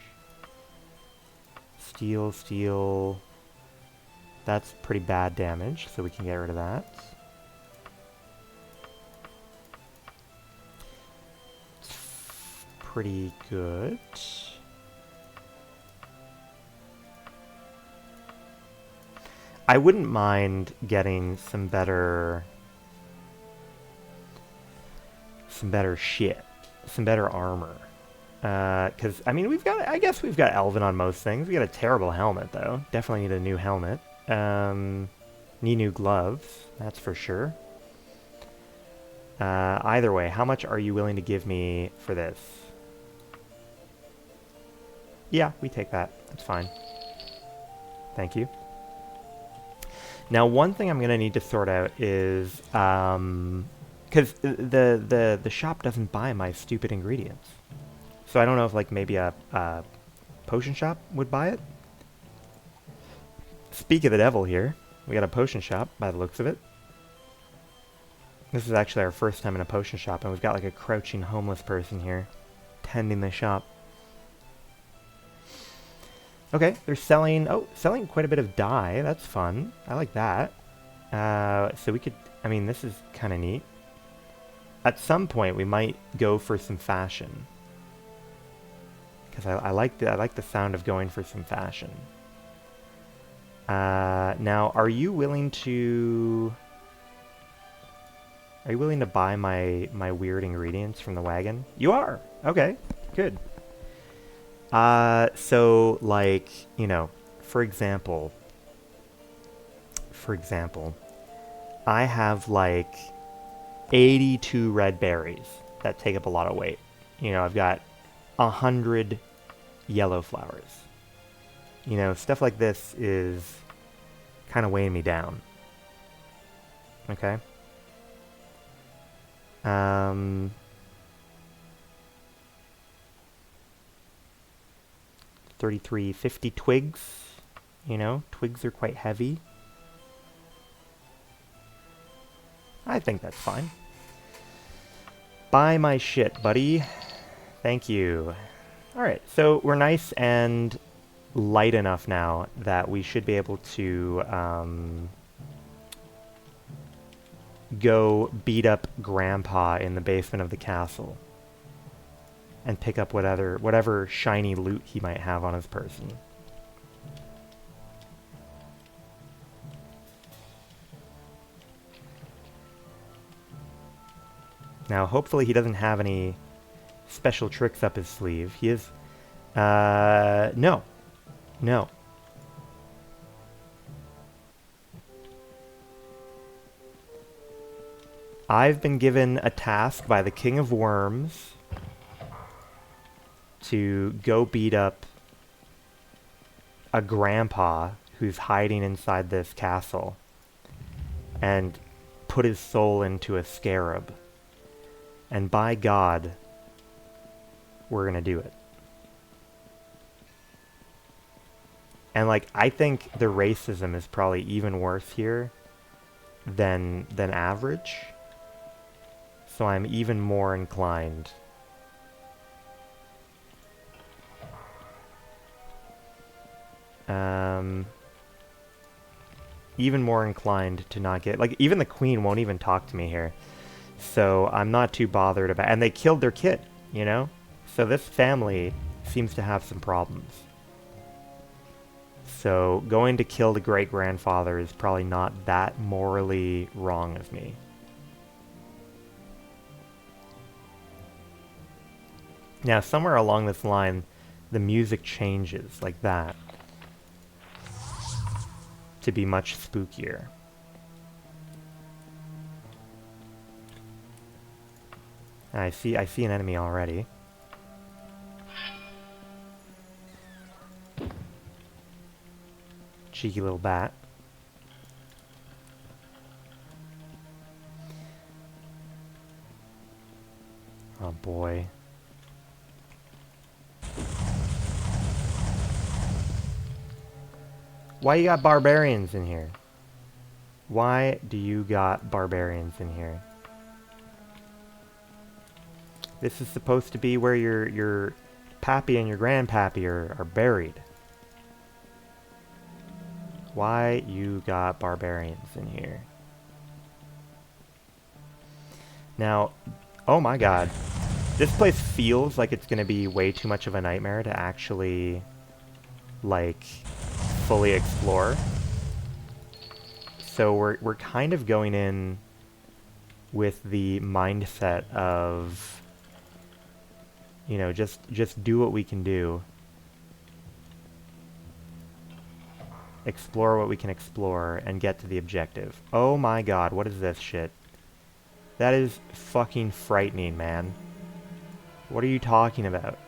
Steel, steel. That's pretty bad damage, so we can get rid of that. Pretty good. I wouldn't mind getting some better shit. Some better armor. Because, I mean, I guess we've got Elven on most things. We got a terrible helmet, though. Definitely need a new helmet. Need new gloves, that's for sure. Either way, how much are you willing to give me for this? Yeah, we take that. That's fine. Thank you. Now, one thing I'm going to need to sort out is... because the shop doesn't buy my stupid ingredients. So I don't know if, like, maybe a potion shop would buy it. Speak of the devil here. We got a potion shop, by the looks of it. This is actually our first time in a potion shop, and we've got, like, a crouching homeless person here tending the shop. Okay, they're selling quite a bit of dye. That's fun. I like that. So we could, I mean, this is kind of neat. At some point, we might go for some fashion. Because I like the sound of going for some fashion. Now, are you willing to buy my weird ingredients from the wagon? You are! Okay, good. So, like, you know, for example, I have, like, 82 red berries that take up a lot of weight. You know, I've got 100 yellow flowers. You know, stuff like this is kind of weighing me down. Okay? 50 twigs. You know, twigs are quite heavy. I think that's fine. Buy my shit, buddy. Thank you. Alright, so we're nice and light enough now that we should be able to go beat up Grandpa in the basement of the castle. And pick up whatever shiny loot he might have on his person. Now, hopefully he doesn't have any special tricks up his sleeve. He is... no. No. I've been given a task by the King of Worms to go beat up a grandpa who's hiding inside this castle and put his soul into a scarab. And by God, we're gonna do it. And like, I think the racism is probably even worse here than average. So I'm even more inclined to not get, like, even the queen won't even talk to me here. So I'm not too bothered about, and they killed their kid, you know? So this family seems to have some problems. So going to kill the great-grandfather is probably not that morally wrong of me. Now, somewhere along this line, the music changes like that to be much spookier. I see an enemy already. Cheeky little bat. Oh boy. Why you got barbarians in here? Why do you got barbarians in here? This is supposed to be where your pappy and your grandpappy are buried. Why you got barbarians in here? Now, oh my god. This place feels like it's gonna be way too much of a nightmare to actually, like, fully explore. So we're kind of going in with the mindset of, you know, just do what we can do. Explore what we can explore and get to the objective. Oh my god, what is this shit? That is fucking frightening, man. What are you talking about?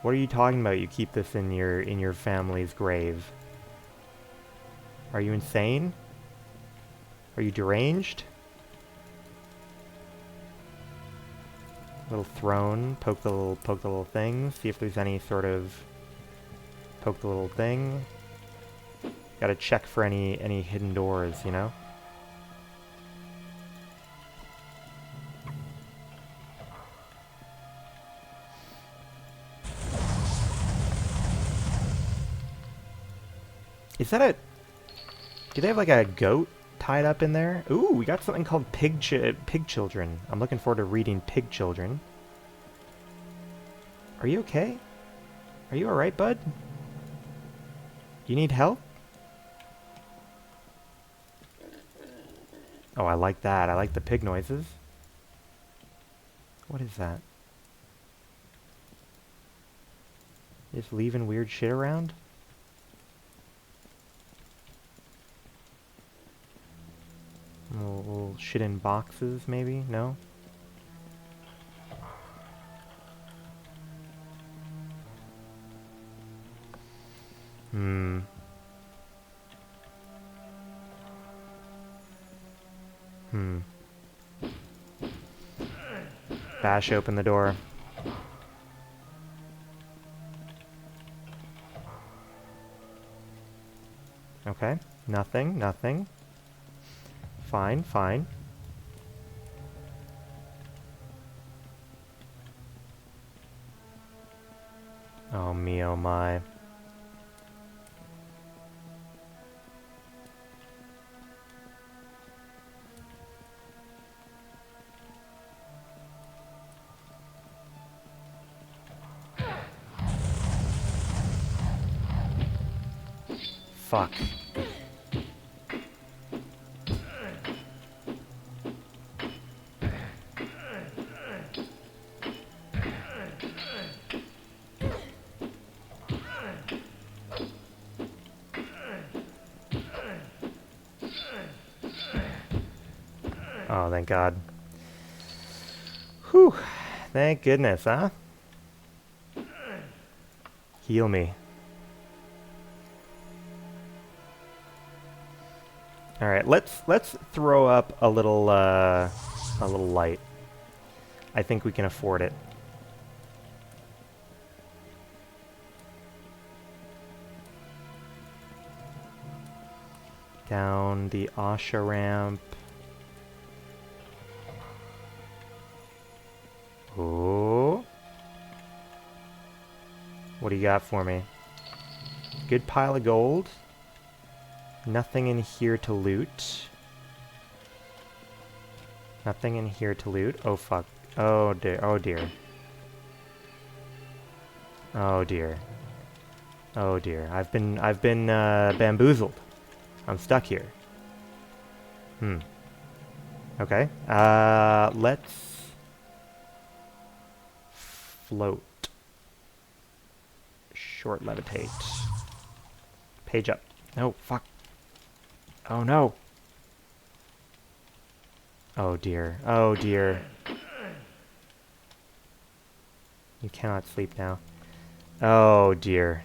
What are you talking about? You keep this in your family's grave. Are you insane? Are you deranged? Little throne, poke the little thing, see if there's any sort of poke the little thing. Gotta check for any hidden doors, you know? Is that a... Do they have like a goat tied up in there? Ooh, we got something called Pig Children. I'm looking forward to reading Pig Children. Are you okay? Are you alright, bud? You need help? Oh, I like that. I like the pig noises. What is that? Just leaving weird shit around? Little shit in boxes, maybe? No? Bash open the door. Okay. Nothing, nothing. Fine, fine. Oh me, oh my. Fuck. Oh, thank God. Whew. Thank goodness, huh? Heal me. All right, let's throw up a little light. I think we can afford it. Down the Asha ramp. Oh. What do you got for me? Good pile of gold. Nothing in here to loot. Nothing in here to loot. Oh fuck. Oh dear. Oh dear. Oh dear. Oh dear. I've been bamboozled. I'm stuck here. Okay. Let's float. Short levitate. Page up. No, fuck. Oh no. Oh dear. Oh dear. You cannot sleep now. Oh dear.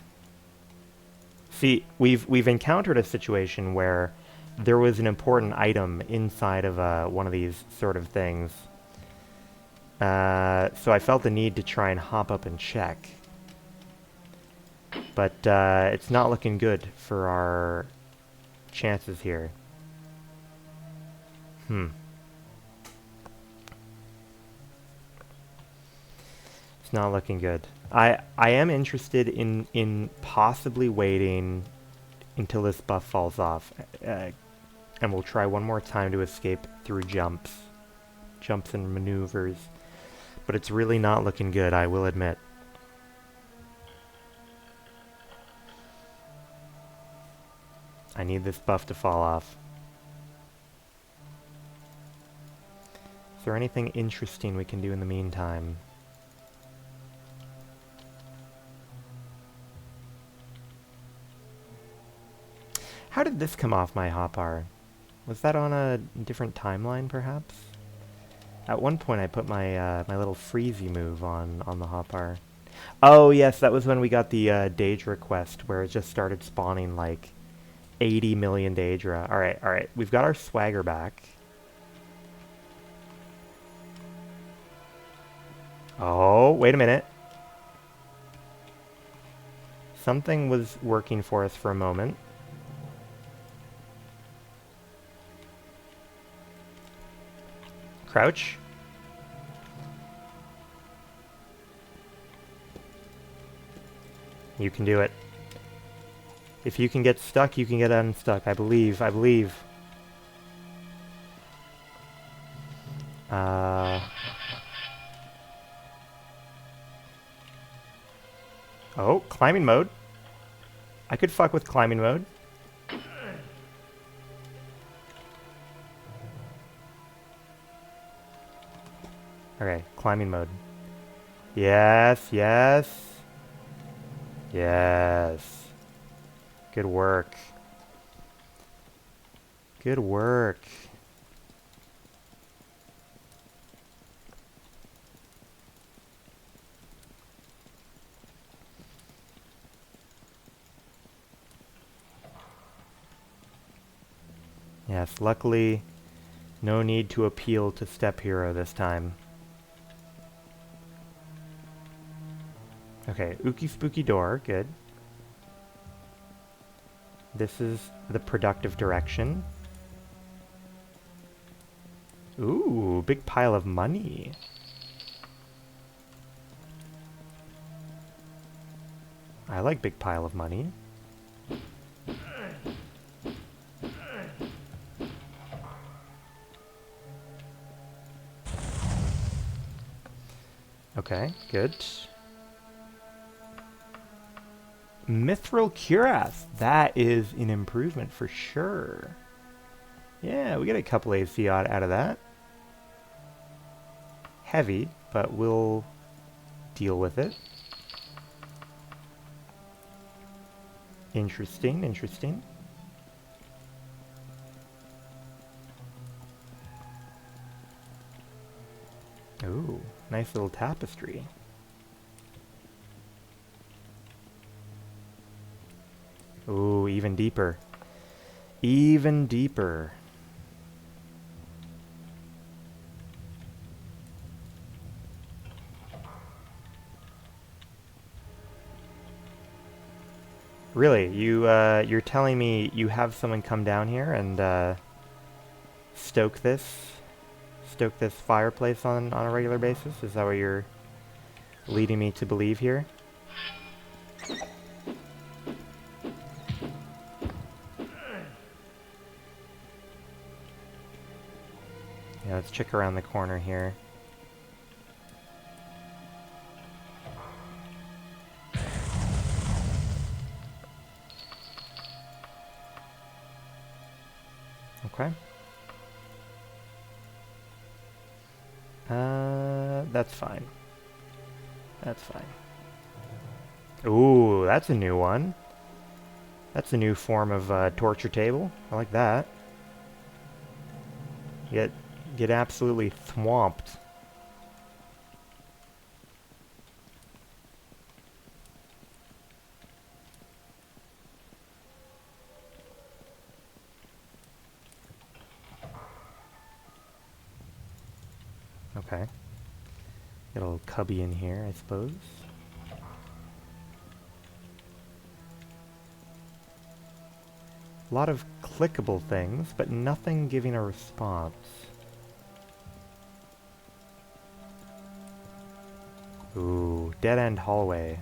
See, we've encountered a situation where there was an important item inside of one of these sort of things. So I felt the need to try and hop up and check. But it's not looking good for our chances here. It's not looking good. I am interested in possibly waiting until this buff falls off. And we'll try one more time to escape through jumps and maneuvers. But it's really not looking good, I will admit. I need this buff to fall off. Is there anything interesting we can do in the meantime? How did this come off my hotbar? Was that on a different timeline, perhaps? At one point, I put my my little freezy move on the hotbar. Oh yes, that was when we got the Daedra quest, where it just started spawning like 80 million Daedra. All right, we've got our swagger back. Oh, wait a minute. Something was working for us for a moment. Crouch. You can do it. If you can get stuck, you can get unstuck. I believe. Oh, climbing mode. I could fuck with climbing mode. Okay, climbing mode. Yes. Good work. Good work. Yes, luckily, no need to appeal to Step Hero this time. Okay, Ookie Spooky Door, good. This is the productive direction. Ooh, big pile of money. I like big pile of money. Okay, good. Mithril Cuirass. That is an improvement for sure. Yeah, we get a couple AC out of that. Heavy, but we'll deal with it. Interesting. Ooh, nice little tapestry. Ooh, even deeper. Even deeper. Really, you're telling me you have someone come down here and stoke this, stoke this fireplace on a regular basis? Is that what you're leading me to believe here? Yeah, let's check around the corner here. Okay. That's fine. That's fine. Ooh, that's a new one. That's a new form of torture table. I like that. Get absolutely thwomped. Okay. Got a little cubby in here, I suppose. A lot of clickable things, but nothing giving a response. Ooh, dead-end hallway.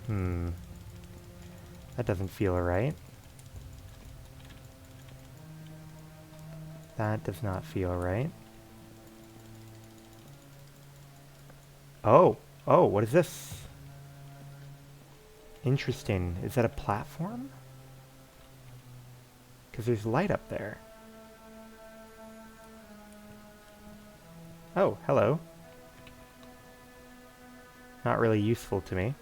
That doesn't feel right. That does not feel right. Oh! Oh, what is this? Interesting. Is that a platform? Because there's light up there. Oh, hello. Not really useful to me.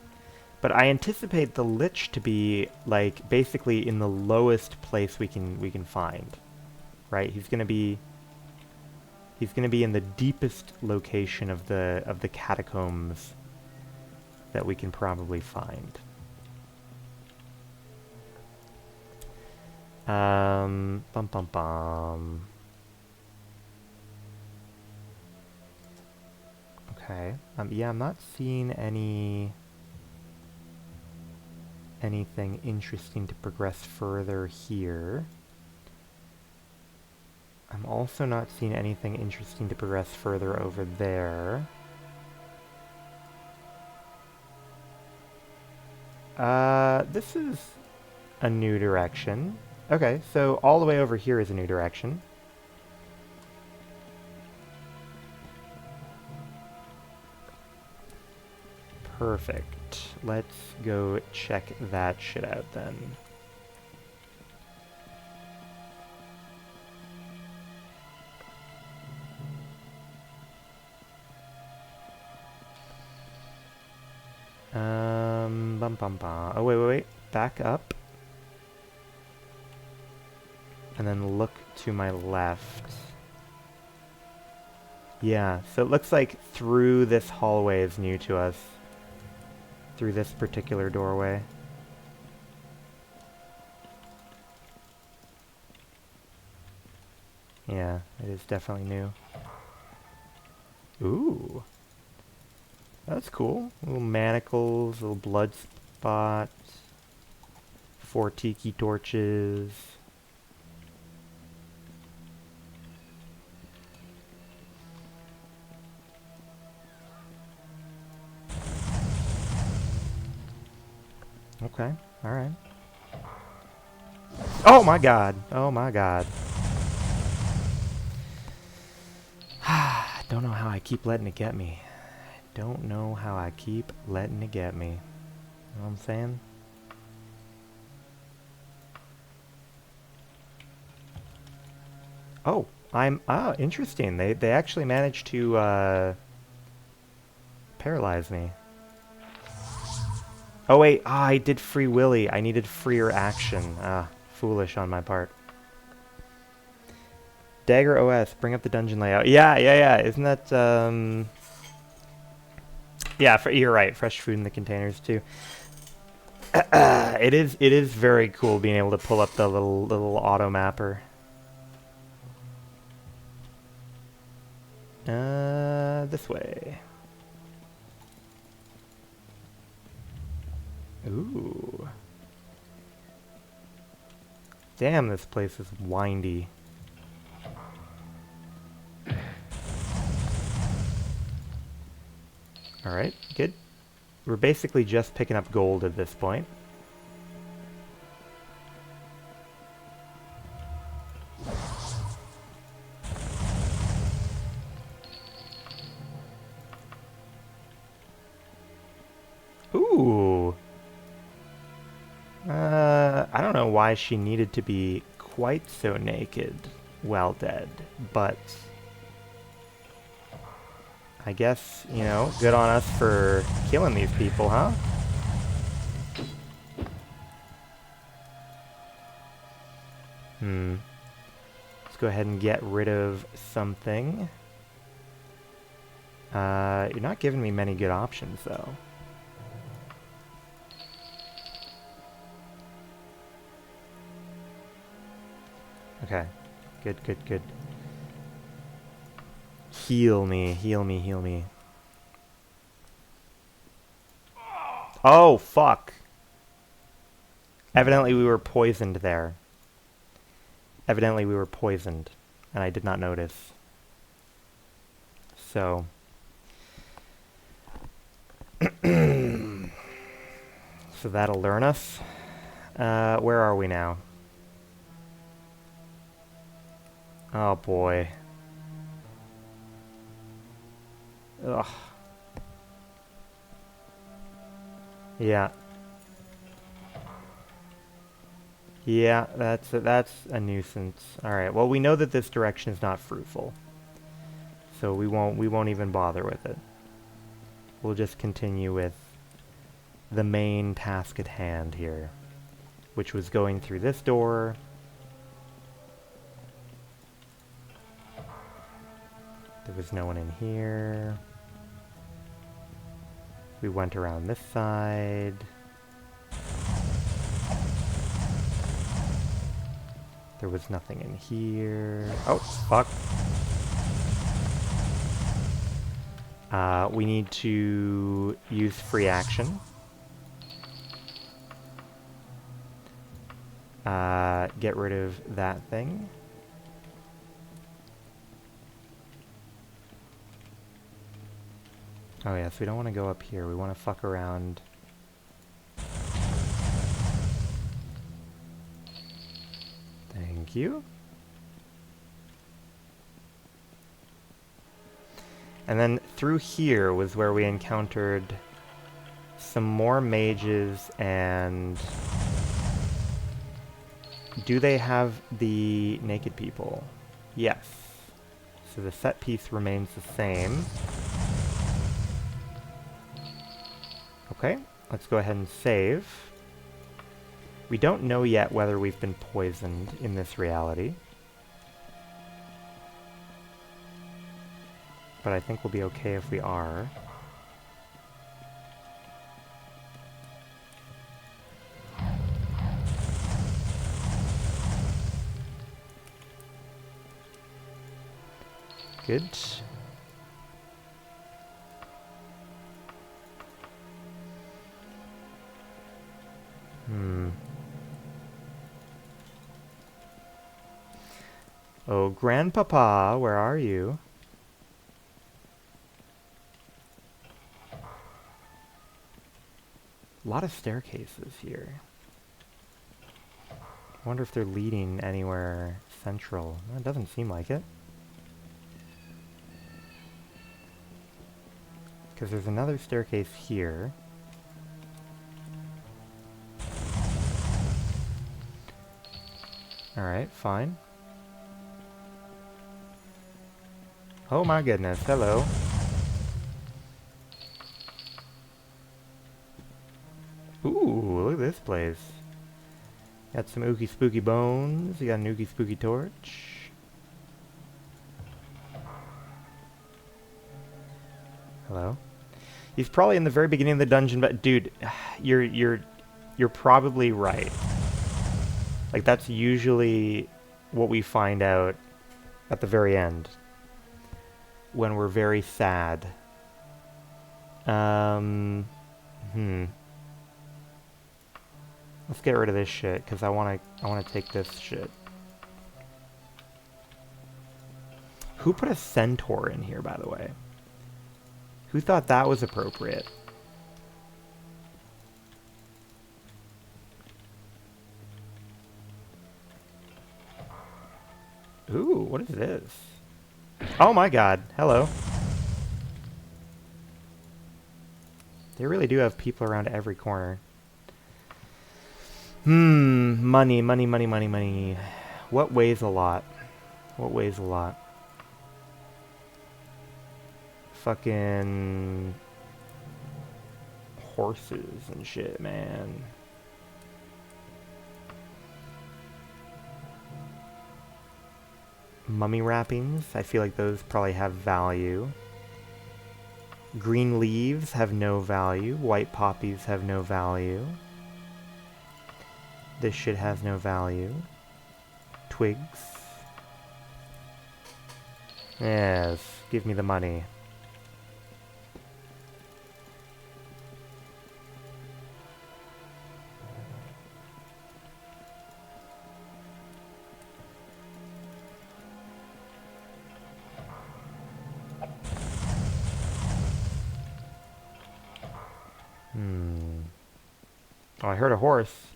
But I anticipate the Lich to be, like, basically in the lowest place we can find. Right? He's gonna be in the deepest location of the catacombs that we can probably find. Bum bum bum. Okay. Yeah, I'm not seeing anything interesting to progress further here. I'm also not seeing anything interesting to progress further over there. This is a new direction. Okay, so all the way over here is a new direction. Perfect. Let's go check that shit out then. Bum bum bum. Oh, wait. Back up. And then look to my left. Yeah, so it looks like through this hallway is new to us. Through this particular doorway. Yeah, it is definitely new. Ooh. That's cool. Little manacles, little blood spots. 4 tiki torches. Okay, alright. Oh my god! Oh my god. Don't know how I keep letting it get me. Don't know how I keep letting it get me. You know what I'm saying? Oh, interesting. They actually managed to, paralyze me. Oh wait, I did Free Willy. I needed freer action. Foolish on my part. Dagger OS, bring up the dungeon layout. Yeah. Isn't that, Yeah, you're right. Fresh food in the containers too. It is very cool being able to pull up the little auto mapper. This way. Ooh. Damn, this place is windy. Alright, good. We're basically just picking up gold at this point. Ooh. I don't know why she needed to be quite so naked while dead, but I guess, you know, good on us for killing these people, huh? Let's go ahead and get rid of something. You're not giving me many good options, though. Okay. Good, good, good. Heal me, heal me, heal me. Oh, fuck. Evidently we were poisoned there. Evidently we were poisoned, and I did not notice. So... so that'll learn us. Where are we now? Oh boy. Ugh. Yeah. Yeah, that's a nuisance. All right. Well, we know that this direction is not fruitful, so we won't even bother with it. We'll just continue with the main task at hand here, which was going through this door. There was no one in here. We went around this side. There was nothing in here. Oh, fuck. We need to use free action. Get rid of that thing. Oh yes, we don't want to go up here. We want to fuck around. Thank you. And then through here was where we encountered some more mages, and do they have the naked people? Yes. So the set piece remains the same. Okay, let's go ahead and save. We don't know yet whether we've been poisoned in this reality, but I think we'll be okay if we are. Good. Oh, Grandpapa, where are you? A lot of staircases here. I wonder if they're leading anywhere central. Well, it doesn't seem like it. Because there's another staircase here. Alright, fine. Oh my goodness, hello. Ooh, look at this place. Got some ooky spooky bones. You got an ooky spooky torch. Hello. He's probably in the very beginning of the dungeon, but dude, you're probably right. Like that's usually what we find out at the very end when we're very sad. Let's get rid of this shit because I wanna take this shit. Who put a centaur in here, by the way? Who thought that was appropriate? Ooh, what is this? Oh my god, hello. They really do have people around every corner. Money, money, money, money, money. What weighs a lot? What weighs a lot? Fucking horses and shit, man. Mummy wrappings. I feel like those probably have value. Green leaves have no value. White poppies have no value. This shit has no value. Twigs. Yes, give me the money. Oh, I heard a horse.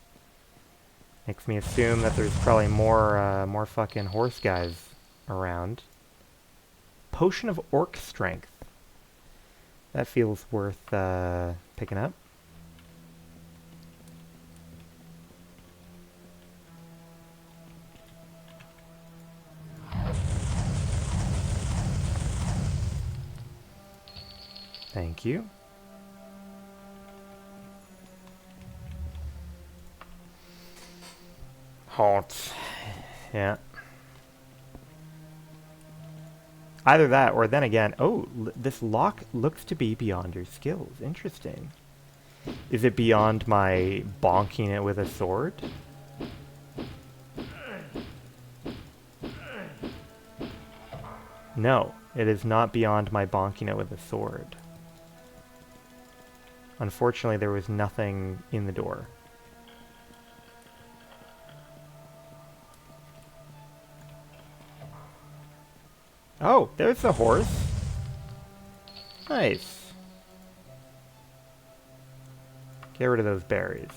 Makes me assume that there's probably more fucking horse guys around. Potion of orc strength. That feels worth picking up. Thank you. Halt. Yeah. Either that, or then again, oh, this lock looks to be beyond your skills. Interesting. Is it beyond my bonking it with a sword? No, it is not beyond my bonking it with a sword. Unfortunately, there was nothing in the door. Oh, there's the horse. Nice. Get rid of those berries.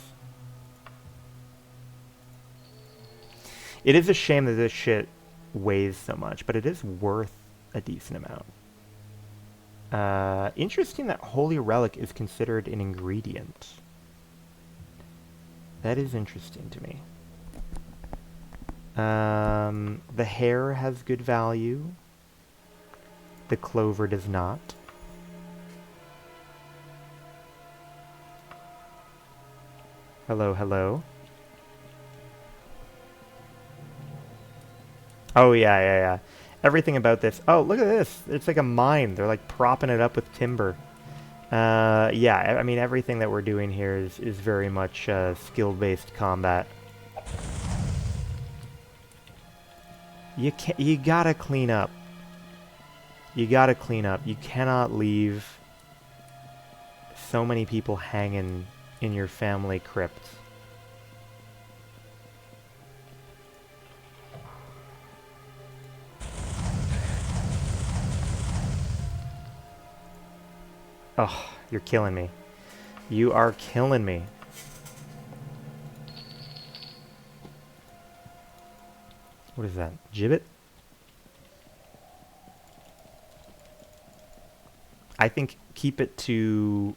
It is a shame that this shit weighs so much, but it is worth a decent amount. Interesting that Holy Relic is considered an ingredient. That is interesting to me. The hair has good value. The clover does not. Hello, hello. Oh, yeah. Everything about this. Oh, look at this. It's like a mine. They're like propping it up with timber. Yeah, I mean, everything that we're doing here is very much skill-based combat. You gotta clean up. You gotta clean up. You cannot leave so many people hanging in your family crypt. Oh, you're killing me. You are killing me. What is that? Gibbet? I think keep it to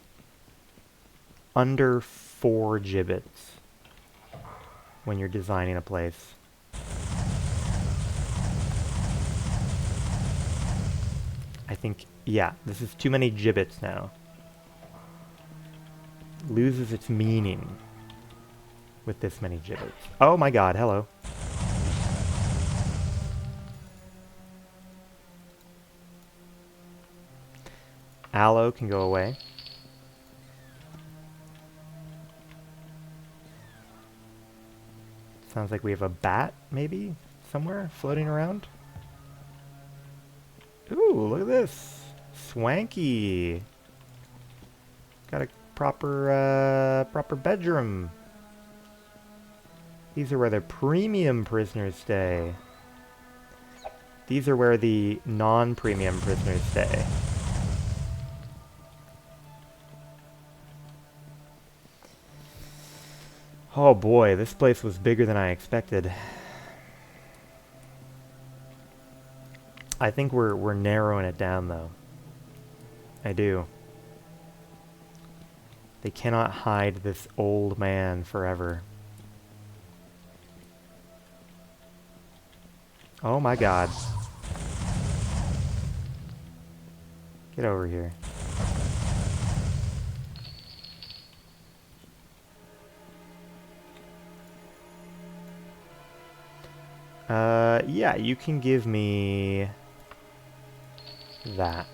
under 4 gibbets when you're designing a place. I think, yeah, this is too many gibbets now. Loses its meaning with this many gibbets. Oh my god, hello. Aloe can go away. Sounds like we have a bat, maybe, somewhere floating around. Ooh, look at this. Swanky. Got a proper bedroom. These are where the premium prisoners stay. These are where the non-premium prisoners stay. Oh boy, this place was bigger than I expected. I think we're narrowing it down though. I do. They cannot hide this old man forever. Oh my god. Get over here. Yeah, you can give me that.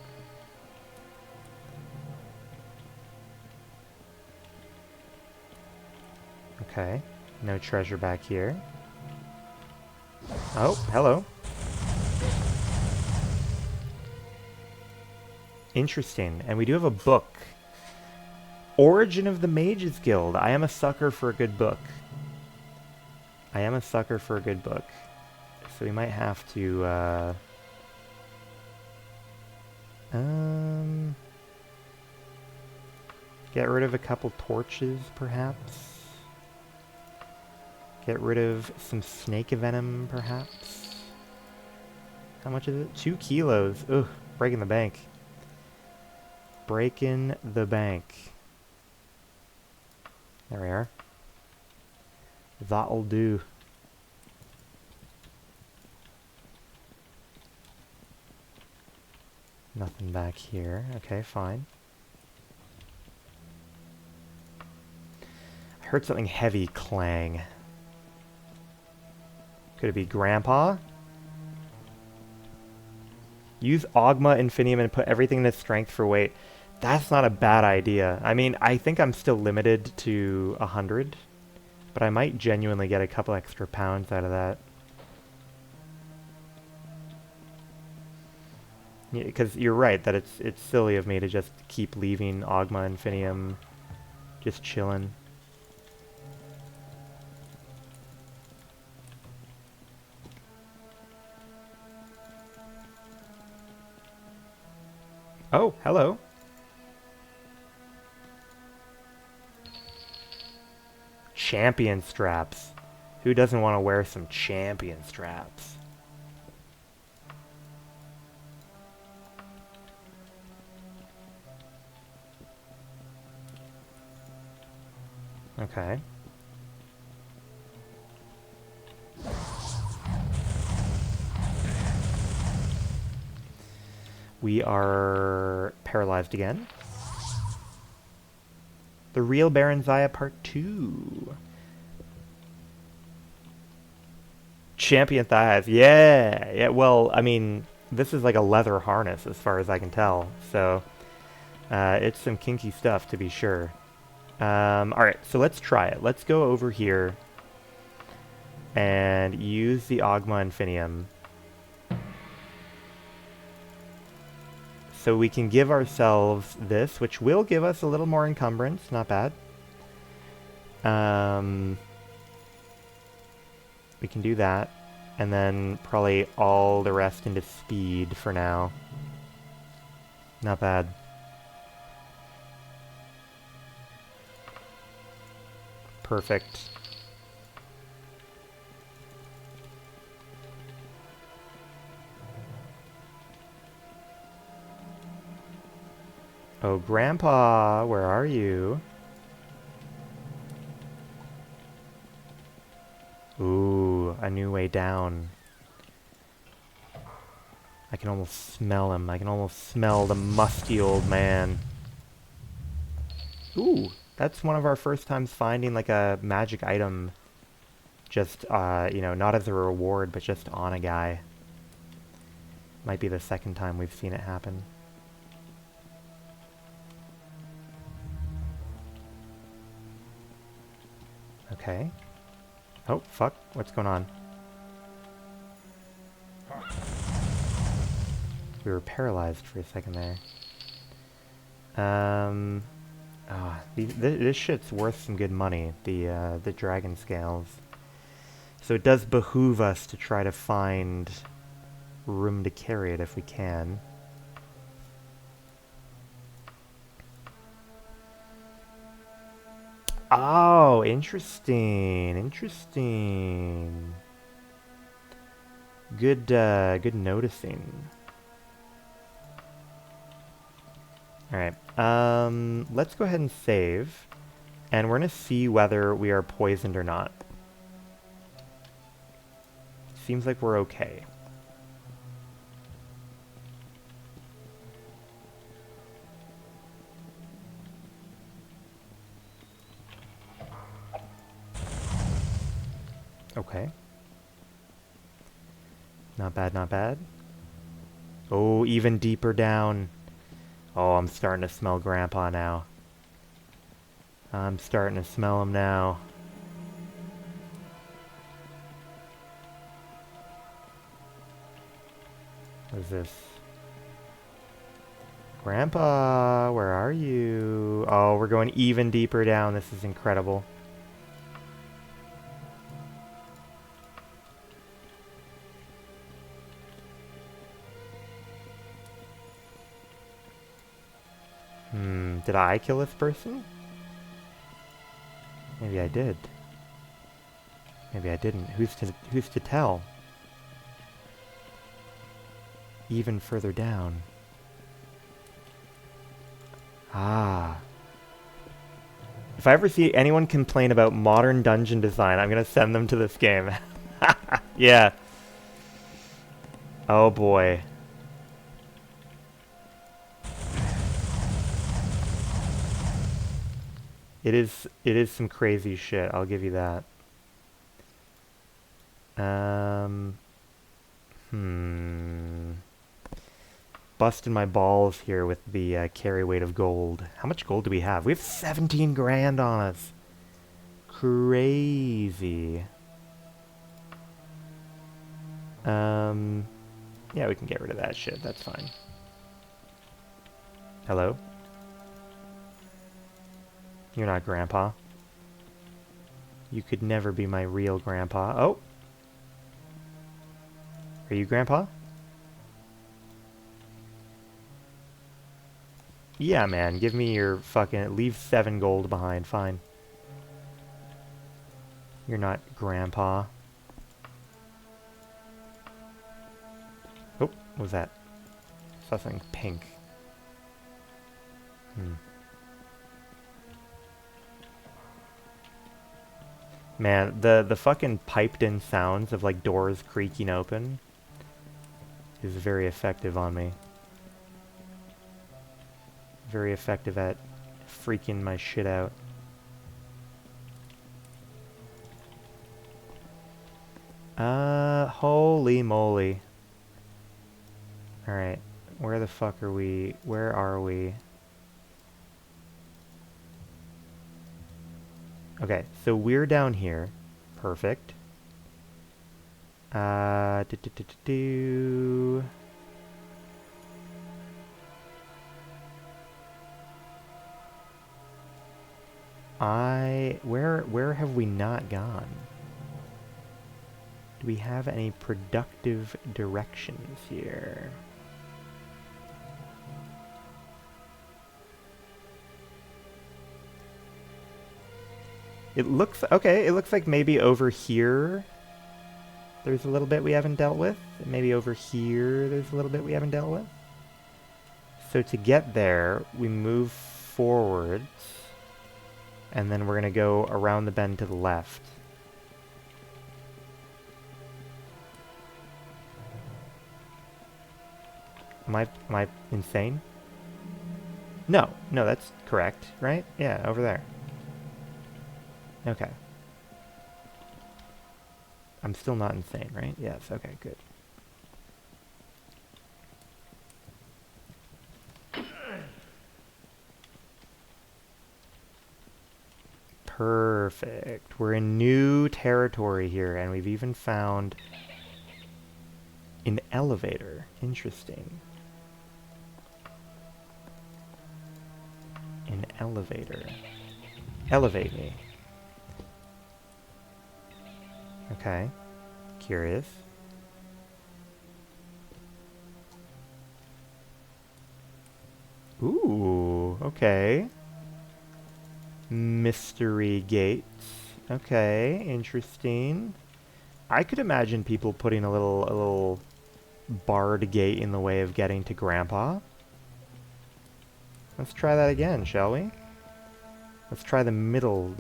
Okay. No treasure back here. Oh, hello. Interesting. And we do have a book. Origin of the Mages Guild. I am a sucker for a good book. I am a sucker for a good book. So we might have to, get rid of a couple torches, perhaps. Get rid of some snake venom, perhaps. How much is it? 2 kilos. Ugh, breaking the bank. Breaking the bank. There we are. That'll do. Nothing back here. Okay, fine. I heard something heavy clang. Could it be Grandpa? Use Ogma Infinium and put everything in its strength for weight. That's not a bad idea. I mean, I think I'm still limited to 100, but I might genuinely get a couple extra pounds out of that. Because you're right that it's silly of me to just keep leaving Ogma Infinium just chilling. Oh, hello. Champion straps. Who doesn't want to wear some champion straps? Okay. We are paralyzed again. The Real Baron Zaya Part 2. Champion thighs. Yeah. Yeah, well, I mean, this is like a leather harness as far as I can tell. So, it's some kinky stuff to be sure. Alright, so let's try it. Let's go over here and use the Ogma Infinium. So we can give ourselves this, which will give us a little more encumbrance. Not bad. We can do that. And then probably all the rest into speed for now. Not bad. Perfect. Oh, Grandpa, where are you? Ooh, a new way down. I can almost smell him. I can almost smell the musty old man. Ooh, that's one of our first times finding like a magic item. Just, you know, not as a reward, but just on a guy. Might be the second time we've seen it happen. Okay. Oh, fuck. What's going on? We were paralyzed for a second there. This shit's worth some good money, the dragon scales. So it does behoove us to try to find room to carry it if we can. Oh, interesting. Good noticing. Alright, let's go ahead and save, and we're gonna see whether we are poisoned or not. Seems like we're okay. Okay. Not bad, not bad. Oh, even deeper down. Oh, I'm starting to smell Grandpa now. I'm starting to smell him now. What is this? Grandpa, where are you? Oh, we're going even deeper down. This is incredible. Did I kill this person? Maybe I did. Maybe I didn't. Who's to tell? Even further down. Ah. If I ever see anyone complain about modern dungeon design, I'm gonna send them to this game. Yeah. Oh boy. It is some crazy shit, I'll give you that. Busting my balls here with the carry weight of gold. How much gold do we have? We have 17 grand on us. Crazy. Yeah, we can get rid of that shit. That's fine. Hello? You're not Grandpa. You could never be my real Grandpa. Oh! Are you Grandpa? Yeah, man. Give me your fucking... Leave 7 gold behind. Fine. You're not Grandpa. Oh, what was that? I saw something pink. Man, the fucking piped-in sounds of, like, doors creaking open is very effective on me. Very effective at freaking my shit out. Holy moly. Alright, where the fuck are we? Where are we? Okay, so we're down here. Perfect. Do. Where have we not gone? Do we have any productive directions here? It looks like maybe over here there's a little bit we haven't dealt with. And maybe over here there's a little bit we haven't dealt with. So to get there, we move forwards, and then we're gonna go around the bend to the left. Am I insane? No, that's correct, right? Yeah, over there. Okay. I'm still not insane, right? Yes, okay, good. Perfect. We're in new territory here, and we've even found an elevator. Interesting. An elevator. Elevate me. Okay. Curious. Ooh, okay. Mystery gates. Okay, interesting. I could imagine people putting a little barred gate in the way of getting to Grandpa. Let's try that again, shall we? Let's try the middle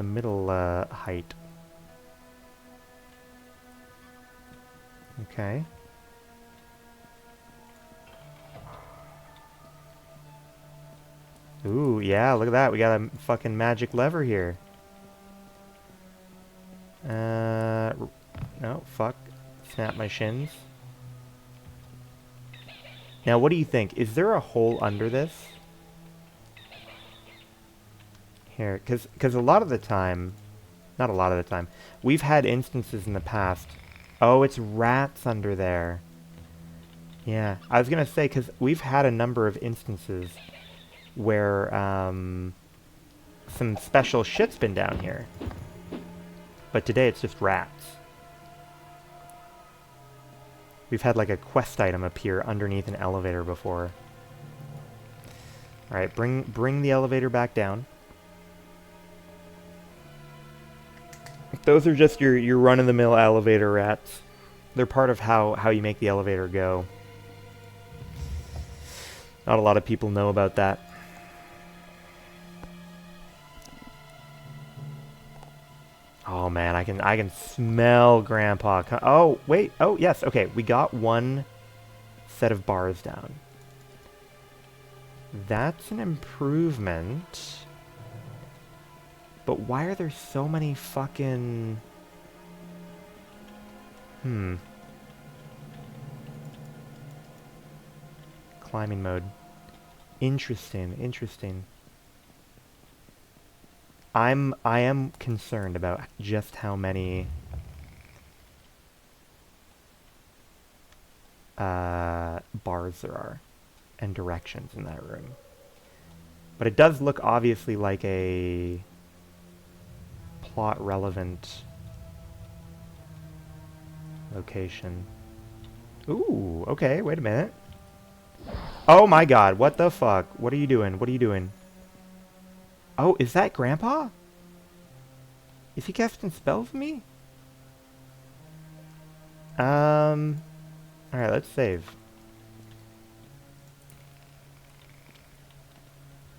height. Okay. Ooh, yeah, look at that. We got a fucking magic lever here. No, fuck. Snap my shins. Now, what do you think? Is there a hole under this? Here, because a lot of the time, not a lot of the time, we've had instances in the past. Oh, it's rats under there. Yeah, I was gonna say, because we've had a number of instances where some special shit's been down here. But today it's just rats. We've had like a quest item appear underneath an elevator before. Alright, bring the elevator back down. Those are just your run-of-the-mill elevator rats. They're part of how you make the elevator go. Not a lot of people know about that. Oh man, I can smell Grandpa. Oh wait, oh yes, okay. We got one set of bars down. That's an improvement. But why are there so many fucking... Climbing mode. Interesting, interesting. I am concerned about just how many bars there are and directions in that room. But it does look obviously like a plot relevant location. Ooh, okay, wait a minute. Oh my god, what the fuck? What are you doing? What are you doing? Oh, is that Grandpa? Is he casting spells on me? Alright, let's save.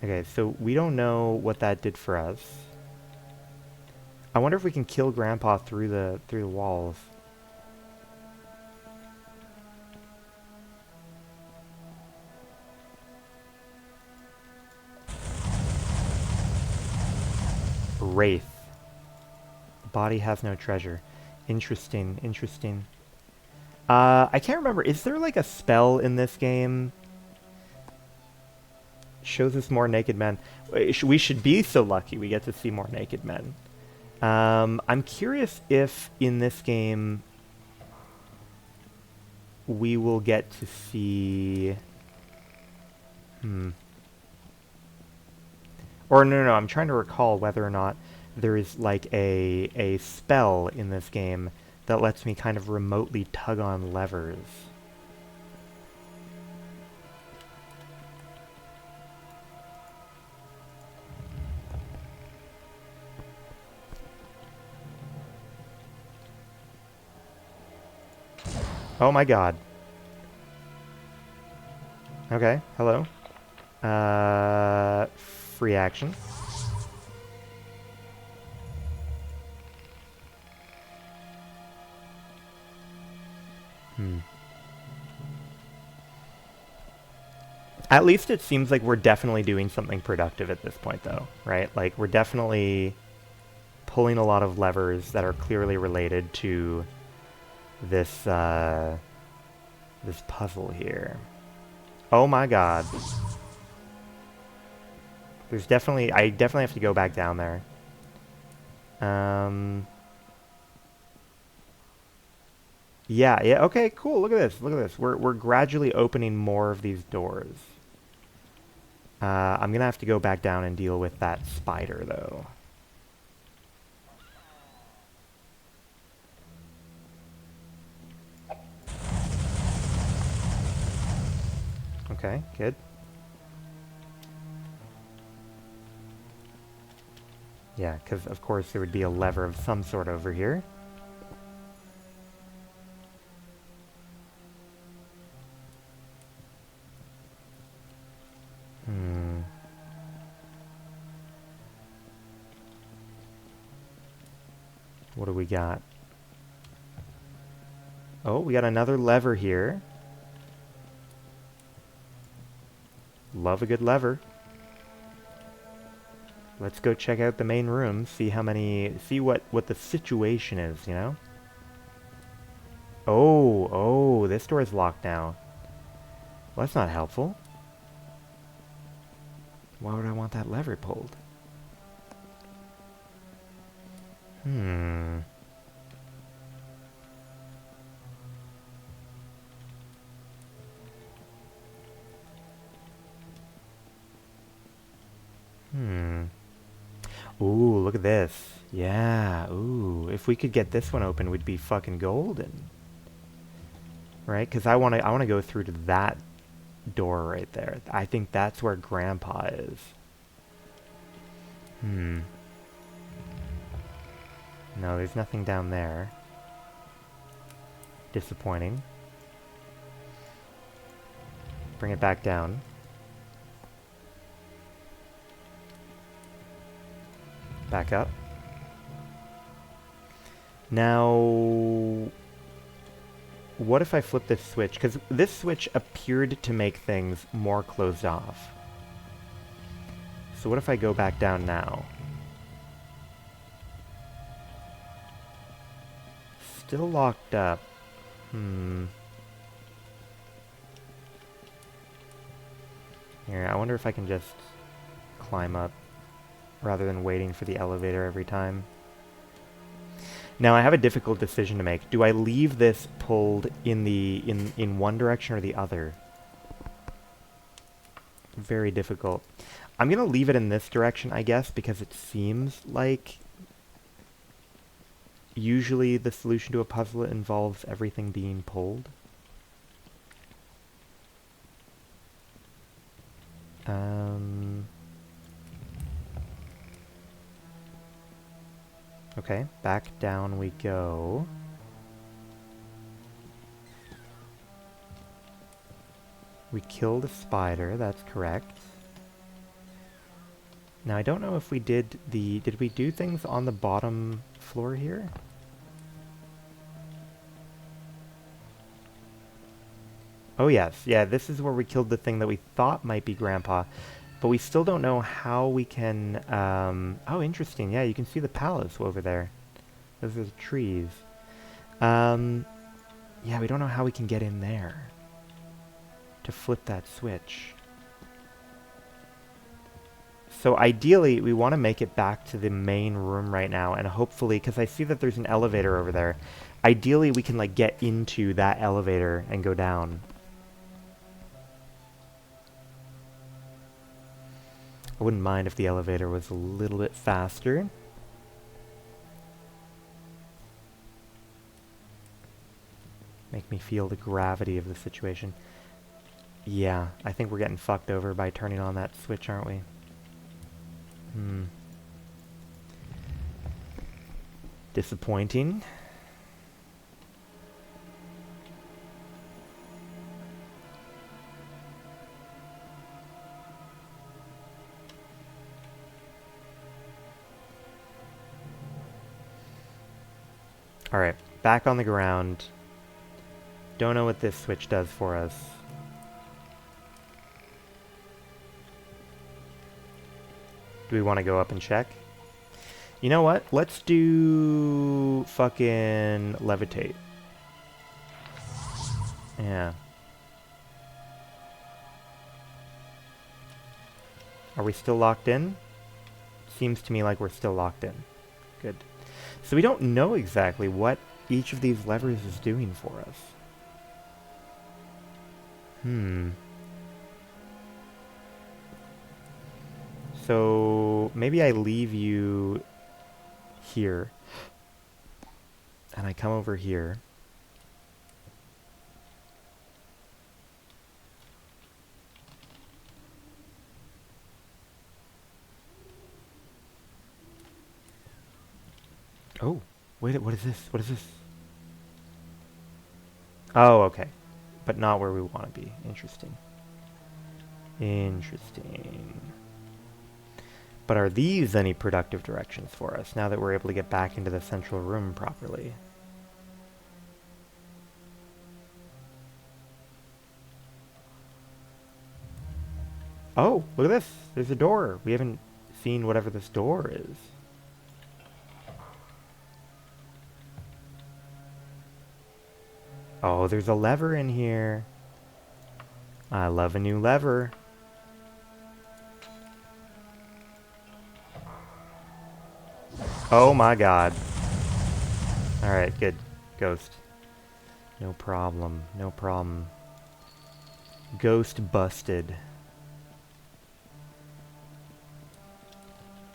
Okay, so we don't know what that did for us. I wonder if we can kill Grandpa through the walls. Wraith. The body has no treasure. Interesting, interesting. I can't remember. Is there like a spell in this game? Shows us more naked men. We should be so lucky we get to see more naked men. I'm curious if in this game we will get to see... Or no, I'm trying to recall whether or not there is like a spell in this game that lets me kind of remotely tug on levers. Oh my god. Okay, hello. Free action. At least it seems like we're definitely doing something productive at this point, though, right? Like, we're definitely pulling a lot of levers that are clearly related to this, this puzzle here. Oh my god. There's definitely... I definitely have to go back down there. Um, yeah, yeah, okay, cool. Look at this. Look at this. We're gradually opening more of these doors. I'm gonna have to go back down and deal with that spider, though. Okay, good. Yeah, because of course there would be a lever of some sort over here. Hmm. What do we got? Oh, we got another lever here. Love a good lever. Let's go check out the main room, see how many, see what the situation is, you know? Oh, this door is locked now. Well, that's not helpful. Why would I want that lever pulled? Hmm. Hmm. Ooh, look at this. Yeah, ooh. If we could get this one open, we'd be fucking golden. Right? Because I wanna go through to that door right there. I think that's where Grandpa is. Hmm. No, there's nothing down there. Disappointing. Bring it back down. Back up. Now, what if I flip this switch? Because this switch appeared to make things more closed off. So what if I go back down now? Still locked up. Hmm. Here, I wonder if I can just climb up rather than waiting for the elevator every time. Now I have a difficult decision to make. Do I leave this pulled in the in one direction or the other? Very difficult. I'm gonna leave it in this direction, I guess, because it seems like usually the solution to a puzzle involves everything being pulled. Okay, back down we go. We killed a spider, that's correct. Now I don't know if we did we do things on the bottom floor here? Oh yes, yeah, this is where we killed the thing that we thought might be Grandpa, but we still don't know how we can, oh interesting, yeah, you can see the palace over there. Those are the trees. Yeah, we don't know how we can get in there to flip that switch. So ideally, we want to make it back to the main room right now, and hopefully, because I see that there's an elevator over there, ideally we can like get into that elevator and go down. I wouldn't mind if the elevator was a little bit faster. Make me feel the gravity of the situation. Yeah, I think we're getting fucked over by turning on that switch, aren't we? Hmm. Disappointing. Alright, back on the ground. Don't know what this switch does for us. Do we want to go up and check? You know what? Let's do fucking levitate. Yeah. Are we still locked in? Seems to me like we're still locked in. Good. So we don't know exactly what each of these levers is doing for us. So maybe I leave you here, and I come over here. Oh, wait, what is this? What is this? Oh, okay. But not where we want to be. Interesting. Interesting. But are these any productive directions for us, now that we're able to get back into the central room properly? Oh, look at this. There's a door. We haven't seen whatever this door is. Oh, there's a lever in here. I love a new lever. Oh my god. Alright, good. Ghost. No problem. No problem. Ghost busted.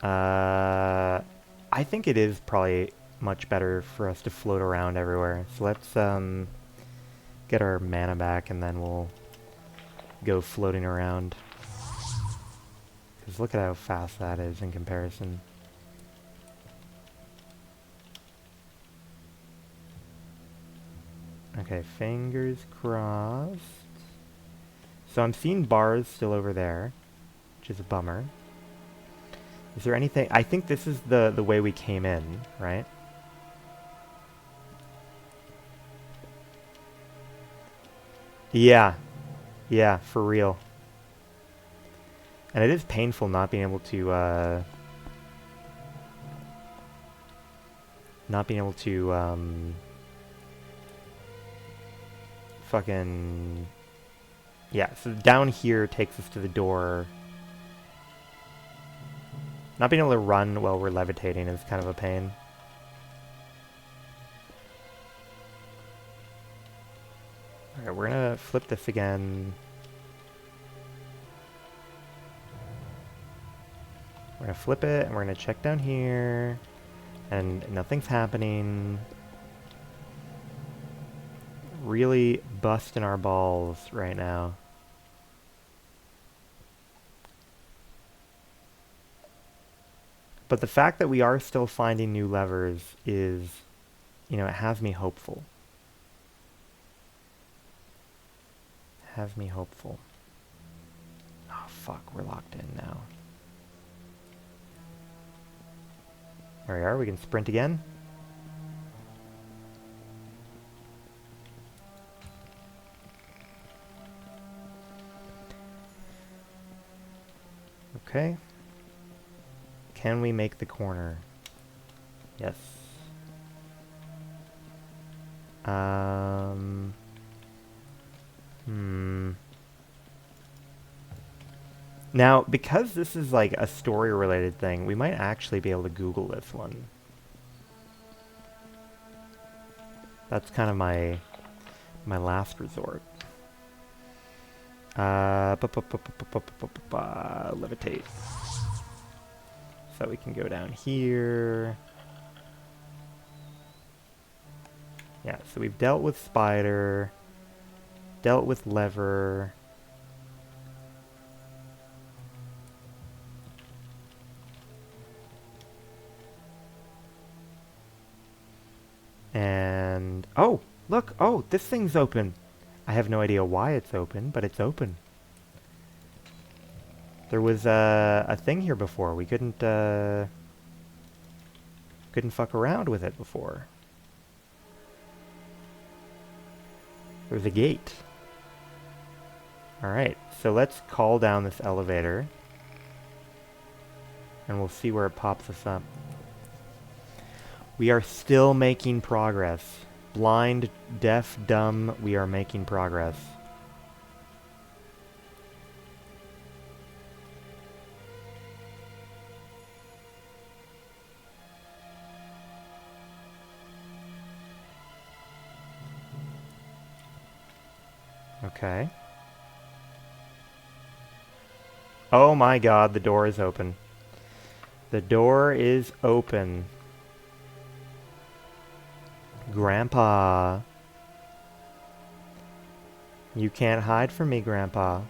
I think it is probably much better for us to float around everywhere. So let's get our mana back and then we'll go floating around. Because look at how fast that is in comparison. Okay, fingers crossed. So I'm seeing bars still over there, which is a bummer. Is there anything... I think this is the way we came in, right? Yeah. Yeah, for real. And it is painful not being able to, fucking... Yeah, so down here takes us to the door. Not being able to run while we're levitating is kind of a pain. Alright, we're gonna flip this again. We're gonna flip it, and we're gonna check down here. And nothing's happening. Really busting our balls right now. But the fact that we are still finding new levers is, you know, it has me hopeful. Has me hopeful. Oh, fuck, we're locked in now. There we are, we can sprint again. Okay. Can we make the corner? Yes. Now, because this is like a story-related thing, we might actually be able to Google this one. That's kind of my last resort. Levitate. So we can go down here. Yeah, so we've dealt with spider, dealt with lever. And, oh, look, oh, this thing's open. I have no idea why it's open, but it's open. There was a thing here before. We couldn't fuck around with it before. There's a gate. Alright, so let's call down this elevator. And we'll see where it pops us up. We are still making progress. Blind, deaf, dumb, we are making progress. Okay. Oh my god, the door is open. The door is open. Grandpa. You can't hide from me, Grandpa.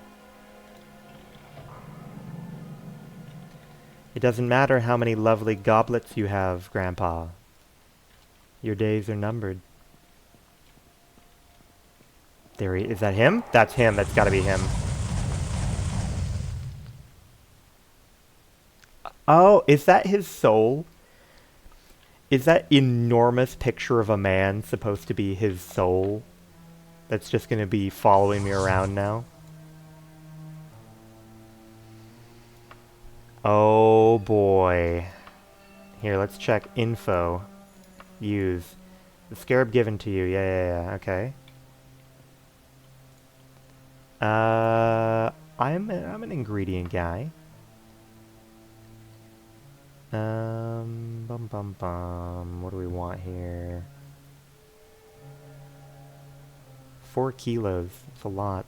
It doesn't matter how many lovely goblets you have, Grandpa. Your days are numbered. There he is. That him? That's him. That's gotta be him. Oh, is that his soul? Is that enormous picture of a man supposed to be his soul? That's just gonna be following me around now? Oh boy. Here, let's check info. Use. The scarab given to you. Yeah, okay. I'm an ingredient guy. Bum bum bum. What do we want here? 4 kilos. That's a lot.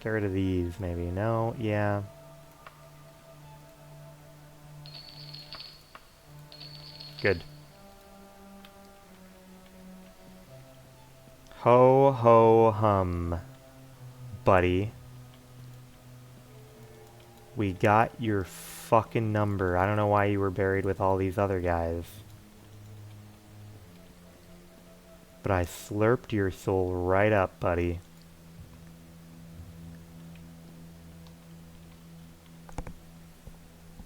Get rid of these, maybe. No, yeah. Good. Ho ho hum, buddy. We got your fucking number. I don't know why you were buried with all these other guys. But I slurped your soul right up, buddy.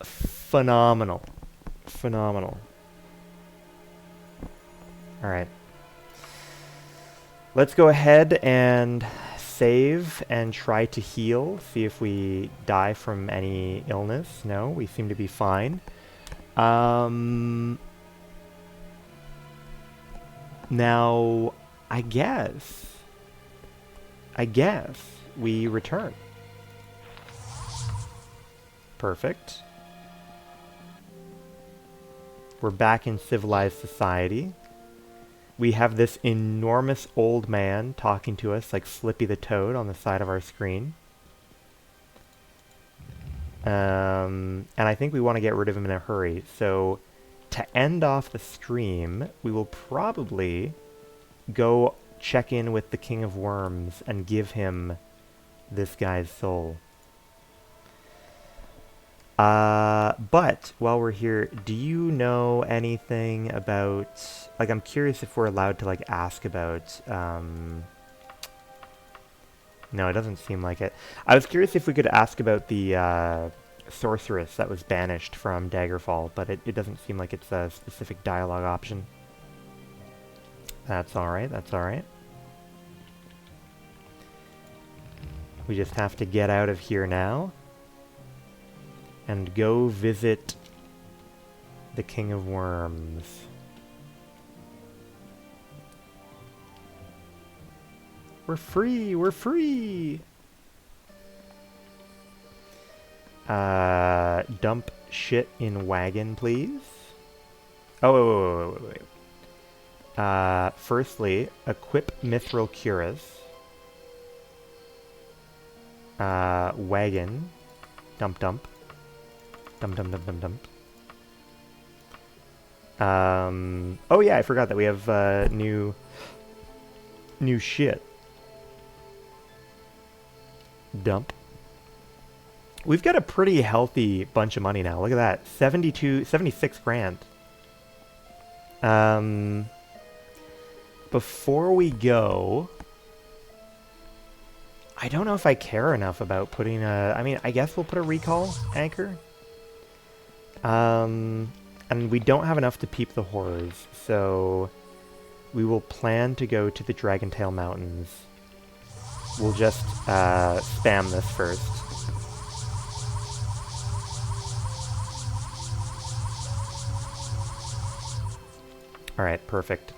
Phenomenal. Phenomenal. Alright. Let's go ahead and save and try to heal. See if we die from any illness. No, we seem to be fine. Now, I guess we return. Perfect. We're back in civilized society. We have this enormous old man talking to us like Slippy the Toad on the side of our screen. And I think we want to get rid of him in a hurry. So to end off the stream, we will probably go check in with the King of Worms and give him this guy's soul. But while we're here, do you know anything about, like, I'm curious if we're allowed to, like, ask about, no, it doesn't seem like it. I was curious if we could ask about the, sorceress that was banished from Daggerfall, but it doesn't seem like it's a specific dialogue option. That's alright, that's alright. We just have to get out of here now and go visit the King of Worms. We're free! We're free! Dump shit in wagon, please. Oh, wait. Firstly, equip mithril cuirass. Wagon. Dump. Dump. Oh yeah, I forgot that we have, new shit. Dump. We've got a pretty healthy bunch of money now. Look at that. 76 grand. Before we go, I don't know if I care enough about putting a, I mean, I guess we'll put a recall anchor. And we don't have enough to peep the horrors, so we will plan to go to the Dragontail Mountains. We'll just, spam this first. Alright, perfect.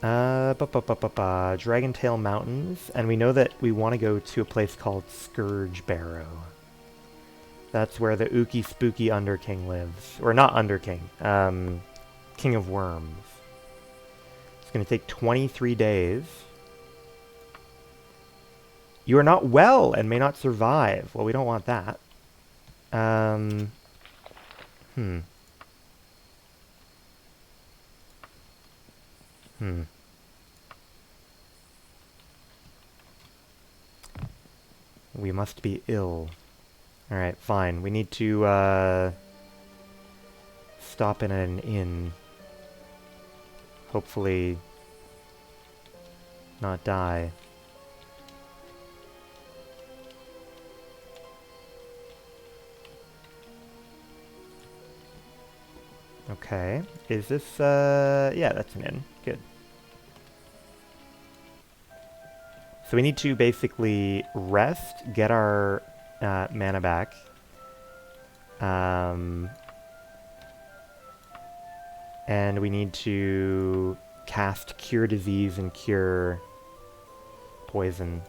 Dragontail Mountains, and we know that we want to go to a place called Scourge Barrow. That's where the ooky spooky Underking lives. Or not Underking. King of Worms. It's going to take 23 days. You are not well and may not survive. Well, we don't want that. Hmm. We must be ill. Alright, fine. We need to, stop in an inn. Hopefully not die. Okay. Is this, yeah, that's an inn. Good. So we need to basically rest, get our mana back. And we need to cast Cure Disease and Cure Poison.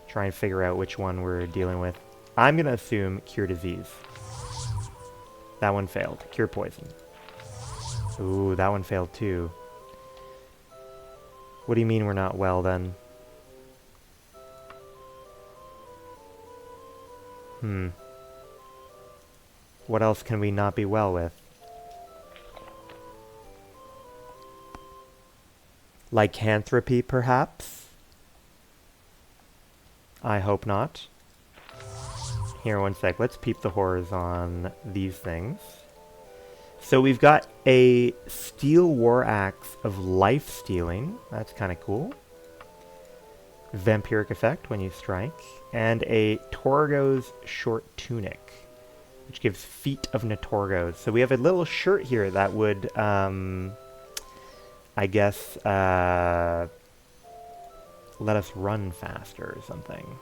Try and figure out which one we're dealing with. I'm going to assume Cure Disease. That one failed. Cure Poison. Ooh, that one failed too. What do you mean we're not well then? What else can we not be well with? Lycanthropy, perhaps? I hope not. Here, one sec. Let's peep the horrors on these things. So we've got a Steel War Axe of Life Stealing. That's kind of cool. Vampiric effect when you strike. And a Torgo's Short Tunic, which gives Feet of Natorgos. So we have a little shirt here that would, I guess, let us run faster or something.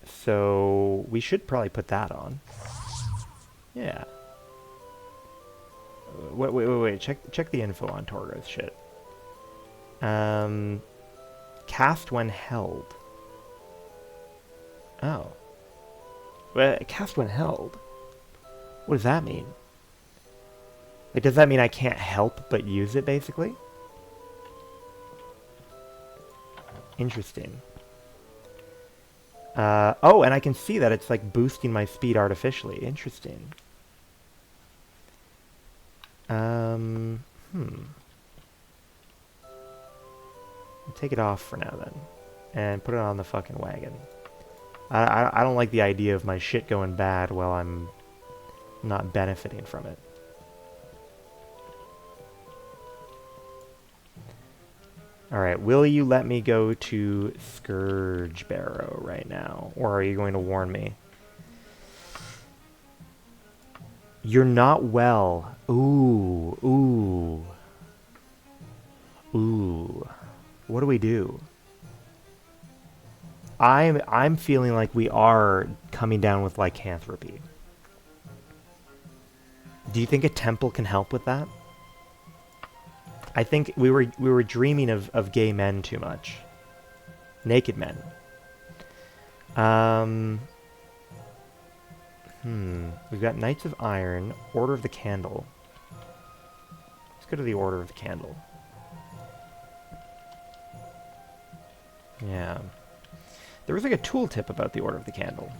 So we should probably put that on. Yeah. Wait. Check the info on Torgo's shit. Cast when held. Oh. Well, cast when held? What does that mean? Like, does that mean I can't help but use it, basically? Interesting. Oh, and I can see that it's, like, boosting my speed artificially. Interesting. I'll take it off for now, then. And put it on the fucking wagon. I don't like the idea of my shit going bad while I'm not benefiting from it. Alright, will you let me go to Scourge Barrow right now? Or are you going to warn me? You're not well. Ooh. What do we do? I'm feeling like we are coming down with lycanthropy. Do you think a temple can help with that? I think we were dreaming of gay men too much. Naked men. We've got Knights of Iron, Order of the Candle. Let's go to the Order of the Candle. Yeah. There was like a tooltip about the Order of the Candle.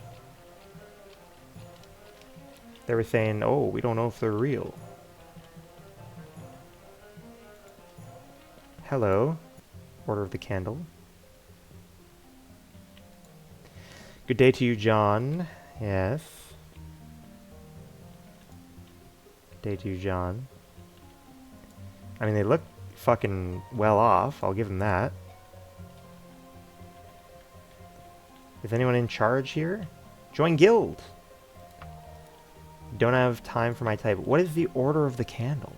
They were saying, oh, we don't know if they're real. Hello, Order of the Candle. Good day to you, John. Yes. Good day to you, John. I mean, they look fucking well off. I'll give them that. Is anyone in charge here? Join guild! Don't have time for my type. What is the Order of the Candle?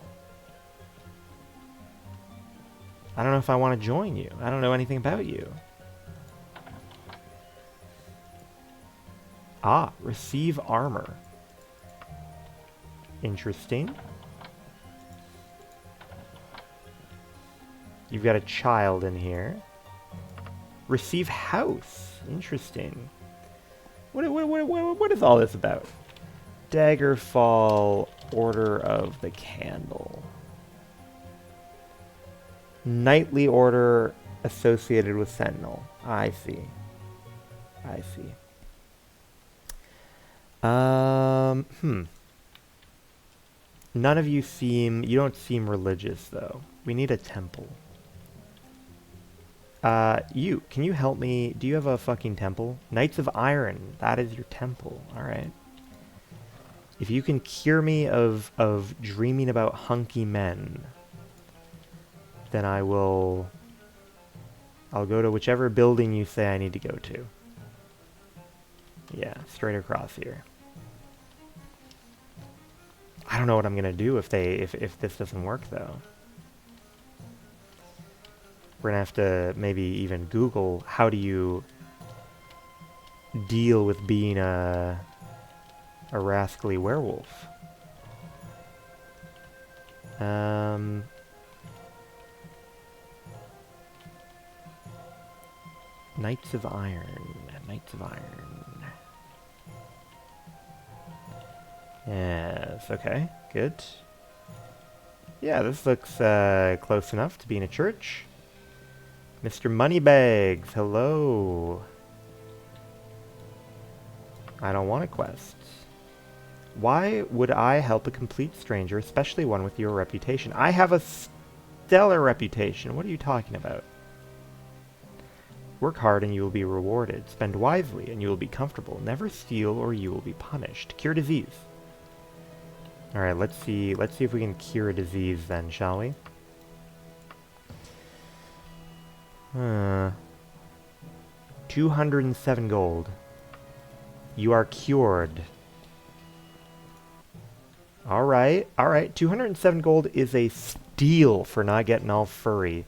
I don't know if I want to join you. I don't know anything about you. Ah, receive armor. Interesting. You've got a child in here. Receive house. Interesting. What is all this about? Daggerfall, Order of the Candle. Knightly order associated with Sentinel. I see. I see. None of you you don't seem religious, though. We need a temple. Can you help me? Do you have a fucking temple? Knights of Iron, that is your temple. Alright. If you can cure me of dreaming about hunky men, then I'll go to whichever building you say I need to go to. Yeah, straight across here. I don't know what I'm gonna do if this doesn't work, though. We're gonna have to maybe even Google how do you deal with being a rascally werewolf. Knights of Iron. Knights of Iron. Yes, okay, good. Yeah, this looks close enough to being a church. Mr. Moneybags, hello. I don't want a quest. Why would I help a complete stranger, especially one with your reputation? I have a stellar reputation. What are you talking about? Work hard and you will be rewarded. Spend wisely and you will be comfortable. Never steal or you will be punished. Cure disease. Alright, let's see if we can cure a disease then, shall we? 207 gold. You are cured. Alright, alright. 207 gold is a steal for not getting all furry.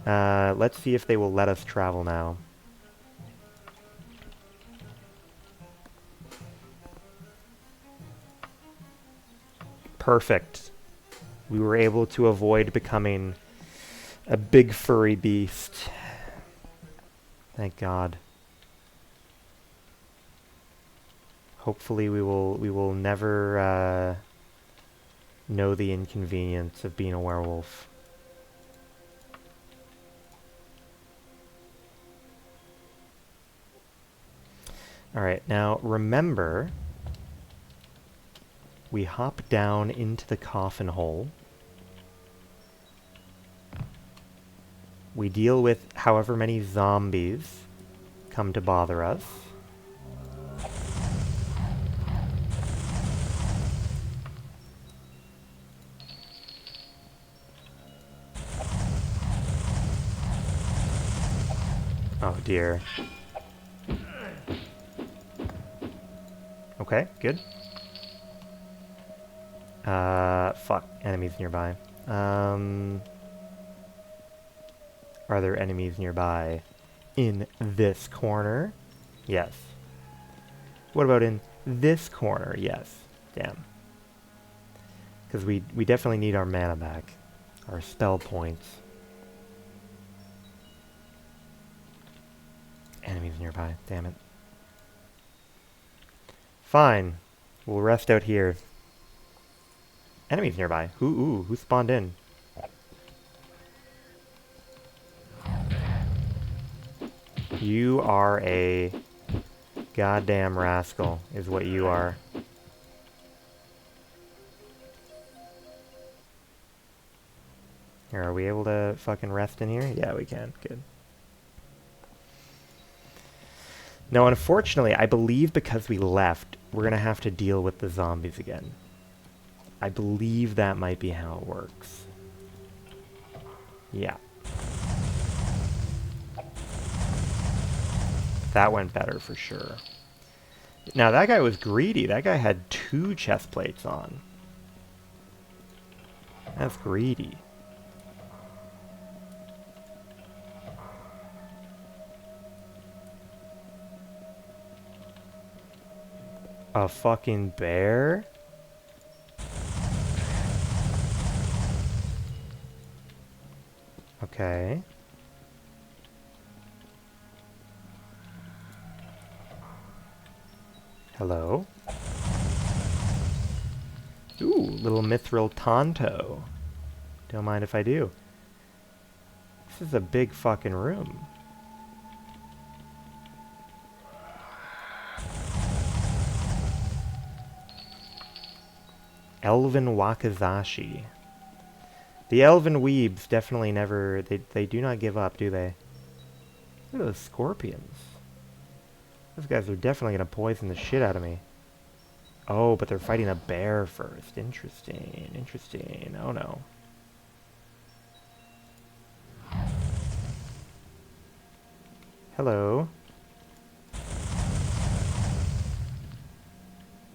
Let's see if they will let us travel now. Perfect. We were able to avoid becoming a big furry beast. Thank God. Hopefully we will never know the inconvenience of being a werewolf. Alright, now remember, we hop down into the coffin hole. We deal with however many zombies come to bother us. Oh dear. Okay, good. Fuck. Enemies nearby. Are there enemies nearby? In this corner? Yes. What about in this corner? Yes. Damn. Because we definitely need our mana back. Our spell points. Enemies nearby. Damn it. Fine. We'll rest out here. Enemies nearby. Who spawned in? You are a goddamn rascal, is what you are. Here, are we able to fucking rest in here? Yeah, we can. Good. Now, unfortunately, I believe because we left, we're gonna have to deal with the zombies again. I believe that might be how it works. Yeah. That went better for sure. Now, that guy was greedy. That guy had 2 chest plates on. That's greedy. A fucking bear? Okay. Hello. Ooh, little mithril Tonto. Don't mind if I do. This is a big fucking room. Elven Wakizashi. The elven weebs definitely never... They do not give up, do they? Look at those scorpions. Those guys are definitely going to poison the shit out of me. Oh, but they're fighting a bear first. Interesting, interesting. Oh no. Hello.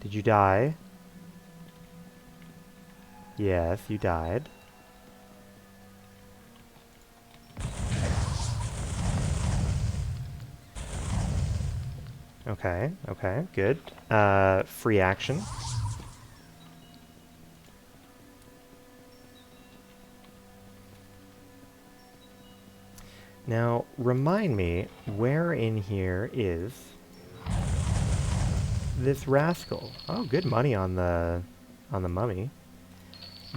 Did you die? Yes, you died. Okay, okay, good. Free action. Now, remind me, where in here is this rascal? Oh, good money on the mummy.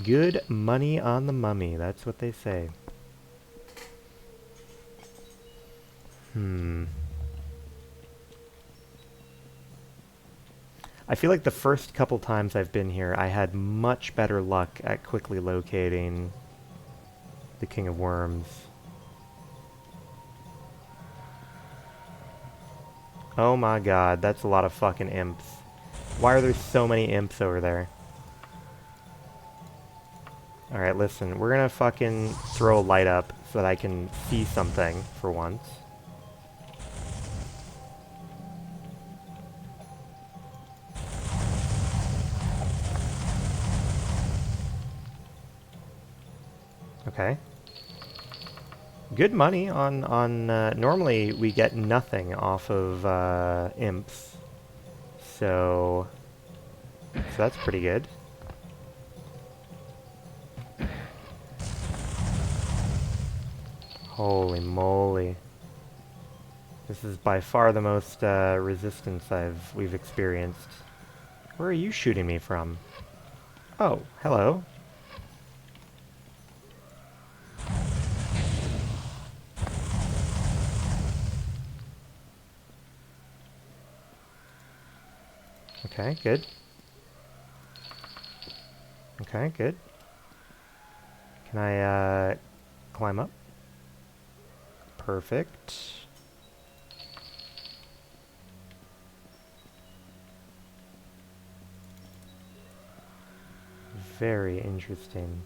Good money on the mummy, that's what they say. I feel like the first couple times I've been here, I had much better luck at quickly locating the King of Worms. Oh my god, that's a lot of fucking imps. Why are there so many imps over there? Alright, listen, we're gonna fucking throw a light up so that I can see something for once. Okay. Good money on normally we get nothing off of imps. So that's pretty good. Holy moly. This is by far the most resistance we've experienced. Where are you shooting me from? Oh, hello. Okay, good. Okay, good. Can I climb up? Perfect. Very interesting.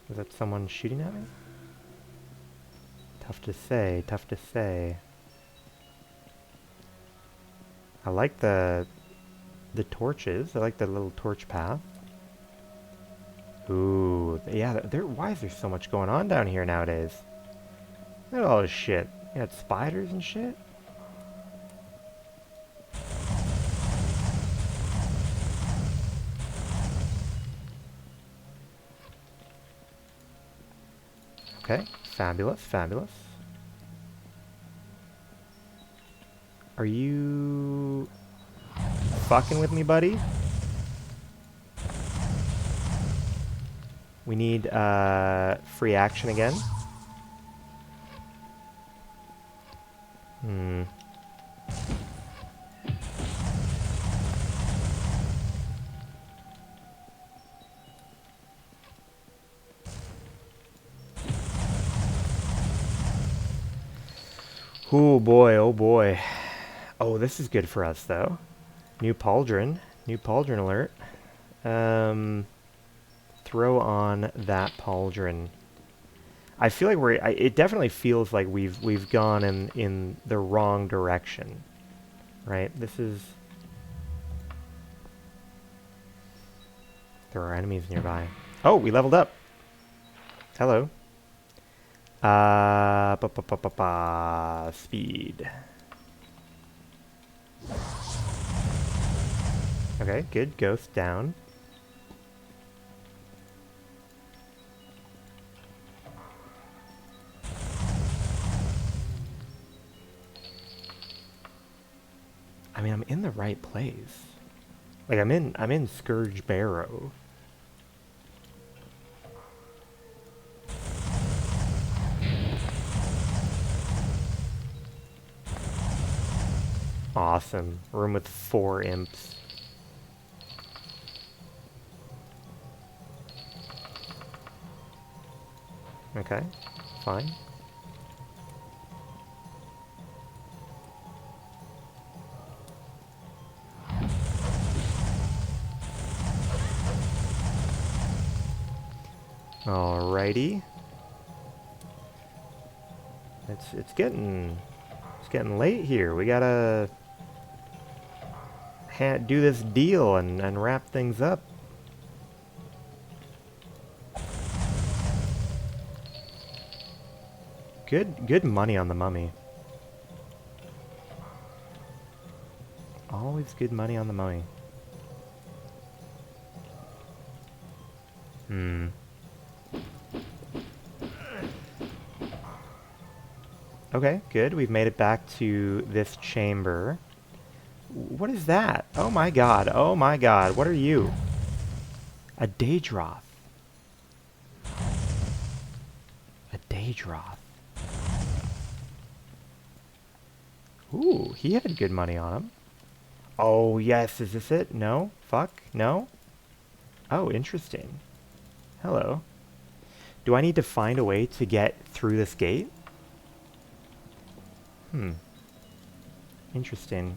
Is that someone shooting at me? Tough to say, tough to say. I like the torches. I like the little torch path. Ooh, yeah, why is there so much going on down here nowadays? Look at all this shit. You got spiders and shit? Okay, fabulous, fabulous. Are you fucking with me, buddy? We need free action again. Oh boy, oh boy. Oh, this is good for us though. New pauldron. New pauldron alert. Throw on that pauldron. I feel like it definitely feels like we've gone in the wrong direction. Right? This is... There are enemies nearby. Oh, we leveled up. Hello. Speed. Okay, good. Ghost down. I mean, I'm in the right place. Like, I'm in Scourge Barrow. Awesome. Room with 4 imps. Okay, fine. Alrighty. It's getting late here. We gotta do this deal and wrap things up. Good money on the mummy. Always good money on the mummy. Okay, good. We've made it back to this chamber. What is that? Oh my god. Oh my god. What are you? A Daedroth. A Daedroth. Ooh, he had good money on him. Oh, yes. Is this it? No? Fuck? No? Oh, interesting. Hello. Do I need to find a way to get through this gate? Interesting.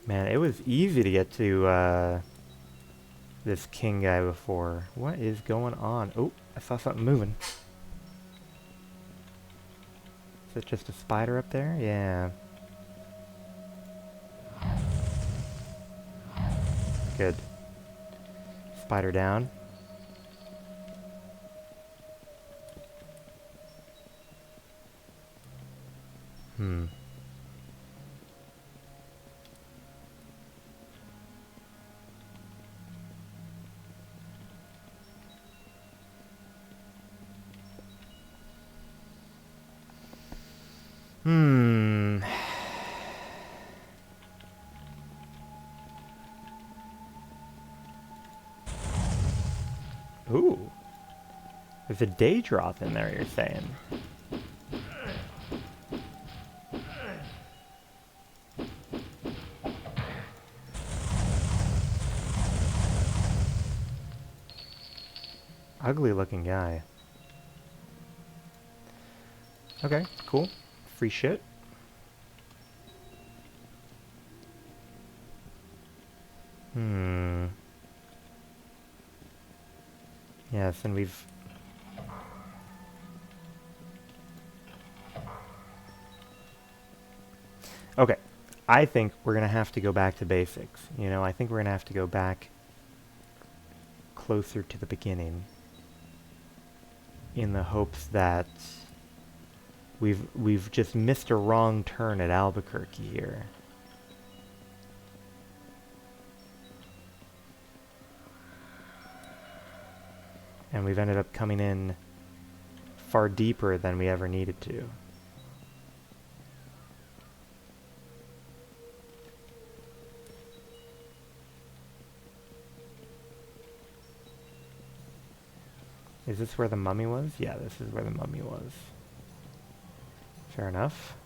Man, it was easy to get to, this king guy before. What is going on? Oh, I saw something moving. Is it just a spider up there? Yeah. Good. Spider down. Ooh. There's a Daedroth in there, you're saying? Ugly looking guy. Okay, cool. Free shit. Yes, and we've... Okay. I think we're going to have to go back to basics. You know, I think we're going to have to go back closer to the beginning in the hopes that we've just missed a wrong turn at Albuquerque here. And we've ended up coming in far deeper than we ever needed to. Is this where the mummy was? Yeah, this is where the mummy was. Fair enough.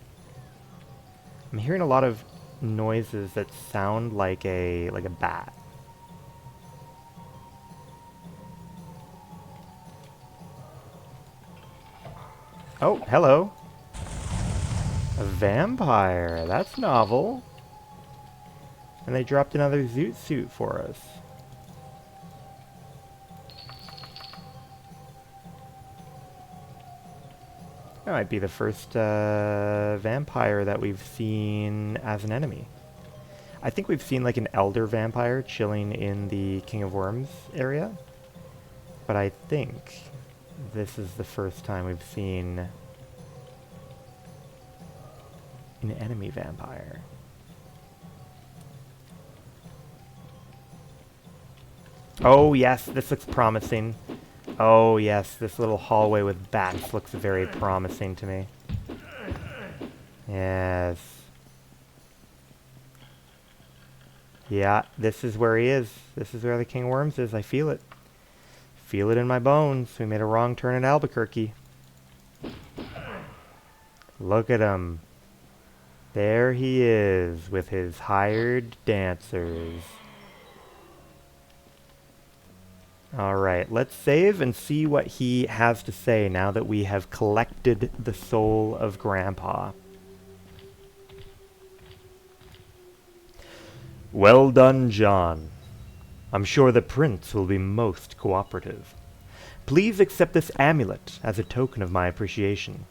I'm hearing a lot of noises that sound like a bat. Oh, hello. A vampire. That's novel. And they dropped another zoot suit for us. That might be the first vampire that we've seen as an enemy. I think we've seen like an elder vampire chilling in the King of Worms area. But I think this is the first time we've seen an enemy vampire. Oh yes, this looks promising. Oh, yes, this little hallway with bats looks very promising to me. Yes. Yeah, this is where he is. This is where the King of Worms is. I feel it. Feel it in my bones. We made a wrong turn in Albuquerque. Look at him. There he is with his hired dancers. Alright, let's save and see what he has to say now that we have collected the soul of Grandpa. Well done, John. I'm sure the prince will be most cooperative. Please accept this amulet as a token of my appreciation.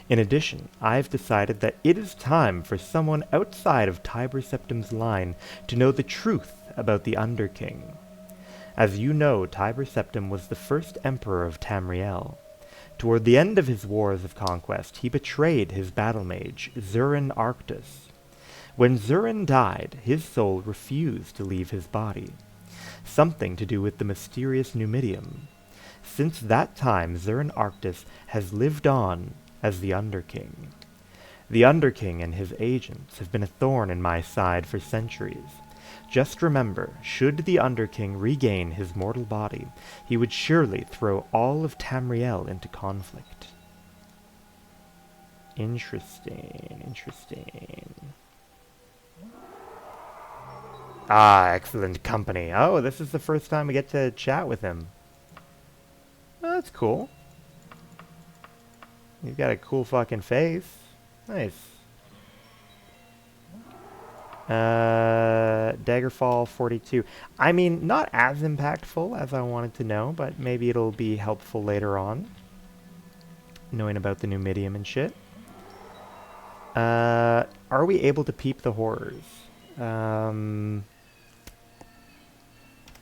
In addition, I've decided that it is time for someone outside of Tiber Septim's line to know the truth about the Underking. As you know, Tiber Septim was the first emperor of Tamriel. Toward the end of his wars of conquest, he betrayed his battle mage, Zurin Arctus. When Zurin died, his soul refused to leave his body. Something to do with the mysterious Numidium. Since that time, Zurin Arctus has lived on as the Underking. The Underking and his agents have been a thorn in my side for centuries. Just remember, should the Underking regain his mortal body, he would surely throw all of Tamriel into conflict. Interesting, interesting. Ah, excellent company. Oh, this is the first time we get to chat with him. Oh, that's cool. He's got a cool fucking face. Nice. Daggerfall 42. I mean, not as impactful as I wanted to know, but maybe it'll be helpful later on. Knowing about the new Numidium and shit. Are we able to peep the horrors?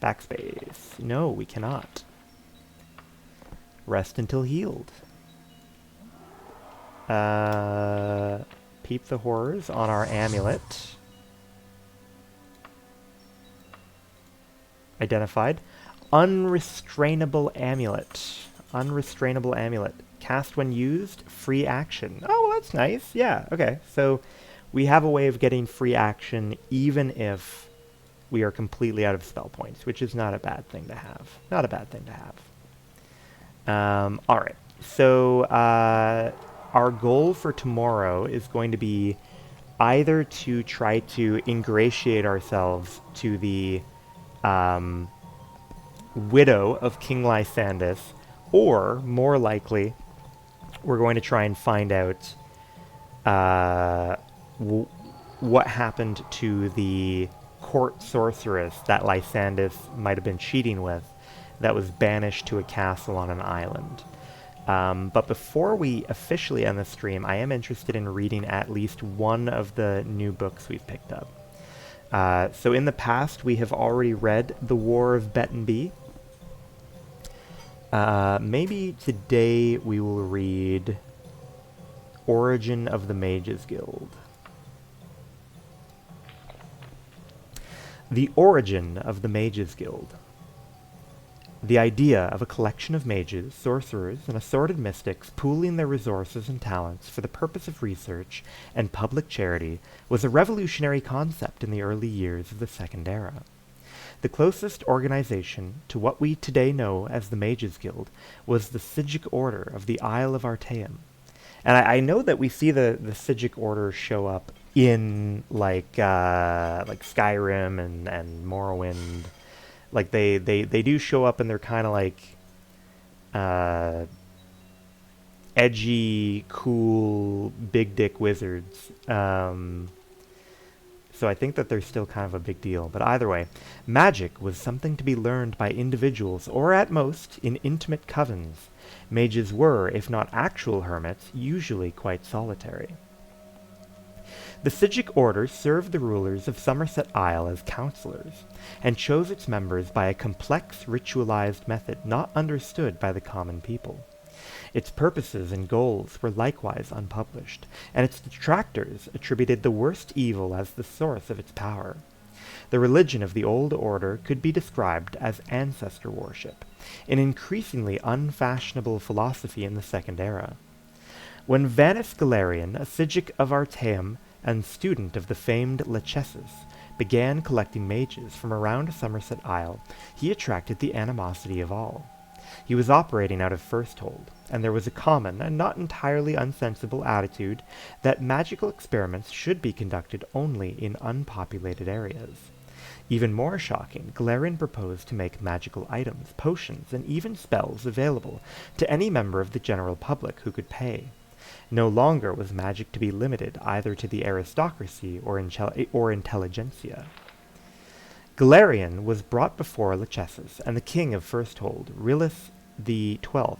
Backspace. No, we cannot. Rest until healed. Peep the horrors on our amulet. Identified. Unrestrainable amulet. Unrestrainable amulet. Cast when used, free action. Oh, well, that's nice. Yeah, okay. So we have a way of getting free action even if we are completely out of spell points, which is not a bad thing to have. Not a bad thing to have. Alright. So our goal for tomorrow is going to be either to try to ingratiate ourselves to the widow of King Lysandus, or, more likely, we're going to try and find out what happened to the court sorceress that Lysandus might have been cheating with that was banished to a castle on an island. But before we officially end the stream, I am interested in reading at least one of the new books we've picked up. So in the past, we have already read The War of Bettenby. Maybe today we will read Origin of the Mages Guild. The Origin of the Mages Guild. The idea of a collection of mages, sorcerers, and assorted mystics pooling their resources and talents for the purpose of research and public charity was a revolutionary concept in the early years of the Second Era. The closest organization to what we today know as the Mages Guild was the Psijic Order of the Isle of Artaeum. And I know that we see the Psijic Order show up in like Skyrim and Morrowind. Like they do show up and they're kind of like edgy, cool, big dick wizards. So I think that they're still kind of a big deal. But either way, magic was something to be learned by individuals, or at most, in intimate covens. Mages were, if not actual hermits, usually quite solitary. The Psijic Order served the rulers of Somerset Isle as counselors, and chose its members by a complex ritualized method not understood by the common people. Its purposes and goals were likewise unpublished, and its detractors attributed the worst evil as the source of its power. The religion of the old order could be described as ancestor worship, an increasingly unfashionable philosophy in the Second Era. When Vanus Galerian, a Sigic of Artaeum and student of the famed Lachesis, began collecting mages from around Somerset Isle, he attracted the animosity of all. He was operating out of Firsthold, and there was a common and not entirely unsensible attitude that magical experiments should be conducted only in unpopulated areas. Even more shocking, Galerian proposed to make magical items, potions, and even spells available to any member of the general public who could pay. No longer was magic to be limited either to the aristocracy or intelligentsia. Galerian was brought before Lachesis and the king of Firsthold, Rillis XII,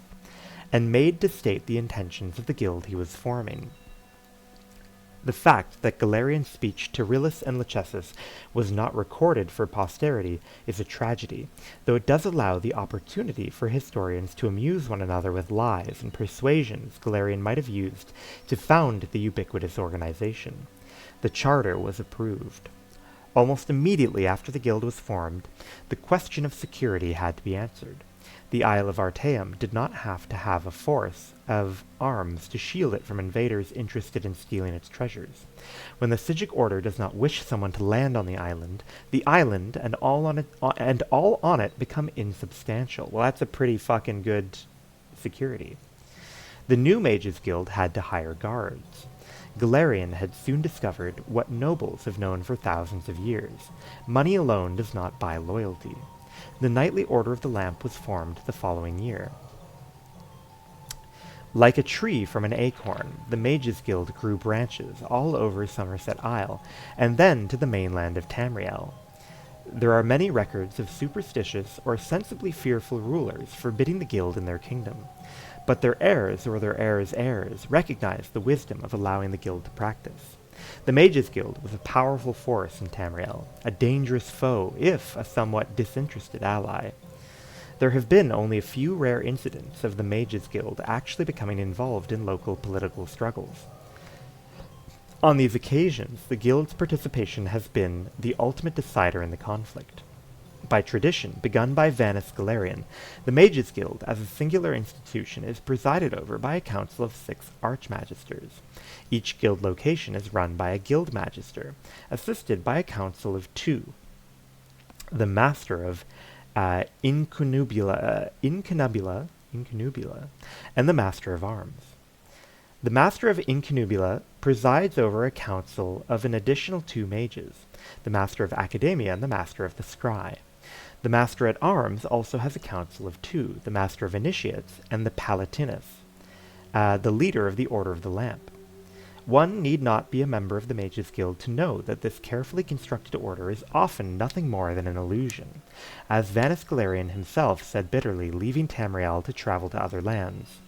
and made to state the intentions of the guild he was forming. The fact that Galerian's speech to Rillis and Lachesis was not recorded for posterity is a tragedy, though it does allow the opportunity for historians to amuse one another with lies and persuasions Galerian might have used to found the ubiquitous organization. The charter was approved. Almost immediately after the guild was formed, the question of security had to be answered. The Isle of Artaeum did not have to have a force of arms to shield it from invaders interested in stealing its treasures. When the Sigic Order does not wish someone to land on the island and all on it become insubstantial. Well, that's a pretty fucking good security. The new Mages Guild had to hire guards. Galerian had soon discovered what nobles have known for thousands of years. Money alone does not buy loyalty. The Knightly Order of the Lamp was formed the following year. Like a tree from an acorn, the Mages Guild grew branches all over Somerset Isle, and then to the mainland of Tamriel. There are many records of superstitious or sensibly fearful rulers forbidding the guild in their kingdom, but their heirs or their heirs' heirs recognized the wisdom of allowing the guild to practice. The Mages Guild was a powerful force in Tamriel, a dangerous foe, if a somewhat disinterested ally. There have been only a few rare incidents of the Mages Guild actually becoming involved in local political struggles. On these occasions, the guild's participation has been the ultimate decider in the conflict. By tradition, begun by Vanus Galerian, the Mages Guild, as a singular institution, is presided over by a council of 6 archmagisters. Each guild location is run by a guild magister, assisted by a council of 2, the master of incunabula, and the master of arms. The master of incunabula presides over a council of an additional 2 mages, the master of academia and the master of the scry. The Master at Arms also has a council of 2, the Master of Initiates and the Palatinus, the leader of the Order of the Lamp. One need not be a member of the Mages Guild to know that this carefully constructed order is often nothing more than an illusion, as Vanus Galerian himself said bitterly, leaving Tamriel to travel to other lands.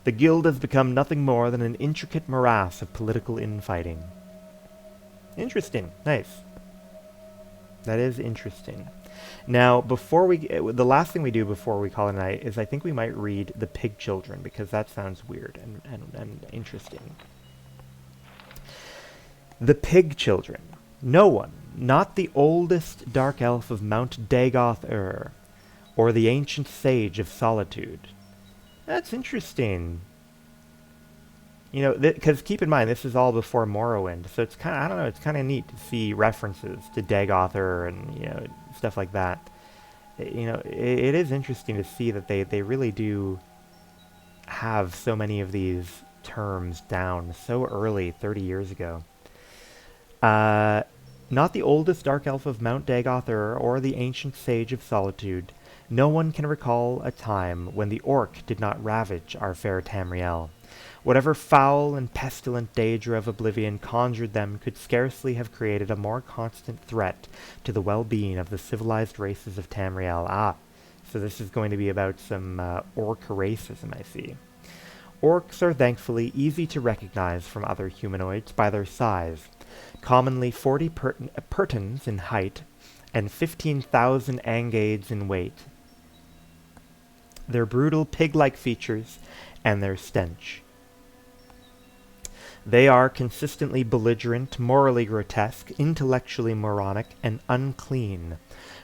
The guild has become nothing more than an intricate morass of political infighting. Interesting. Nice. That is interesting. Now, the last thing we do before we call it a night is I think we might read The Pig Children, because that sounds weird and interesting. The Pig Children. No one, not the oldest dark elf of Mount Dagoth or the ancient sage of Solitude. That's interesting. You know, because keep in mind, this is all before Morrowind, so it's kind of, I don't know, it's kind of neat to see references to Dagoth and, you know, stuff like that. You know, it is interesting to see that they really do have so many of these terms down so early, 30 years ago. Not the oldest dark elf of Mount Dagoth or the ancient sage of Solitude, no one can recall a time when the orc did not ravage our fair Tamriel. Whatever foul and pestilent daedra of oblivion conjured them could scarcely have created a more constant threat to the well-being of the civilized races of Tamriel. Ah, so this is going to be about some orc racism, I see. Orcs are thankfully easy to recognize from other humanoids by their size, commonly 40 pertons in height and 15,000 angades in weight. Their brutal pig-like features and their stench. They are consistently belligerent, morally grotesque, intellectually moronic, and unclean.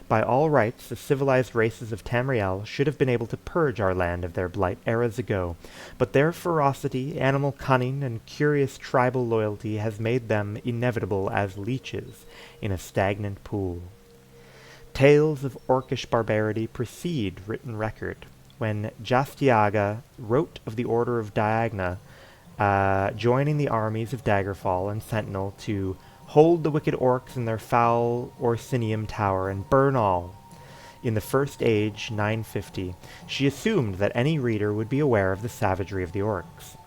By all rights, the civilized races of Tamriel should have been able to purge our land of their blight eras ago, but their ferocity, animal cunning, and curious tribal loyalty has made them inevitable as leeches in a stagnant pool. Tales of orcish barbarity precede written record. When Jastiaga wrote of the Order of Diagna, joining the armies of Daggerfall and Sentinel to hold the wicked orcs in their foul Orsinium tower and burn all. In the First Age, 950, she assumed that any reader would be aware of the savagery of the orcs.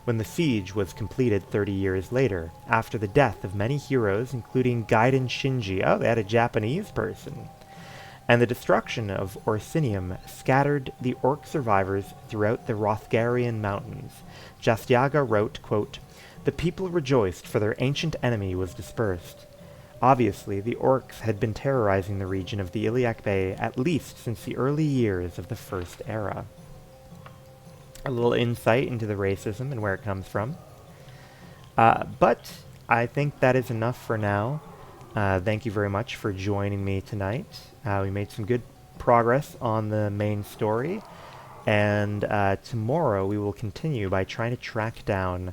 When the siege was completed 30 years later, after the death of many heroes, including Gaiden Shinji, oh, they had a Japanese person, and the destruction of Orsinium scattered the orc survivors throughout the Rothgarian mountains, Jastiaga wrote, quote, "The people rejoiced, for their ancient enemy was dispersed." Obviously, the orcs had been terrorizing the region of the Iliac Bay at least since the early years of the First Era. A little insight into the racism and where it comes from. But I think that is enough for now. Thank you very much for joining me tonight. We made some good progress on the main story, and tomorrow we will continue by trying to track down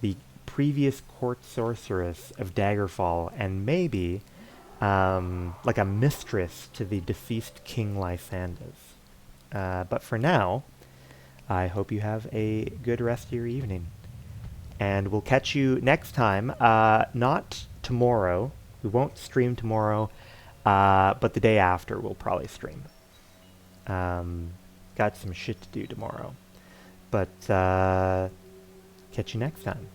the previous court sorceress of Daggerfall, and maybe like a mistress to the deceased King Lysandas. But for now, I hope you have a good rest of your evening. And we'll catch you next time. Not tomorrow. We won't stream tomorrow, but the day after we'll probably stream. Got some shit to do tomorrow. But catch you next time.